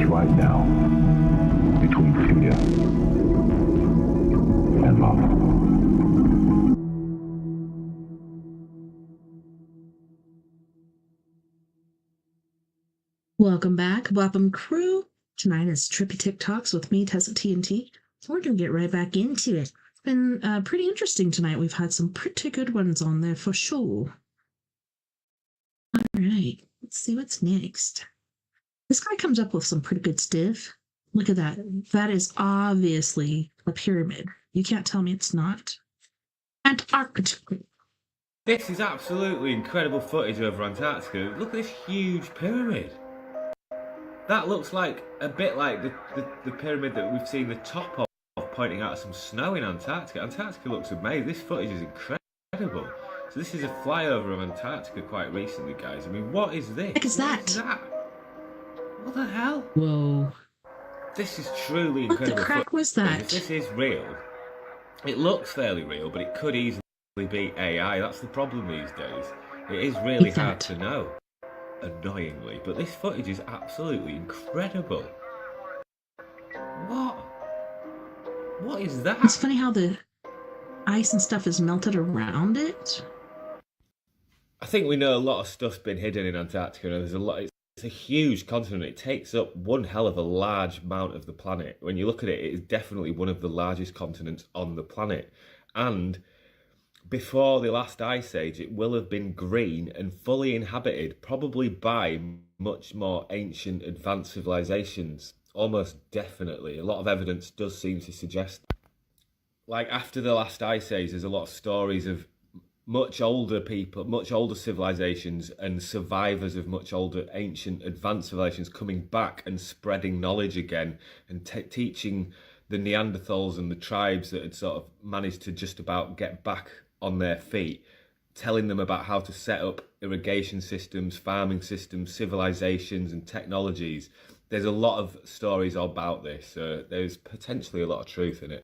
Right now, between fear and love. Welcome back, Welcome crew. Tonight is Trippy TikToks with me, TessaTNT. So we're going to get right back into it. It's been pretty interesting tonight. We've had some pretty good ones on there for sure. All right, let's see what's next. This guy comes up with some pretty good stuff. Look at that. That is obviously a pyramid. You can't tell me it's not. Antarctica. This is absolutely incredible footage over Antarctica. Look at this huge pyramid. That looks like a bit like the pyramid that we've seen the top of, pointing out some snow in Antarctica. Antarctica looks amazing. This footage is incredible. So this is a flyover of Antarctica quite recently, guys. I mean, what is this? What is that? What the hell? Whoa. This is truly incredible. What the crack was that? If this is real, it looks fairly real, but it could easily be AI. That's the problem these days. It is really hard to know, annoyingly. But this footage is absolutely incredible. What is that? It's funny how the ice and stuff is melted around it. I think we know a lot of stuff's been hidden in Antarctica. There's a lot. It's a huge continent. It takes up one hell of a large amount of the planet. When you look at it, it is definitely one of the largest continents on the planet. And before the last ice age, it will have been green and fully inhabited, probably by much more ancient, advanced civilizations. Almost definitely. A lot of evidence does seem to suggest that. Like, after the last ice age, there's a lot of stories of much older people, much older civilizations and survivors of much older ancient advanced civilizations coming back and spreading knowledge again and teaching the Neanderthals and the tribes that had sort of managed to just about get back on their feet, telling them about how to set up irrigation systems, farming systems, civilizations and technologies. There's a lot of stories about this. There's potentially a lot of truth in it.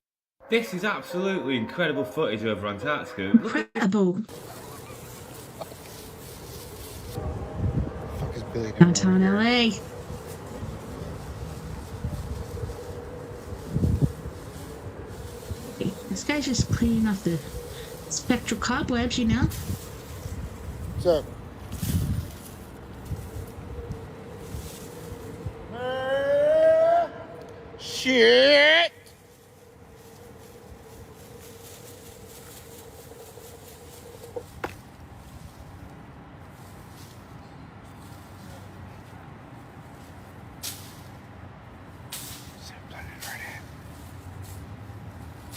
This is absolutely incredible footage over Antarctica. Incredible. Fuck is Billy doing Downtown LA. This guy's just cleaning off the spectral cobwebs, you know? What's up? shit.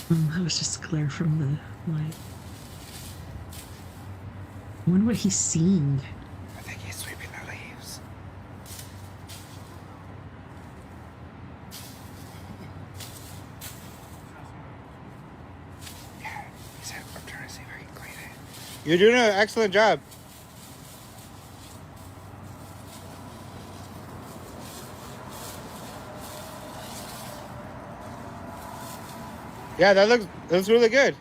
That was just glare from the light. I wonder what he's seeing. I think he's sweeping the leaves. Yeah, I'm trying to see if I can clean it. You're doing an excellent job. Yeah, that looks really good.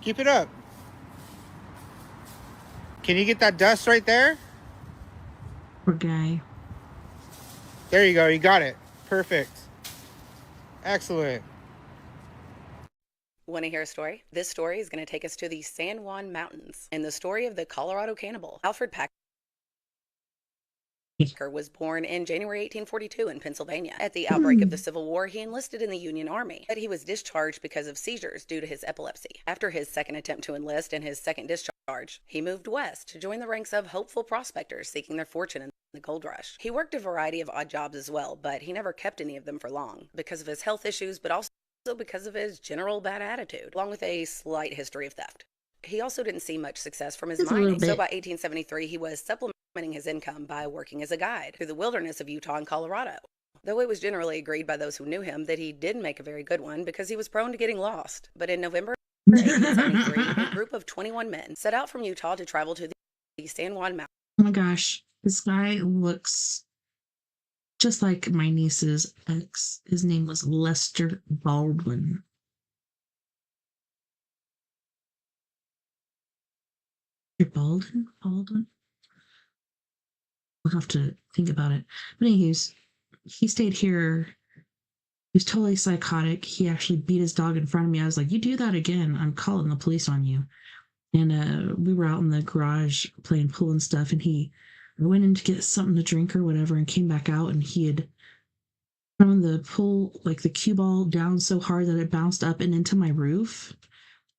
Keep it up. Can you get that dust right there? Poor guy. There you go. You got it. Perfect. Excellent. Want to hear a story? This story is going to take us to the San Juan Mountains and the story of the Colorado cannibal. Alfred Packer was born in January 1842 in Pennsylvania. At the outbreak of the Civil War, he enlisted in the Union Army, but he was discharged because of seizures due to his epilepsy. After his second attempt to enlist and his second discharge, he moved west to join the ranks of hopeful prospectors seeking their fortune in the gold rush. He worked a variety of odd jobs as well, but he never kept any of them for long because of his health issues, but also because of his general bad attitude, along with a slight history of theft. He also didn't see much success from his mining, so by 1873 he was supplementing his income by working as a guide through the wilderness of Utah and Colorado. Though it was generally agreed by those who knew him that he did make a very good one because he was prone to getting lost. But in November 1873, a group of 21 men set out from Utah to travel to the San Juan Mountains. Oh my gosh, this guy looks just like my niece's ex. His name was Lester Baldwin. Baldwin? I'll have to think about it. But anyways, he stayed here. He was totally psychotic. He actually beat his dog in front of me. I was like, you do that again, I'm calling the police on you. And we were out in the garage playing pool and stuff, and I went in to get something to drink or whatever and came back out, and he had thrown the pool, like the cue ball, down so hard that it bounced up and into my roof.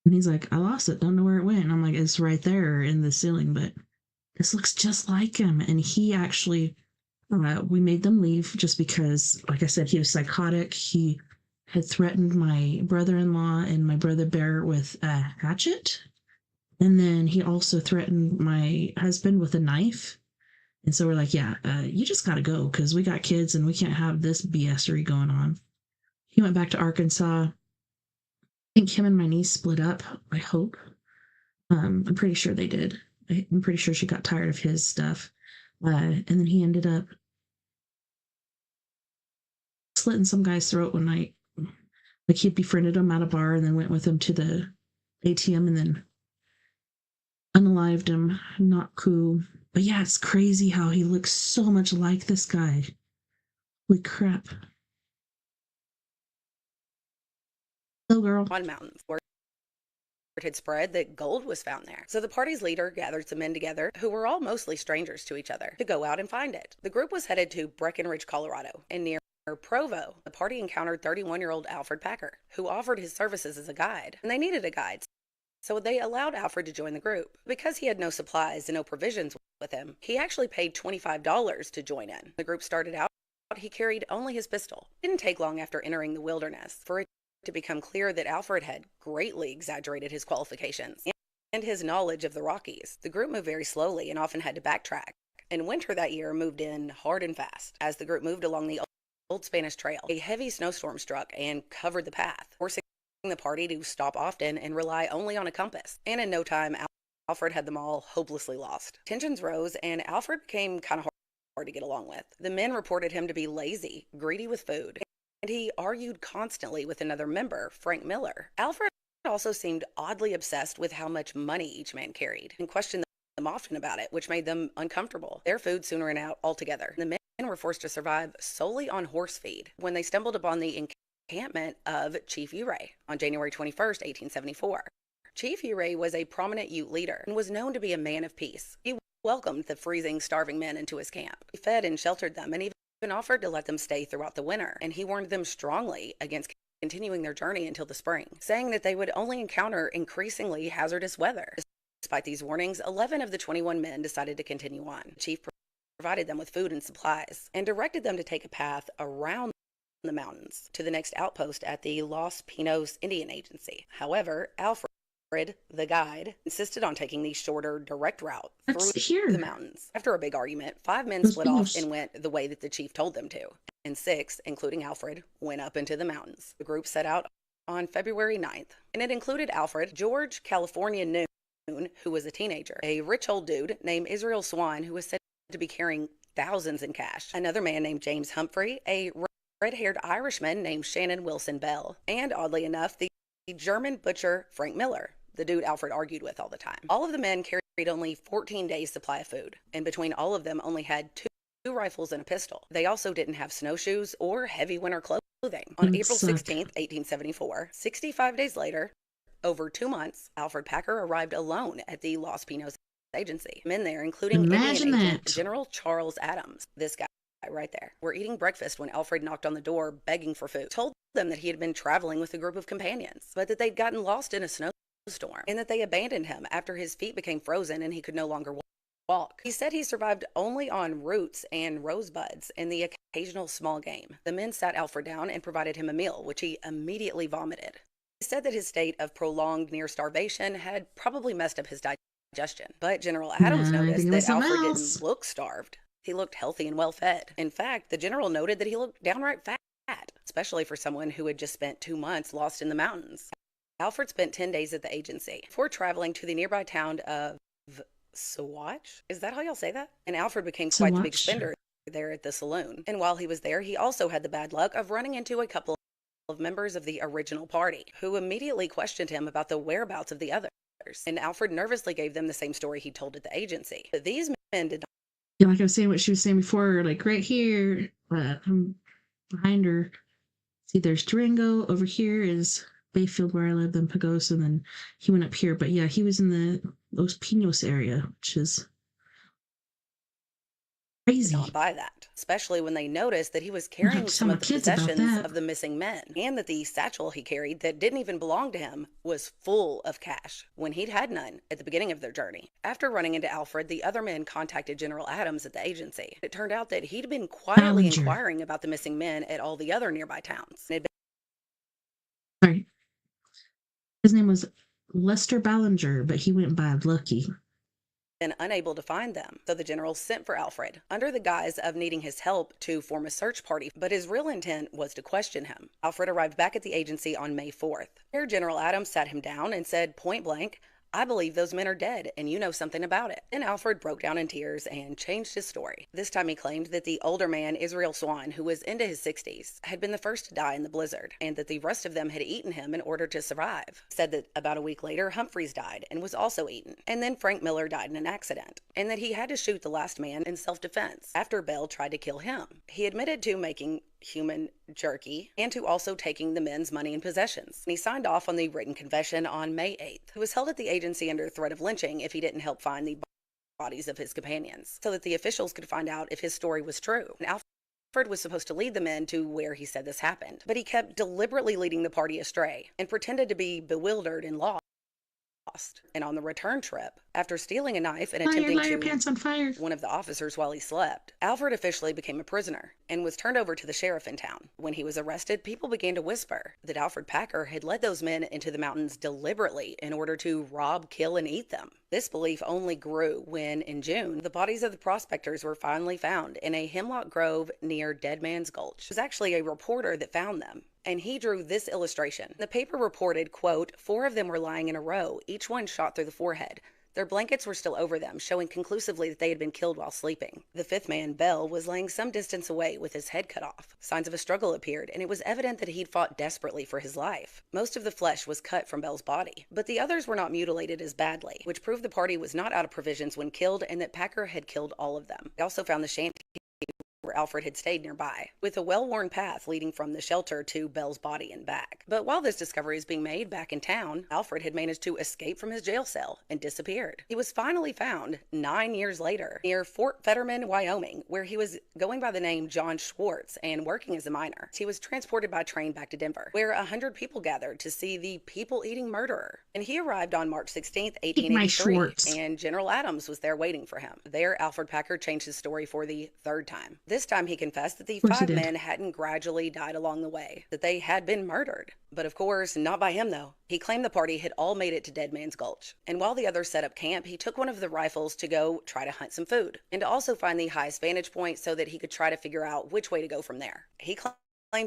And he's like, I lost it. Don't know where it went. And I'm like, it's right there in the ceiling, but this looks just like him. And he actually, we made them leave just because, like I said, he was psychotic. He had threatened my brother-in-law and my brother Bear with a hatchet. And then he also threatened my husband with a knife. And so we're like, yeah, you just got to go because we got kids and we can't have this BS-ery going on. He went back to Arkansas. I think him and my niece split up, I hope. I'm pretty sure they did. I'm pretty sure she got tired of his stuff. And then he ended up slitting some guy's throat one night. Like he befriended him at a bar and then went with him to the ATM and then unalived him. Not cool. But yeah, it's crazy how he looks so much like this guy. Holy crap. Hello, girl. On mountains where it had spread that gold was found there. So the party's leader gathered some men together who were all mostly strangers to each other to go out and find it. The group was headed to Breckenridge, Colorado, and near Provo, the party encountered 31-year-old Alfred Packer, who offered his services as a guide, and they needed a guide. So they allowed Alfred to join the group. Because he had no supplies and no provisions with him, he actually paid $25 to join in. The group started out, he carried only his pistol. It didn't take long after entering the wilderness for it to become clear that Alfred had greatly exaggerated his qualifications and his knowledge of the Rockies. The group moved very slowly and often had to backtrack. And winter that year moved in hard and fast. As the group moved along the Old Spanish Trail, a heavy snowstorm struck and covered the path, forcing the party to stop often and rely only on a compass. And in no time, Alfred had them all hopelessly lost. Tensions rose and Alfred became kind of hard to get along with. The men reported him to be lazy, greedy with food, and he argued constantly with another member, Frank Miller. Alfred also seemed oddly obsessed with how much money each man carried and questioned them often about it, which made them uncomfortable. Their food soon ran out altogether. The men were forced to survive solely on horse feed when they stumbled upon the encampment of Chief Ouray on January 21st, 1874. Chief Ouray was a prominent Ute leader and was known to be a man of peace. He welcomed the freezing, starving men into his camp. He fed and sheltered them and offered to let them stay throughout the winter, and he warned them strongly against continuing their journey until the spring, saying that they would only encounter increasingly hazardous weather. Despite these warnings, 11 of the 21 men decided to continue on. The chief provided them with food and supplies and directed them to take a path around the mountains to the next outpost at the Los Pinos Indian Agency. However, Alfred, the guide, insisted on taking the shorter, direct route through the mountains. After a big argument, 5 men split off and went the way that the chief told them to, and 6, including Alfred, went up into the mountains. The group set out on February 9th, and it included Alfred, George California Noon, who was a teenager, a rich old dude named Israel Swan, who was said to be carrying thousands in cash, another man named James Humphrey, a red-haired Irishman named Shannon Wilson Bell, and oddly enough, the German butcher Frank Miller, the dude Alfred argued with all the time. All of the men carried only 14 days' supply of food, and between all of them only had two rifles and a pistol. They also didn't have snowshoes or heavy winter clothing. On April 16th, 1874, 65 days later, over 2 months, Alfred Packer arrived alone at the Los Pinos Agency. Men there, including Indian agent General Charles Adams, this guy right there, were eating breakfast when Alfred knocked on the door begging for food. Told them that he had been traveling with a group of companions, but that they'd gotten lost in a snowstorm and that they abandoned him after his feet became frozen and he could no longer walk. He said he survived only on roots and rosebuds and the occasional small game. The men sat Alfred down and provided him a meal, which he immediately vomited. He said that his state of prolonged near starvation had probably messed up his digestion, but General Adams noticed that Alfred didn't look starved. He looked healthy and well-fed. In fact, the general noted that he looked downright fat, especially for someone who had just spent 2 months lost in the mountains. Alfred spent 10 days at the agency before traveling to the nearby town of Saguache. Is that how y'all say that? And Alfred became quite the big spender there at the saloon. And while he was there, he also had the bad luck of running into a couple of members of the original party who immediately questioned him about the whereabouts of the others. And Alfred nervously gave them the same story he told at the agency. But these men did not. Yeah, like I was saying, what she was saying before, like right here, behind her. See, there's Durango. Over here is Bayfield, where I live, then Pagosa, and then he went up here. But yeah, he was in the Los Pinos area, which is crazy. Not buy that, especially when they noticed that he was carrying some of the possessions of the missing men, and that the satchel he carried that didn't even belong to him was full of cash when he'd had none at the beginning of their journey. After running into Alfred, the other men contacted General Adams at the agency. It turned out that he'd been quietly inquiring about the missing men at all the other nearby towns. Sorry. His name was Lester Ballinger, but he went by Lucky. Been unable to find them, so the general sent for Alfred under the guise of needing his help to form a search party, but his real intent was to question him. Alfred arrived back at the agency on May 4th. Here, General Adams sat him down and said point blank, "I believe those men are dead, and you know something about it." And Alfred broke down in tears and changed his story. This time he claimed that the older man, Israel Swan, who was into his 60s, had been the first to die in the blizzard, and that the rest of them had eaten him in order to survive. Said that about a week later, Humphreys died and was also eaten, and then Frank Miller died in an accident, and that he had to shoot the last man in self-defense after Bell tried to kill him. He admitted to making human jerky and to also taking the men's money and possessions. And he signed off on the written confession on May 8th. He was held at the agency under threat of lynching if he didn't help find the bodies of his companions, so that the officials could find out if his story was true. And Alfred was supposed to lead the men to where he said this happened, but he kept deliberately leading the party astray and pretended to be bewildered and lost. And on the return trip, after stealing a knife and attempting to pants on fire one of the officers while he slept, Alfred officially became a prisoner and was turned over to the sheriff in town. When he was arrested, people began to whisper that Alfred Packer had led those men into the mountains deliberately in order to rob, kill, and eat them. This belief only grew when, in June, the bodies of the prospectors were finally found in a hemlock grove near Dead Man's Gulch. It was actually a reporter that found them, and he drew this illustration. The paper reported, quote, 4 of them were lying in a row, each one shot through the forehead. Their blankets were still over them, showing conclusively that they had been killed while sleeping. The 5th man, Bell, was laying some distance away with his head cut off. Signs of a struggle appeared, and it was evident that he'd fought desperately for his life. Most of the flesh was cut from Bell's body, but the others were not mutilated as badly, which proved the party was not out of provisions when killed and that Packer had killed all of them. They also found the shanty Alfred had stayed nearby, with a well-worn path leading from the shelter to Belle's body and back. But while this discovery is being made back in town, Alfred had managed to escape from his jail cell and disappeared. He was finally found 9 years later near Fort Fetterman, Wyoming, where he was going by the name John Schwartz and working as a miner. He was transported by train back to Denver, where 100 people gathered to see the people-eating murderer. And he arrived on March 16th, 1883, and General Adams was there waiting for him. There, Alfred Packer changed his story for the third time. This time he confessed that the 5 men hadn't gradually died along the way, that they had been murdered. But of course, not by him though. He claimed the party had all made it to Dead Man's Gulch. And while the others set up camp, he took one of the rifles to go try to hunt some food, and to also find the highest vantage point so that he could try to figure out which way to go from there. He claimed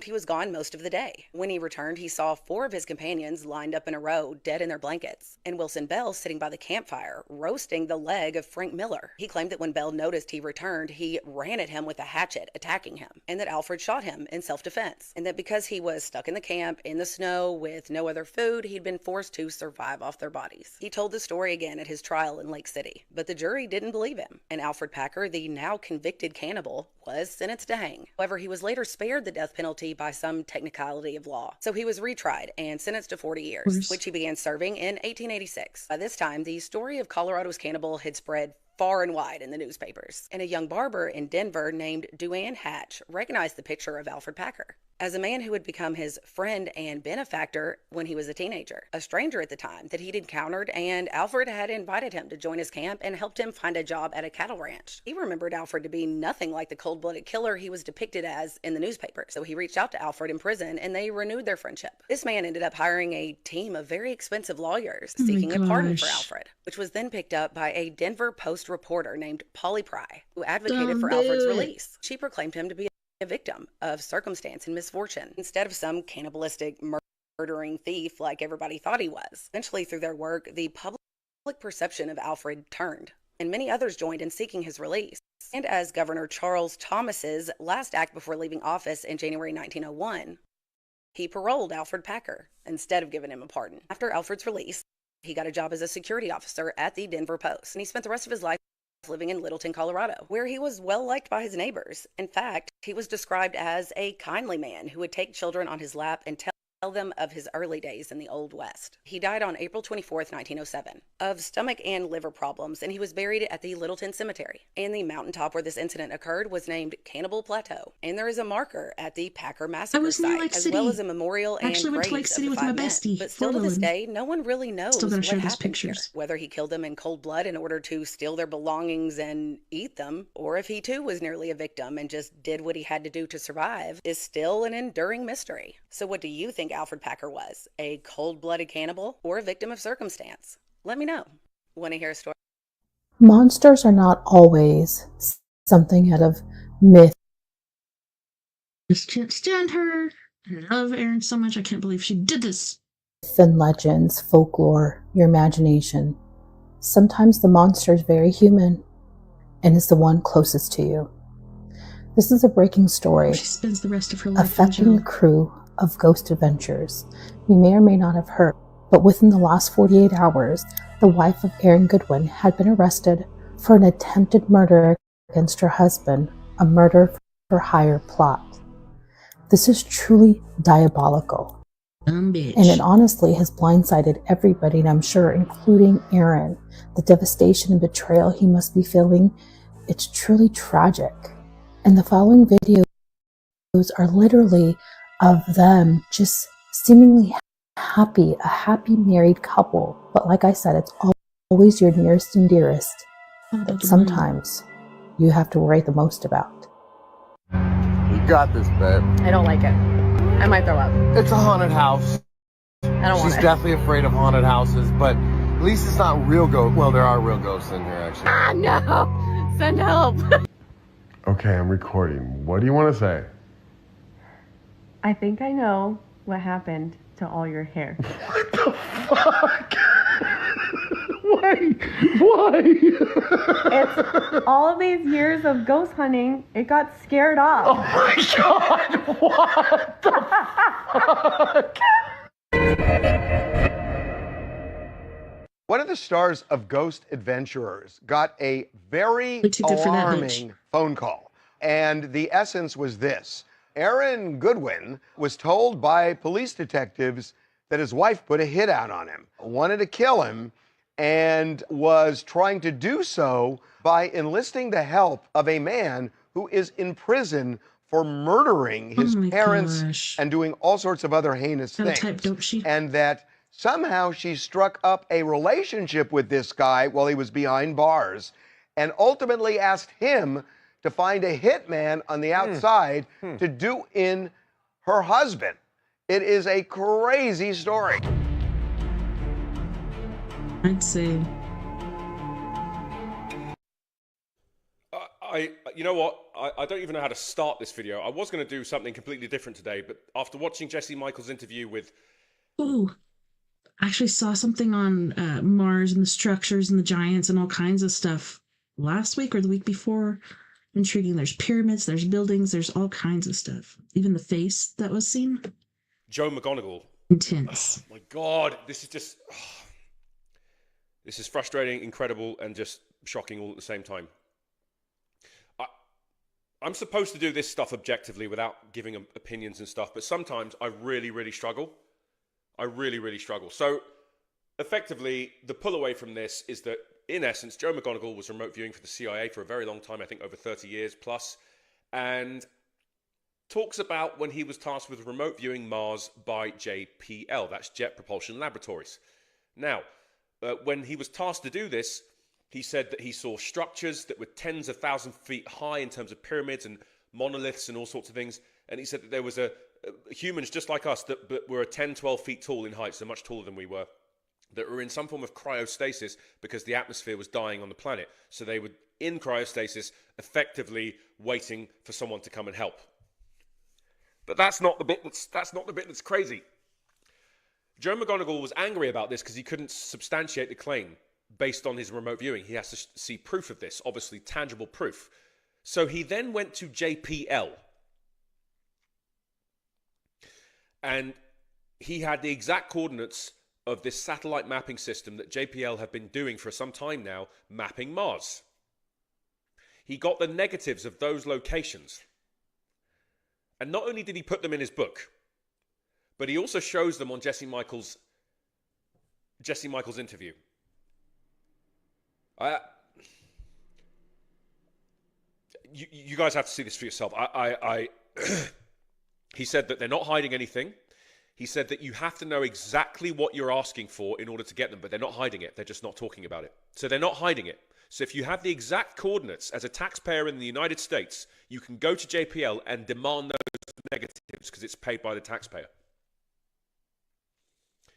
he was gone most of the day. When he returned, he saw 4 of his companions lined up in a row, dead in their blankets, and Wilson Bell sitting by the campfire, roasting the leg of Frank Miller. He claimed that when Bell noticed he returned, he ran at him with a hatchet, attacking him, and that Alfred shot him in self-defense, and that because he was stuck in the camp, in the snow, with no other food, he'd been forced to survive off their bodies. He told the story again at his trial in Lake City, but the jury didn't believe him, and Alfred Packer, the now convicted cannibal, was sentenced to hang. However, he was later spared the death penalty by some technicality of law. So he was retried and sentenced to 40 years, which he began serving in 1886. By this time, the story of Colorado's cannibal had spread far and wide in the newspapers, and a young barber in Denver named Duane Hatch recognized the picture of Alfred Packer as a man who had become his friend and benefactor when he was a teenager, a stranger at the time that he'd encountered, and Alfred had invited him to join his camp and helped him find a job at a cattle ranch. He remembered Alfred to be nothing like the cold-blooded killer he was depicted as in the newspapers, so he reached out to Alfred in prison and they renewed their friendship. This man ended up hiring a team of very expensive lawyers seeking a pardon for Alfred, which was then picked up by a Denver Post reporter named Polly Pry, who advocated for Alfred's release. She proclaimed him to be a victim of circumstance and misfortune instead of some cannibalistic murdering thief like everybody thought he was. Eventually, through their work, the public perception of Alfred turned, and many others joined in seeking his release. And as Governor Charles Thomas's last act before leaving office in January 1901, he paroled Alfred Packer instead of giving him a pardon. After Alfred's release, he got a job as a security officer at the Denver Post, and he spent the rest of his life living in Littleton, Colorado, where he was well liked by his neighbors. In fact, he was described as a kindly man who would take children on his lap and tell them of his early days in the Old West. He died on April 24th, 1907, of stomach and liver problems, and he was buried at the Littleton Cemetery. And the mountaintop where this incident occurred was named Cannibal Plateau, and there is a marker at the Packer massacre site, as well as a memorial and graves of the 5 men. But still to this day, no one really knows what happened here. Whether he killed them in cold blood in order to steal their belongings and eat them, or if he too was nearly a victim and just did what he had to do to survive, is still an enduring mystery. So what do you think Alfred Packer was? A cold-blooded cannibal or a victim of circumstance? Let me know. Want to hear a story? Monsters are not always something out of myth. Just can't stand her. I love Erin so much. I can't believe she did this. And legends, folklore, your imagination. Sometimes the monster is very human and is the one closest to you. This is a breaking story. She spends the rest of her life affecting the crew of Ghost Adventures. You may or may not have heard, but within the last 48 hours, the wife of Aaron Goodwin had been arrested for an attempted murder against her husband, a murder for hire plot. This is truly diabolical. And it honestly has blindsided everybody, and I'm sure including Aaron. The devastation and betrayal he must be feeling, it's truly tragic. And the following videos are literally of them just seemingly happy, a happy married couple. But like I said, it's always your nearest and dearest that sometimes you have to worry the most about. You got this, babe. I don't like it. I might throw up. It's a haunted house. I don't want it. She's definitely afraid of haunted houses, but at least it's not real ghosts. Well, there are real ghosts in here, actually. Ah, no! Send help! Okay, I'm recording. What do you want to say? I think I know what happened to all your hair. What the fuck? Why? It's all of these years of ghost hunting, it got scared off. Oh my god, what the fuck? One of the stars of Ghost Adventurers got a very alarming phone call. And the essence was this. Aaron Goodwin was told by police detectives that his wife put a hit out on him, wanted to kill him, and was trying to do so by enlisting the help of a man who is in prison for murdering his parents and doing all sorts of other heinous things. Type, don't she? And that somehow she struck up a relationship with this guy while he was behind bars and ultimately asked him to find a hitman on the outside to do in her husband. It is a crazy story. I'd say. You know what? I don't even know how to start this video. I was going to do something completely different today, but after watching Jesse Michaels' interview with... Ooh. I actually saw something on Mars and the structures and the giants and all kinds of stuff last week or the week before. Intriguing. There's pyramids, there's buildings, there's all kinds of stuff. Even the face that was seen. Joe McGonigal. Intense. Oh my God. This is just... this is frustrating, incredible, and just shocking all at the same time. I'm supposed to do this stuff objectively without giving opinions and stuff, but sometimes I really, really struggle. I really, really struggle. So, effectively, the pull away from this is that, in essence, Joe McGonigal was remote viewing for the CIA for a very long time, I think over 30 years plus, and talks about when he was tasked with remote viewing Mars by JPL, that's Jet Propulsion Laboratories. Now, when he was tasked to do this, he said that he saw structures that were tens of thousands of feet high in terms of pyramids and monoliths and all sorts of things. And he said that there was humans just like us that were 10, 12 feet tall in height, so much taller than we were, that were in some form of cryostasis because the atmosphere was dying on the planet. So they were in cryostasis, effectively waiting for someone to come and help. But that's not the bit that's crazy. Joe McGonigal was angry about this because he couldn't substantiate the claim based on his remote viewing. He has to see proof of this, obviously tangible proof. So he then went to JPL. And he had the exact coordinates of this satellite mapping system that JPL have been doing for some time now, mapping Mars. He got the negatives of those locations. And not only did he put them in his book, but he also shows them on Jesse Michaels' interview. You guys have to see this for yourself. He said that they're not hiding anything. He said that you have to know exactly what you're asking for in order to get them, but they're not hiding it. They're just not talking about it. So they're not hiding it. So if you have the exact coordinates as a taxpayer in the United States, you can go to JPL and demand those negatives because it's paid by the taxpayer.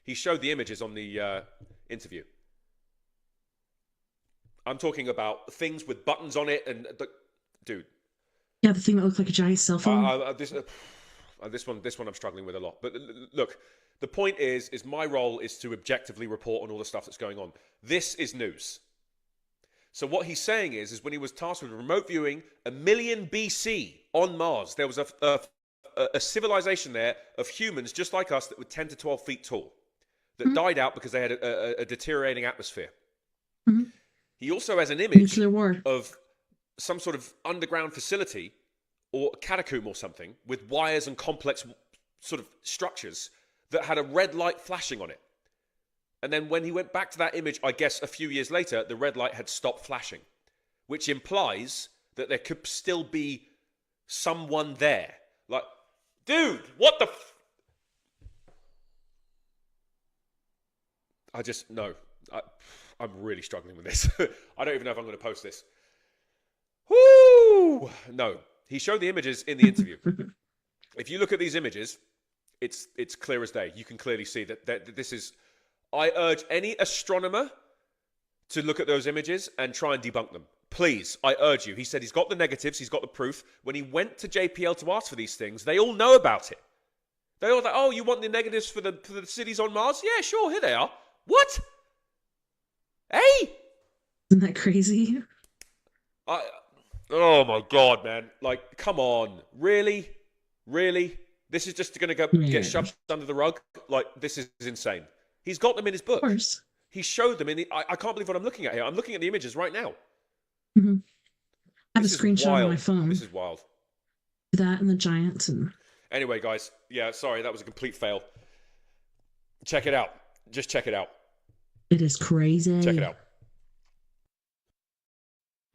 He showed the images on the interview. I'm talking about things with buttons on it and... dude. Yeah, the thing that looked like a giant cell phone. This one I'm struggling with a lot. But look, the point is my role is to objectively report on all the stuff that's going on. This is news. So what he's saying is when he was tasked with remote viewing 1 million BC on Mars, there was a civilization there of humans just like us that were 10 to 12 feet tall that died out because they had a deteriorating atmosphere. Mm-hmm. He also has an image of some sort of underground facility or a catacomb or something with wires and complex sort of structures that had a red light flashing on it. And then when he went back to that image, I guess a few years later, the red light had stopped flashing, which implies that there could still be someone there. Like, dude, what the... I'm really struggling with this. I don't even know if I'm going to post this. Woo! No. He showed the images in the interview. If you look at these images, it's clear as day. You can clearly see that this is... I urge any astronomer to look at those images and try and debunk them. Please, I urge you. He said he's got the negatives, he's got the proof. When he went to JPL to ask for these things, they all know about it. They all like, oh, you want the negatives for the cities on Mars? Yeah, sure, here they are. What? Hey? Isn't that crazy? Oh my God, man. Like, come on. Really? Really? This is just going to get shoved under the rug? Like, this is insane. He's got them in his book. Of course. He showed them in the... I can't believe what I'm looking at here. I'm looking at the images right now. Mm-hmm. I have a screenshot on my phone. This is wild. That and the Giants and... Anyway, guys, yeah, sorry, that was a complete fail. Check it out. Just check it out. It is crazy. Check it out.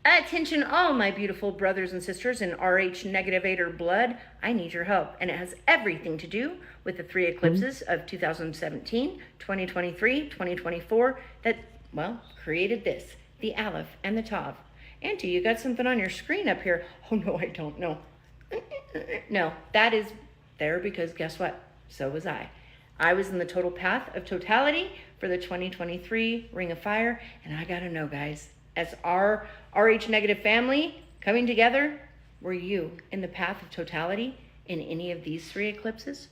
Attention all my beautiful brothers and sisters in RH negativator blood. I need your help, and it has everything to do with the 3 eclipses of 2017, 2023, 2024 that, well, created this, the Aleph and the Tav. Auntie, you got something on your screen up here. Oh, no, I don't know. No, that is there because guess what? So was I. I was in the total path of totality for the 2023 Ring of Fire, and I gotta know, guys, as our RH negative family coming together, were you in the path of totality in any of these 3 eclipses?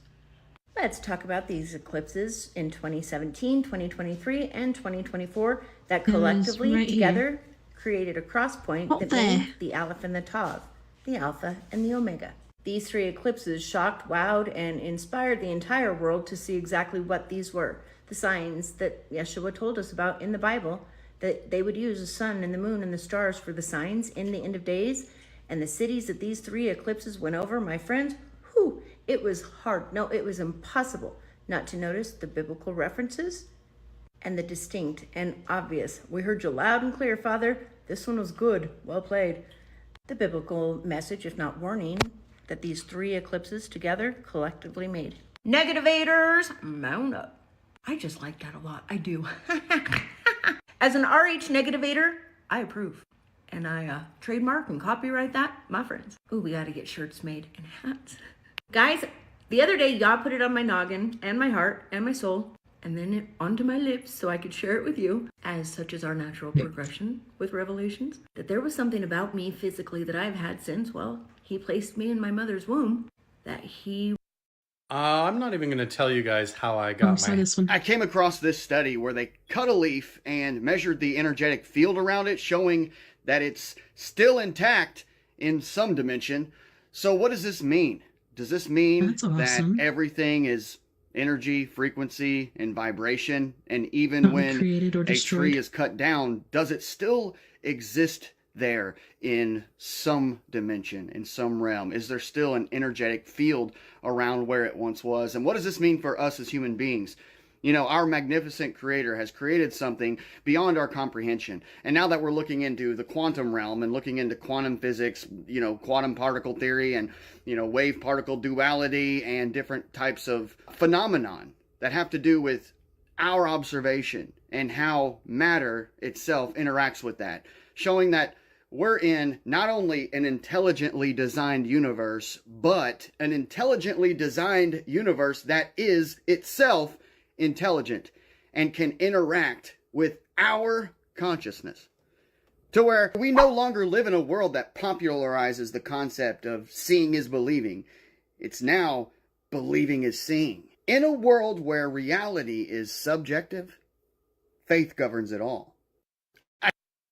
Let's talk about these eclipses in 2017, 2023, and 2024 that collectively right together created a cross point that made the Aleph and the Tav, the Alpha and the Omega. These 3 eclipses shocked, wowed, and inspired the entire world to see exactly what these were. The signs that Yeshua told us about in the Bible, that they would use the sun and the moon and the stars for the signs in the end of days. And the cities that these 3 eclipses went over, my friends, whew, it was hard. No, it was impossible not to notice the biblical references and the distinct and obvious. We heard you loud and clear, Father. This one was good. Well played. The biblical message, if not warning, that these 3 eclipses together collectively made. Negativators, mount up. I just like that a lot. I do. As an RH negativator, I approve. And I trademark and copyright that, my friends. Ooh, we gotta get shirts made and hats. Guys, the other day, y'all put it on my noggin and my heart and my soul, and then it onto my lips so I could share it with you, as such is our natural progression with revelations, that there was something about me physically that I've had since, well, he placed me in my mother's womb, that he... I'm not even going to tell you guys how I got this one. I came across this study where they cut a leaf and measured the energetic field around it, showing that it's still intact in some dimension. So what does this mean? Does this mean that everything is energy, frequency, and vibration? And even when a tree is cut down, does it still exist there in some dimension, in some realm? Is there still an energetic field around where it once was? And what does this mean for us as human beings? You know, our magnificent creator has created something beyond our comprehension. And now that we're looking into the quantum realm and looking into quantum physics, you know, quantum particle theory and, you know, wave particle duality and different types of phenomenon that have to do with our observation and how matter itself interacts with that, showing that we're in not only an intelligently designed universe, but an intelligently designed universe that is itself intelligent and can interact with our consciousness, to where we no longer live in a world that popularizes the concept of seeing is believing. It's now believing is seeing. In a world where reality is subjective, faith governs it all.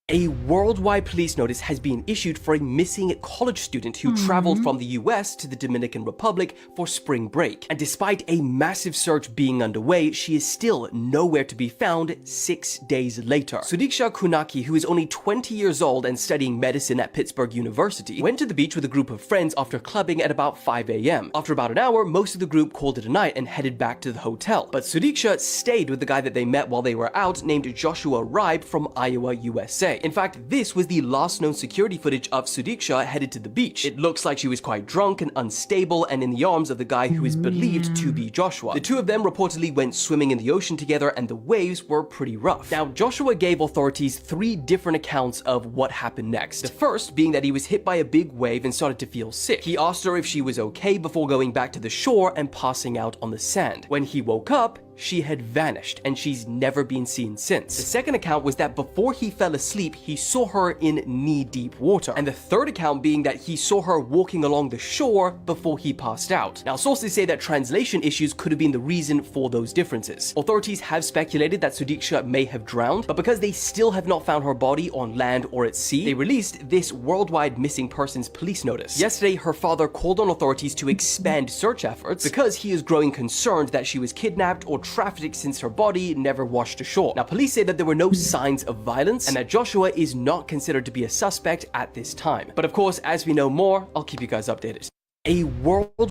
A worldwide police notice has been issued for a missing college student who traveled from the US to the Dominican Republic for spring break. And despite a massive search being underway, she is still nowhere to be found 6 days later. Sudiksha Kunaki, who is only 20 years old and studying medicine at Pittsburgh University, went to the beach with a group of friends after clubbing at about 5 a.m. After about an hour, most of the group called it a night and headed back to the hotel. But Sudiksha stayed with the guy that they met while they were out, named Joshua Ribe from Iowa, USA. In fact, this was the last known security footage of Sudiksha headed to the beach. It looks like she was quite drunk and unstable and in the arms of the guy who is believed to be Joshua. The two of them reportedly went swimming in the ocean together and the waves were pretty rough. Now, Joshua gave authorities 3 different accounts of what happened next. The first being that he was hit by a big wave and started to feel sick. He asked her if she was okay before going back to the shore and passing out on the sand. When he woke up, she had vanished and she's never been seen since. The second account was that before he fell asleep, he saw her in knee-deep water. And the third account being that he saw her walking along the shore before he passed out. Now, sources say that translation issues could have been the reason for those differences. Authorities have speculated that Sudiksha may have drowned, but because they still have not found her body on land or at sea, they released this worldwide missing persons police notice. Yesterday, her father called on authorities to expand search efforts because he is growing concerned that she was kidnapped or trafficked since her body never washed ashore. Now, police say that there were no signs of violence and that Joshua is not considered to be a suspect at this time. But of course, as we know more, I'll keep you guys updated. A world...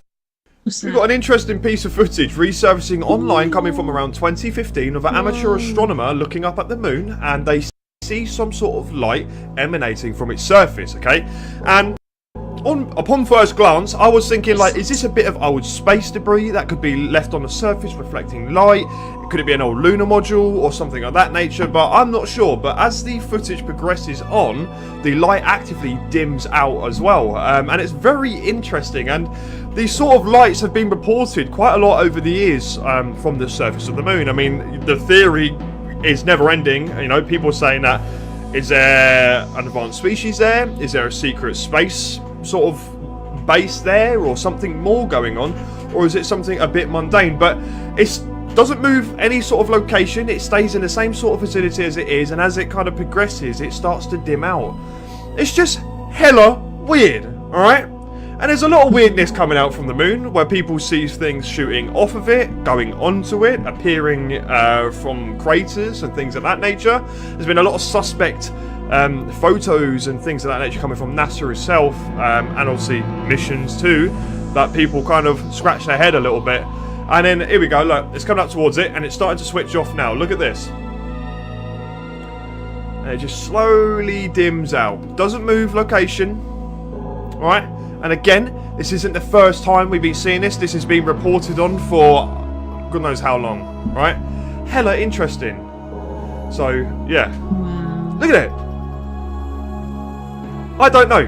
We've got an interesting piece of footage resurfacing online coming from around 2015 of an amateur astronomer looking up at the moon, and they see some sort of light emanating from its surface, okay? And upon first glance, I was thinking, like, is this a bit of old space debris that could be left on the surface reflecting light? Could it be an old lunar module or something of that nature? But I'm not sure. But as the footage progresses on, the light actively dims out as well. And it's very interesting. And these sort of lights have been reported quite a lot over the years from the surface of the moon. I mean, the theory is never ending. You know, people are saying that, is there an advanced species there? Is there a secret space sort of base there, or something more going on? Or is it something a bit mundane? But it doesn't move any sort of location. It stays in the same sort of vicinity as it is, and as it kind of progresses, it starts to dim out. It's just hella weird, alright? And there's a lot of weirdness coming out from the moon, where people see things shooting off of it, going onto it, appearing from craters and things of that nature. There's been a lot of suspect photos and things of that nature coming from NASA itself, and obviously missions too, that people kind of scratch their head a little bit. And then, here we go, look, it's coming up towards it, and it's starting to switch off now. Look at this. And it just slowly dims out. Doesn't move location. Alright? And again, this isn't the first time we've been seeing this. This has been reported on for God knows how long, right? Hella interesting. So, yeah. Wow. Look at it. I don't know.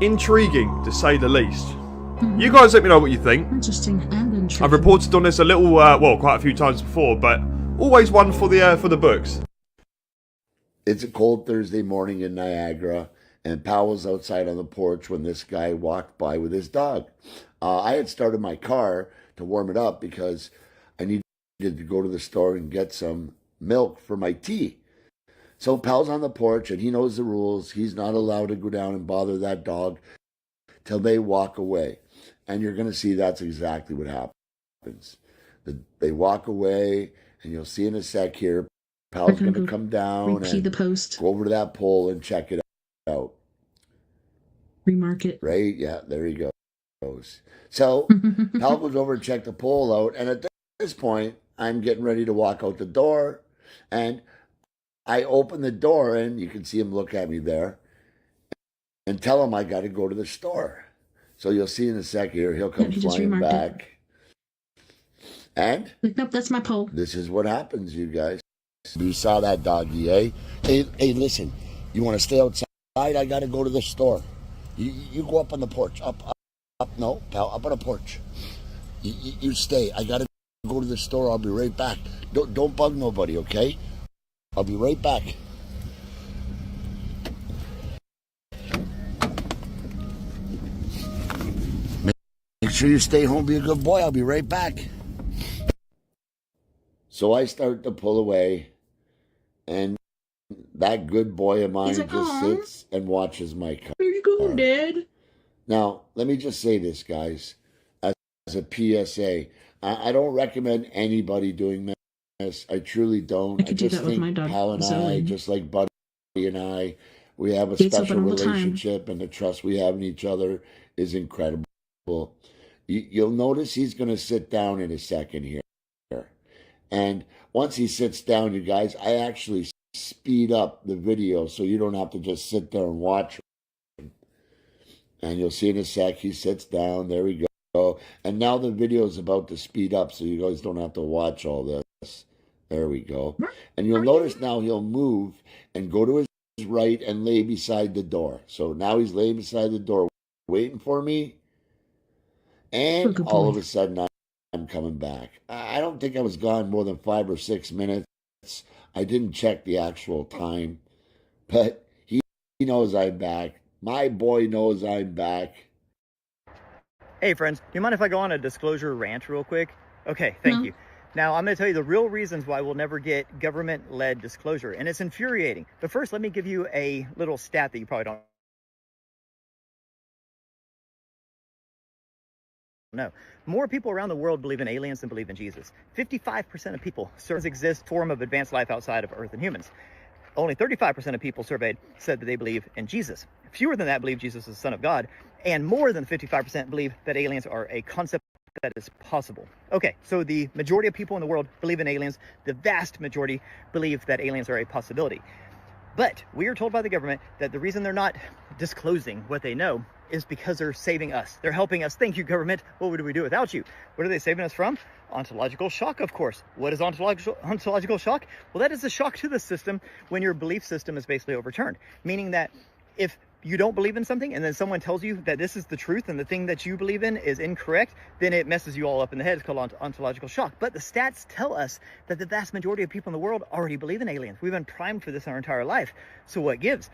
Intriguing, to say the least. You guys let me know what you think. Interesting and intriguing. I've reported on this a little, well, quite a few times before, but always one for the books. It's a cold Thursday morning in Niagara, and Pal was outside on the porch when this guy walked by with his dog. I had started my car to warm it up because I needed to go to the store and get some milk for my tea. So Pal's on the porch, and he knows the rules. He's not allowed to go down and bother that dog till they walk away. And you're going to see that's exactly what happens. They walk away, and you'll see in a sec here, Pal's going to come down and the post. go over to that pole and check it out. Remark it. Right? Yeah, there he goes. So Pal goes over and check the pole out, and at this point, I'm getting ready to walk out the door, and I open the door, and you can see him look at me there, and tell him I got to go to the store. So you'll see in a sec here, he'll come flying back. And nope, that's my pole. This is what happens, you guys. You saw that doggy, eh? Hey, listen, you want to stay outside? I got to go to the store. You go up on the porch. Up, no, Pal, up on the porch. You stay. I got to go to the store. I'll be right back. Don't bug nobody, okay? I'll be right back. Make sure you stay home, be a good boy. I'll be right back. So I start to pull away, and that good boy of mine just sits and watches my car. Where you going, Dad? Now, let me just say this, guys, as a PSA. I don't recommend anybody doing this. I truly don't. I could do that with my dog, Pal and Zoe. I, just like Buddy and I, we have a Gates special open all the time. relationship, and the trust we have in each other is incredible. You'll notice he's going to sit down in a second here. And once he sits down, you guys, I actually speed up the video so you don't have to just sit there and watch him. And you'll see in a sec, he sits down. There we go. And now the video is about to speed up so you guys don't have to watch all this. There we go. And you'll notice now he'll move and go to his right and lay beside the door. So now he's laying beside the door waiting for me. And all of a sudden, I'm coming back. I don't think I was gone more than 5 or 6 minutes. I didn't check the actual time. But he knows I'm back. My boy knows I'm back. Hey, friends, do you mind if I go on a disclosure rant real quick? Okay, thank you. Now, I'm going to tell you the real reasons why we'll never get government-led disclosure, and it's infuriating. But first, let me give you a little stat that you probably don't know. More people around the world believe in aliens than believe in Jesus. 55% of people exist form of advanced life outside of Earth and humans. Only 35% of people surveyed said that they believe in Jesus. Fewer than that believe Jesus is the Son of God, and more than 55% believe that aliens are a concept that is possible. Okay, so the majority of people in the world believe in aliens. The vast majority believe that aliens are a possibility. But we are told by the government that the reason they're not disclosing what they know is because they're saving us. They're helping us. Thank you, government. What would we do without you? What are they saving us from? Ontological shock, of course. What is ontological shock? Well, that is a shock to the system when your belief system is basically overturned. Meaning that if you don't believe in something and then someone tells you that this is the truth and the thing that you believe in is incorrect, then it messes you all up in the head. It's called ontological shock. But the stats tell us that the vast majority of people in the world already believe in aliens. We've been primed for this our entire life. So what gives?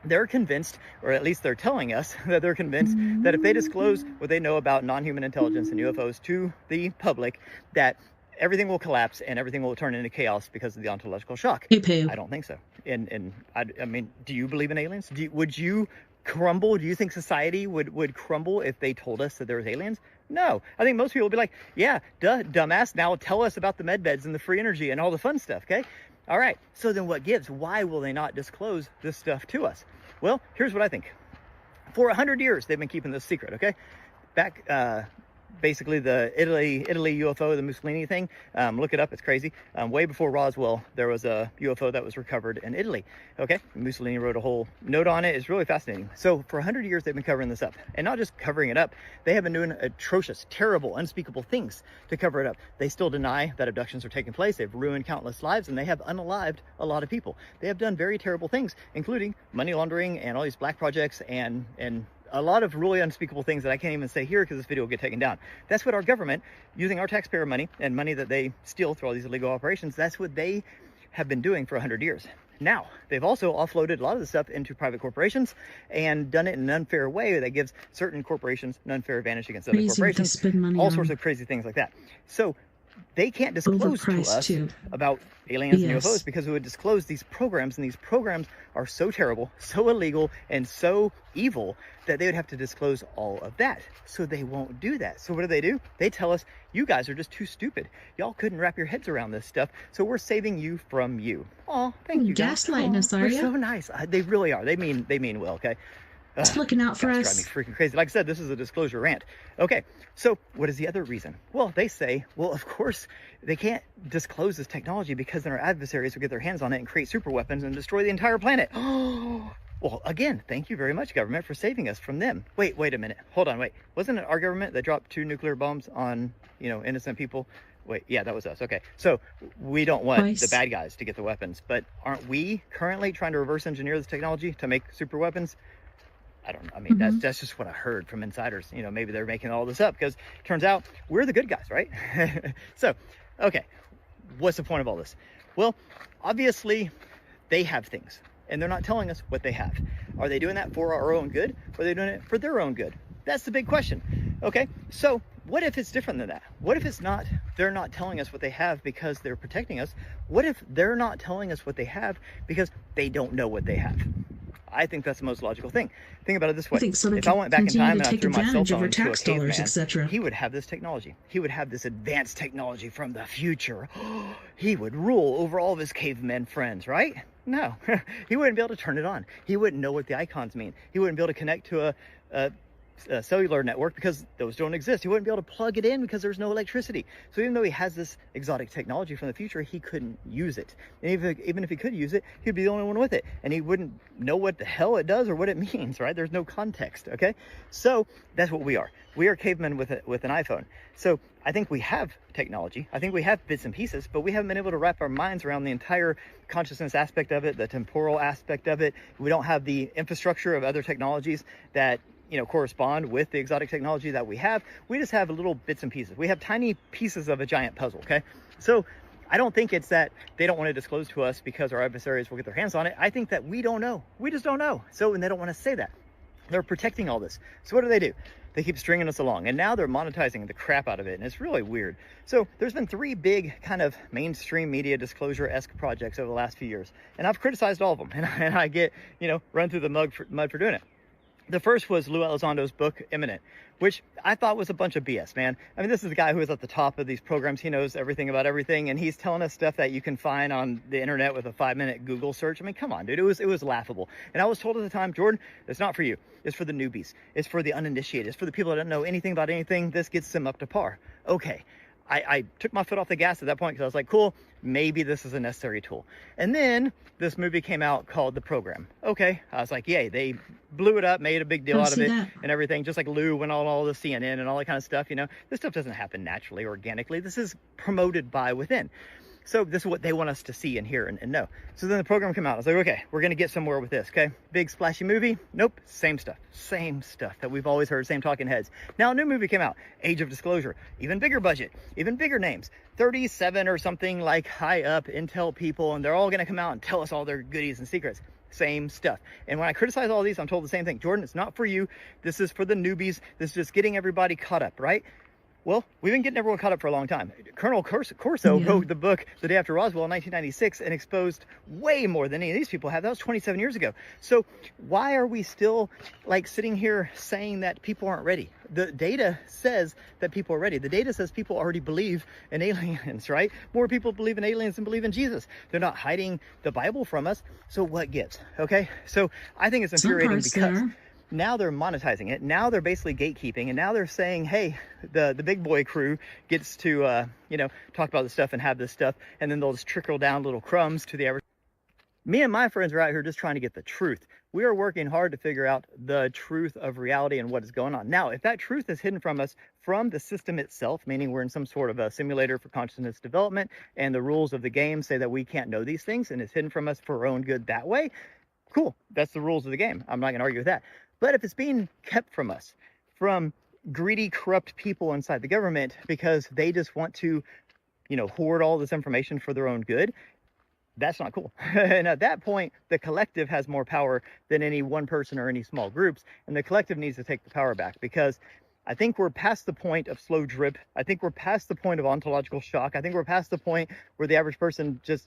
They're convinced, or at least they're telling us that they're convinced that if they disclose what they know about non-human intelligence and UFOs to the public, that everything will collapse and everything will turn into chaos because of the ontological shock. I don't think so. And I mean, do you believe in aliens? Would you crumble? Do you think society would crumble if they told us that there was aliens? No. I think most people would be like, yeah, duh, dumbass. Now tell us about the med beds and the free energy and all the fun stuff, okay? All right. So then what gives? Why will they not disclose this stuff to us? Well, here's what I think. For 100 years, they've been keeping this secret, okay? Back, basically the Italy UFO, the Mussolini thing. Look it up, it's crazy. Way before Roswell, there was a UFO that was recovered in Italy. Okay, Mussolini wrote a whole note on it. It's really fascinating. So for 100 years, they've been covering this up. And not just covering it up, they have been doing atrocious, terrible, unspeakable things to cover it up. They still deny that abductions are taking place. They've ruined countless lives, and they have unalived a lot of people. They have done very terrible things, including money laundering and all these black projects and a lot of really unspeakable things that I can't even say here because this video will get taken down. That's what our government, using our taxpayer money and money that they steal through all these illegal operations, that's what they have been doing for 100 years. Now, they've also offloaded a lot of the stuff into private corporations and done it in an unfair way that gives certain corporations an unfair advantage against other corporations. All sorts of crazy things like that. So they can't disclose to us about aliens and UFOs because it would disclose these programs, and these programs are so terrible, so illegal, and so evil that they would have to disclose all of that. So they won't do that. So what do? They tell us, you guys are just too stupid. Y'all couldn't wrap your heads around this stuff, so we're saving you from you. Oh, thank you, guys. Gaslighting us, are you? They're so nice. They really are. They mean well, okay? It's looking out for us. Drive me freaking crazy. Like I said, this is a disclosure rant. Okay, so what is the other reason? Well, they say, well, of course, they can't disclose this technology because then our adversaries will get their hands on it and create super weapons and destroy the entire planet. Well, again, thank you very much, government, for saving us from them. Wait a minute. Hold on, wait. Wasn't it our government that dropped 2 nuclear bombs on, innocent people? Wait, yeah, that was us. Okay, so we don't want the bad guys to get the weapons, but aren't we currently trying to reverse engineer this technology to make super weapons? That's just what I heard from insiders. Maybe they're making all this up because it turns out we're the good guys, right? So, okay, what's the point of all this? Well, obviously they have things and they're not telling us what they have. Are they doing that for our own good, or are they doing it for their own good? That's the big question. Okay, so what if it's different than that? What if it's not, they're not telling us what they have because they're protecting us? What if they're not telling us what they have because they don't know what they have? I think that's the most logical thing. Think about it this way. If I went back in time and I threw my cell phone into a caveman, he would have this technology. He would have this advanced technology from the future. He would rule over all of his cavemen friends, right? No, he wouldn't be able to turn it on. He wouldn't know what the icons mean. He wouldn't be able to connect to a cellular network because those don't exist. He wouldn't be able to plug it in because there's no electricity. So even though he has this exotic technology from the future, he couldn't use it. And even if he could use it, he'd be the only one with it. And he wouldn't know what the hell it does or what it means, right? There's no context, okay? So that's what we are. We are cavemen with an iPhone. So I think we have technology. I think we have bits and pieces, but we haven't been able to wrap our minds around the entire consciousness aspect of it, the temporal aspect of it. We don't have the infrastructure of other technologies that correspond with the exotic technology that we have. We just have little bits and pieces. We have tiny pieces of a giant puzzle, okay? So I don't think it's that they don't want to disclose to us because our adversaries will get their hands on it. I think that we don't know. We just don't know. So, and they don't want to say that. They're protecting all this. So what do? They keep stringing us along, and now they're monetizing the crap out of it, and it's really weird. So there's been 3 big kind of mainstream media disclosure-esque projects over the last few years, and I've criticized all of them, and I get, run through the mud for doing it. The first was Lou Elizondo's book, Imminent, which I thought was a bunch of BS, man. I mean, this is the guy who is at the top of these programs. He knows everything about everything, and he's telling us stuff that you can find on the internet with a 5-minute Google search. I mean, come on, dude. It was laughable. And I was told at the time, Jordan, it's not for you. It's for the newbies. It's for the uninitiated. It's for the people that don't know anything about anything. This gets them up to par. Okay. I took my foot off the gas at that point because I was like, cool, maybe this is a necessary tool. And then this movie came out called The Program. Okay, I was like, yay, they blew it up, made a big deal out of it and everything, just like Lou went on all the CNN and all that kind of stuff, you know. This stuff doesn't happen naturally, organically. This is promoted by within. So this is what they want us to see and hear and know. So then the program came out. I was like, okay, we're going to get somewhere with this, okay? Big splashy movie. Nope, same stuff that we've always heard, same talking heads. Now a new movie came out, Age of Disclosure, even bigger budget, even bigger names, 37 or something like high up Intel people, and they're all going to come out and tell us all their goodies and secrets. Same stuff. And when I criticize all these, I'm told the same thing. Jordan, it's not for you. This is for the newbies. This is just getting everybody caught up, right? Well, we've been getting everyone caught up for a long time. Colonel Corso wrote the book The Day After Roswell in 1996 and exposed way more than any of these people have. That was 27 years ago. So why are we still like sitting here saying that people aren't ready? The data says that people are ready. The data says people already believe in aliens, right? More people believe in aliens than believe in Jesus. They're not hiding the Bible from us. So what gives? Okay. So I think it's infuriating because now they're monetizing it. Now they're basically gatekeeping, and now they're saying, hey, the big boy crew gets to, talk about this stuff and have this stuff, and then they'll just trickle down little crumbs to the average. Me and my friends are out here just trying to get the truth. We are working hard to figure out the truth of reality and what is going on. Now, if that truth is hidden from us from the system itself, meaning we're in some sort of a simulator for consciousness development, and the rules of the game say that we can't know these things, and it's hidden from us for our own good that way, cool. That's the rules of the game. I'm not going to argue with that. But if it's being kept from us, from greedy, corrupt people inside the government because they just want to, hoard all this information for their own good, that's not cool. And at that point, the collective has more power than any one person or any small groups. And the collective needs to take the power back because I think we're past the point of slow drip. I think we're past the point of ontological shock. I think we're past the point where the average person just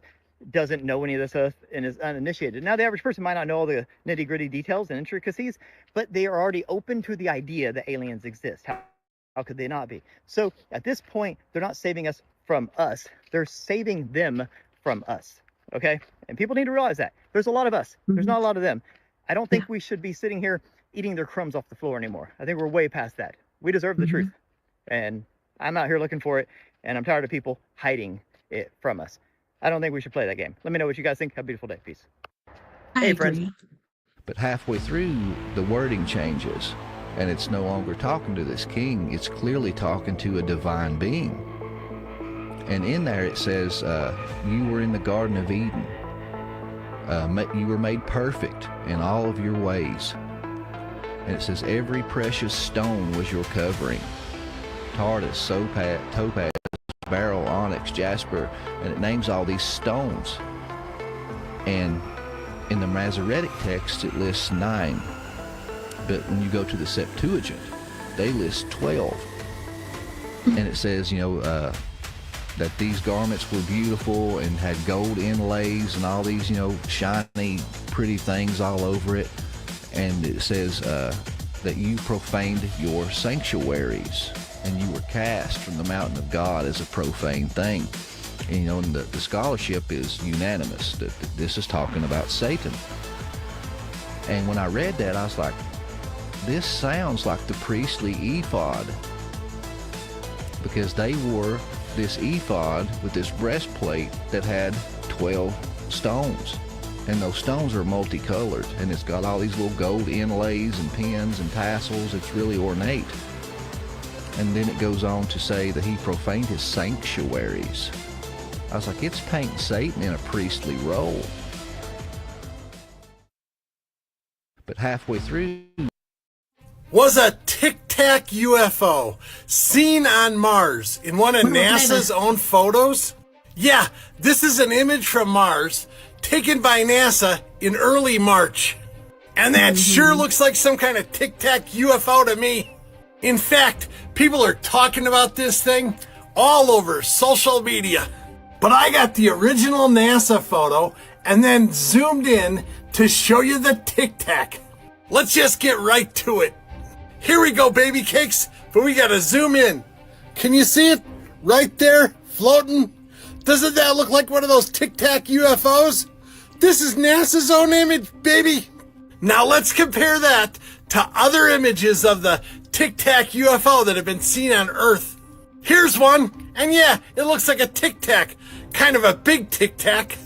doesn't know any of this stuff and is uninitiated. Now, the average person might not know all the nitty-gritty details and intricacies, but they are already open to the idea that aliens exist. How could they not be? So at this point, they're not saving us from us. They're saving them from us, okay? And people need to realize that. There's a lot of us. There's not a lot of them. I don't think we should be sitting here eating their crumbs off the floor anymore. I think we're way past that. We deserve the truth. And I'm out here looking for it, and I'm tired of people hiding it from us. I don't think we should play that game. Let me know what you guys think. Have a beautiful day. Peace. Hey, friends. But halfway through, the wording changes, and it's no longer talking to this king. It's clearly talking to a divine being. And in there it says, you were in the Garden of Eden. You were made perfect in all of your ways. And it says, every precious stone was your covering. Tardis, topaz, beryl, onyx, jasper, and it names all these stones. And in the Masoretic text it lists 9, but when you go to the Septuagint they list 12. And it says, that these garments were beautiful and had gold inlays and all these, shiny, pretty things all over it. And it says that you profaned your sanctuaries, and you were cast from the mountain of God as a profane thing. And, and the scholarship is unanimous that this is talking about Satan. And when I read that, I was like, this sounds like the priestly ephod, because they wore this ephod with this breastplate that had 12 stones. And those stones are multicolored, and it's got all these little gold inlays and pins and tassels. It's really ornate. And then it goes on to say that he profaned his sanctuaries. I was like, it's painting Satan in a priestly role. But halfway through, was a Tic Tac UFO seen on Mars in one of NASA's own photos? Yeah, this is an image from Mars taken by NASA in early March. And that sure looks like some kind of Tic Tac UFO to me. In fact, people are talking about this thing all over social media. But I got the original NASA photo and then zoomed in to show you the Tic Tac. let's just get right to it. Here we go, baby cakes, but we gotta zoom in. Can you see it? Right there, floating? Doesn't that look like one of those Tic Tac UFOs? This is NASA's own image, baby. Now let's compare that to other images of the Tic Tac UFO that have been seen on Earth. Here's one, and yeah, it looks like a Tic Tac, kind of a big Tic Tac.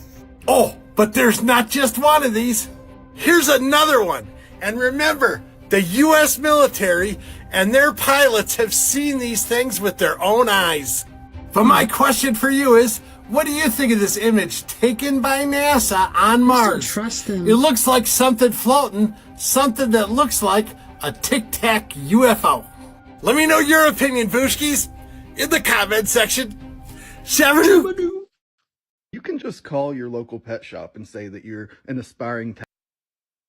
Oh, but there's not just one of these. Here's another one, and remember, the U.S. military and their pilots have seen these things with their own eyes. But my question for you is, what do you think of this image taken by NASA on Mars? Trust them. It looks like something floating, something that looks like a Tic Tac UFO. Let me know your opinion, Booshkies, in the comment section. Shabadoo! You can just call your local pet shop and say that you're an aspiring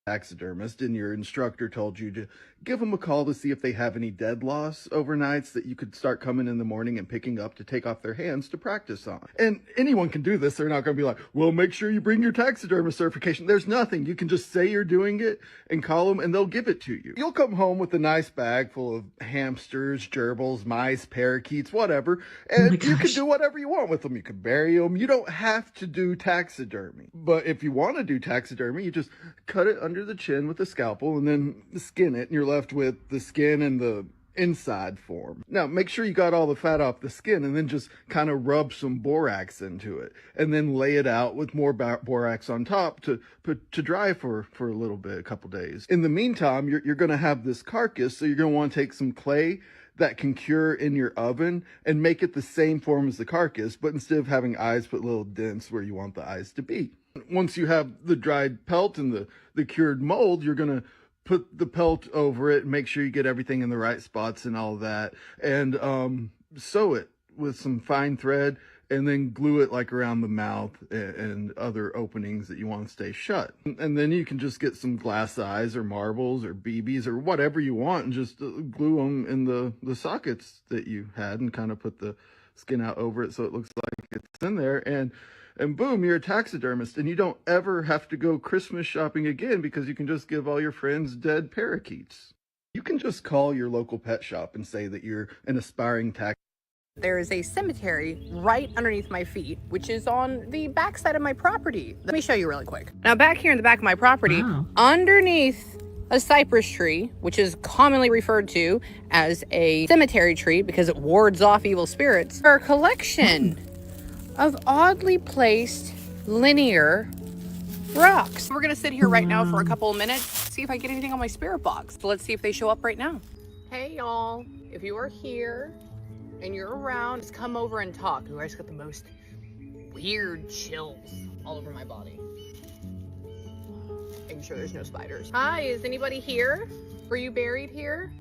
taxidermist and your instructor told you to give them a call to see if they have any dead loss overnights that you could start coming in the morning and picking up to take off their hands to practice on. And anyone can do this. They're not going to be like, well, make sure you bring your taxidermist certification. There's nothing. You can just say you're doing it and call them and they'll give it to you. You'll come home with a nice bag full of hamsters, gerbils, mice, parakeets, whatever, and you can do whatever you want with them. You can bury them. You don't have to do taxidermy. But if you want to do taxidermy, you just cut it under the chin with a scalpel and then skin it, and you're left with the skin and the inside form. Now, make sure you got all the fat off the skin and then just kind of rub some borax into it and then lay it out with more borax on top to dry for a little bit, a couple days. In the meantime, you're going to have this carcass, so you're going to want to take some clay that can cure in your oven and make it the same form as the carcass, but instead of having eyes, put little dents where you want the eyes to be. Once you have the dried pelt and the cured mold, you're going to put the pelt over it and make sure you get everything in the right spots and all that, and sew it with some fine thread and then glue it like around the mouth and other openings that you want to stay shut. And then you can just get some glass eyes or marbles or BBs or whatever you want and just glue them in the sockets that you had and kind of put the skin out over it so it looks like it's in there, and boom, you're a taxidermist, and you don't ever have to go Christmas shopping again because you can just give all your friends dead parakeets. You can just call your local pet shop and say that you're an aspiring There is a cemetery right underneath my feet, which is on the backside of my property. Let me show you really quick. Now, back here in the back of my property, underneath a cypress tree, which is commonly referred to as a cemetery tree because it wards off evil spirits, are a collection of oddly placed linear rocks. We're gonna sit here right now for a couple of minutes, see if I get anything on my spirit box. So let's see if they show up right now. Hey y'all, if you are here and you're around, just come over and talk. Ooh, I just got the most weird chills all over my body. Making sure there's no spiders. Hi, is anybody here? Were you buried here?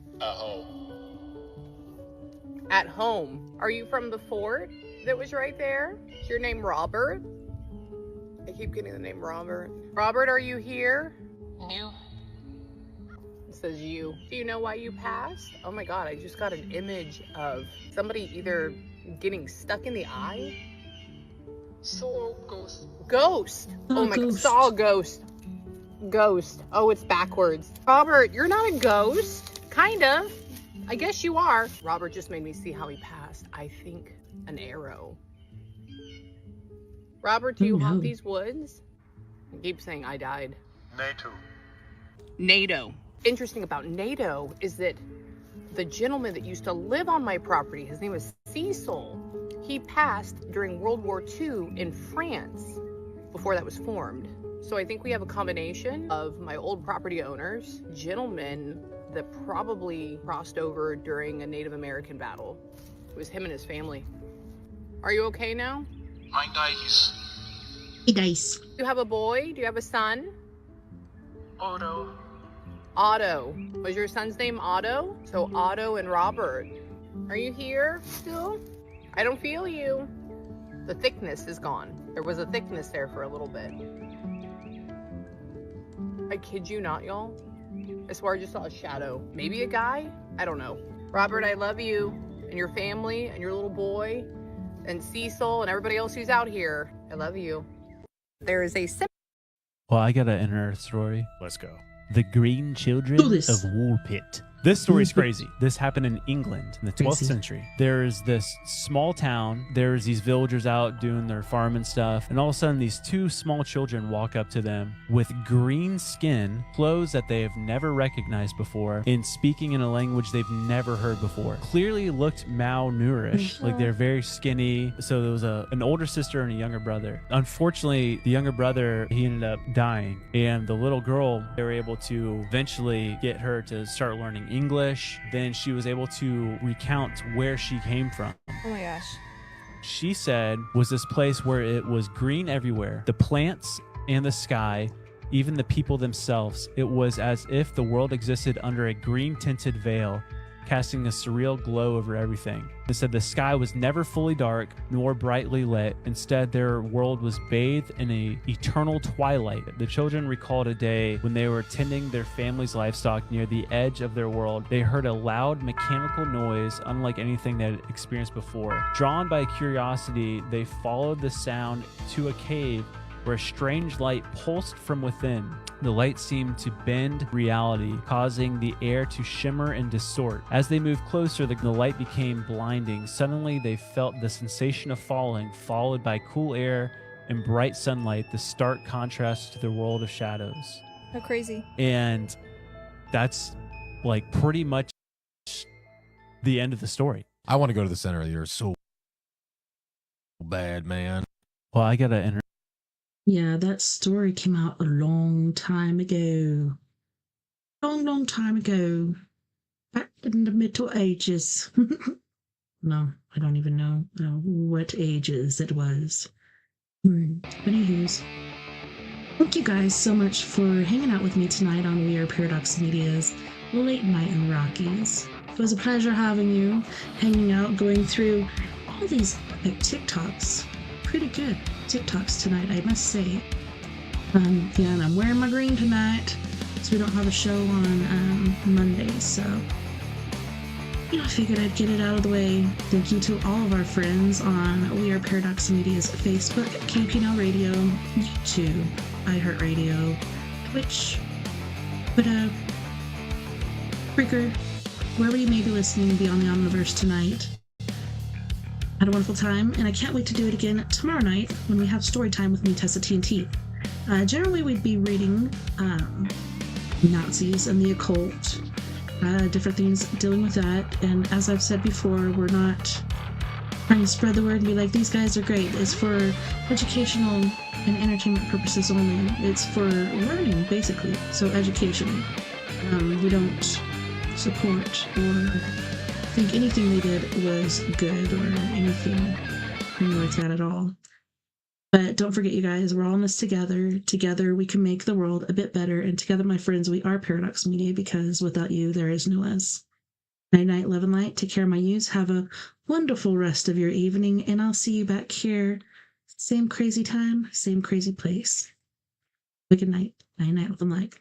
At home. Are you from the fort that was right there? Is your name Robert? I keep getting the name Robert. Robert, are you here? You. It says you. Do you know why you passed? Oh my god, I just got an image of somebody either getting stuck in the eye. Saw ghost. Ghost. Oh my god, saw a ghost. Ghost. Oh, it's backwards. Robert, you're not a ghost. Kind of. I guess you are. Robert just made me see how he passed. I think an arrow. Robert, do you haunt these woods? I keep saying I died. NATO. Interesting about NATO is that the gentleman that used to live on my property, his name was Cecil, he passed during World War II in France before that was formed. So I think we have a combination of my old property owners, gentlemen that probably crossed over during a Native American battle. It was him and his family. Are you okay now? My dice. Hey, dice. Do you have a boy? Do you have a son? Otto. Otto. Was your son's name Otto? So Otto and Robert. Are you here still? I don't feel you. The thickness is gone. There was a thickness there for a little bit. I kid you not, y'all. I swear I just saw a shadow. Maybe a guy? I don't know. Robert, I love you and your family and your little boy and Cecil and everybody else who's out here. I love you. There is a Well, I got an inner story. Let's go. The Green Children of Woolpit. This story is crazy. This happened in England in the 12th century. There's this small town. There's these villagers out doing their farming stuff. And all of a sudden, these two small children walk up to them with green skin, clothes that they have never recognized before, and speaking in a language they've never heard before. Clearly looked malnourished. Like they're very skinny. So there was an older sister and a younger brother. Unfortunately, the younger brother, he ended up dying. And the little girl, they were able to eventually get her to start learning English. Then she was able to recount where she came from. Oh my gosh. She said was this place where it was green everywhere, the plants and the sky, even the people themselves. It was as if the world existed under a green tinted veil, casting a surreal glow over everything. It said the sky was never fully dark nor brightly lit. Instead, their world was bathed in an eternal twilight. The children recalled a day when they were tending their family's livestock near the edge of their world. They heard a loud mechanical noise unlike anything they had experienced before. Drawn by curiosity, they followed the sound to a cave where a strange light pulsed from within. The light seemed to bend reality, causing the air to shimmer and distort. As they moved closer, the light became blinding. Suddenly, they felt the sensation of falling, followed by cool air and bright sunlight, the stark contrast to the world of shadows. How crazy. And that's like pretty much the end of the story. I want to go to the center of the earth so bad, man. Well, I gotta enter. Yeah, that story came out a long time ago. Long time ago. Back in the Middle Ages. No, I don't even know what ages it was. But anyways, thank you guys so much for hanging out with me tonight on We Are Paradox Media's Late Night in the Rockies. It was a pleasure having you, hanging out, going through all these TikToks. Pretty good TikToks tonight, I must say. Yeah, and I'm wearing my green tonight, so we don't have a show on Monday, so I figured I'd get it out of the way. Thank you to all of our friends on We Are Paradox Media's Facebook, KPNL Radio, YouTube, iHeartRadio, Twitch, Twitter, Breaker, wherever you may be listening beyond the Omniverse tonight. Had a wonderful time, and I can't wait to do it again tomorrow night when we have story time with me, TessaTNT. Generally, we'd be reading Nazis and the occult, different things dealing with that. And as I've said before, we're not trying to spread the word and be like, these guys are great. It's for educational and entertainment purposes only. It's for learning, basically. So education. We don't support or think anything they did was good or anything like that at all. But don't forget, you guys, we're all in this together. Together we can make the world a bit better, and together, my friends, we are Paradox Media, because without you there is no us. Night night, love and light. Take care of my yous. Have a wonderful rest of your evening, and I'll see you back here same crazy time, same crazy place. Good night. Night night, love and light.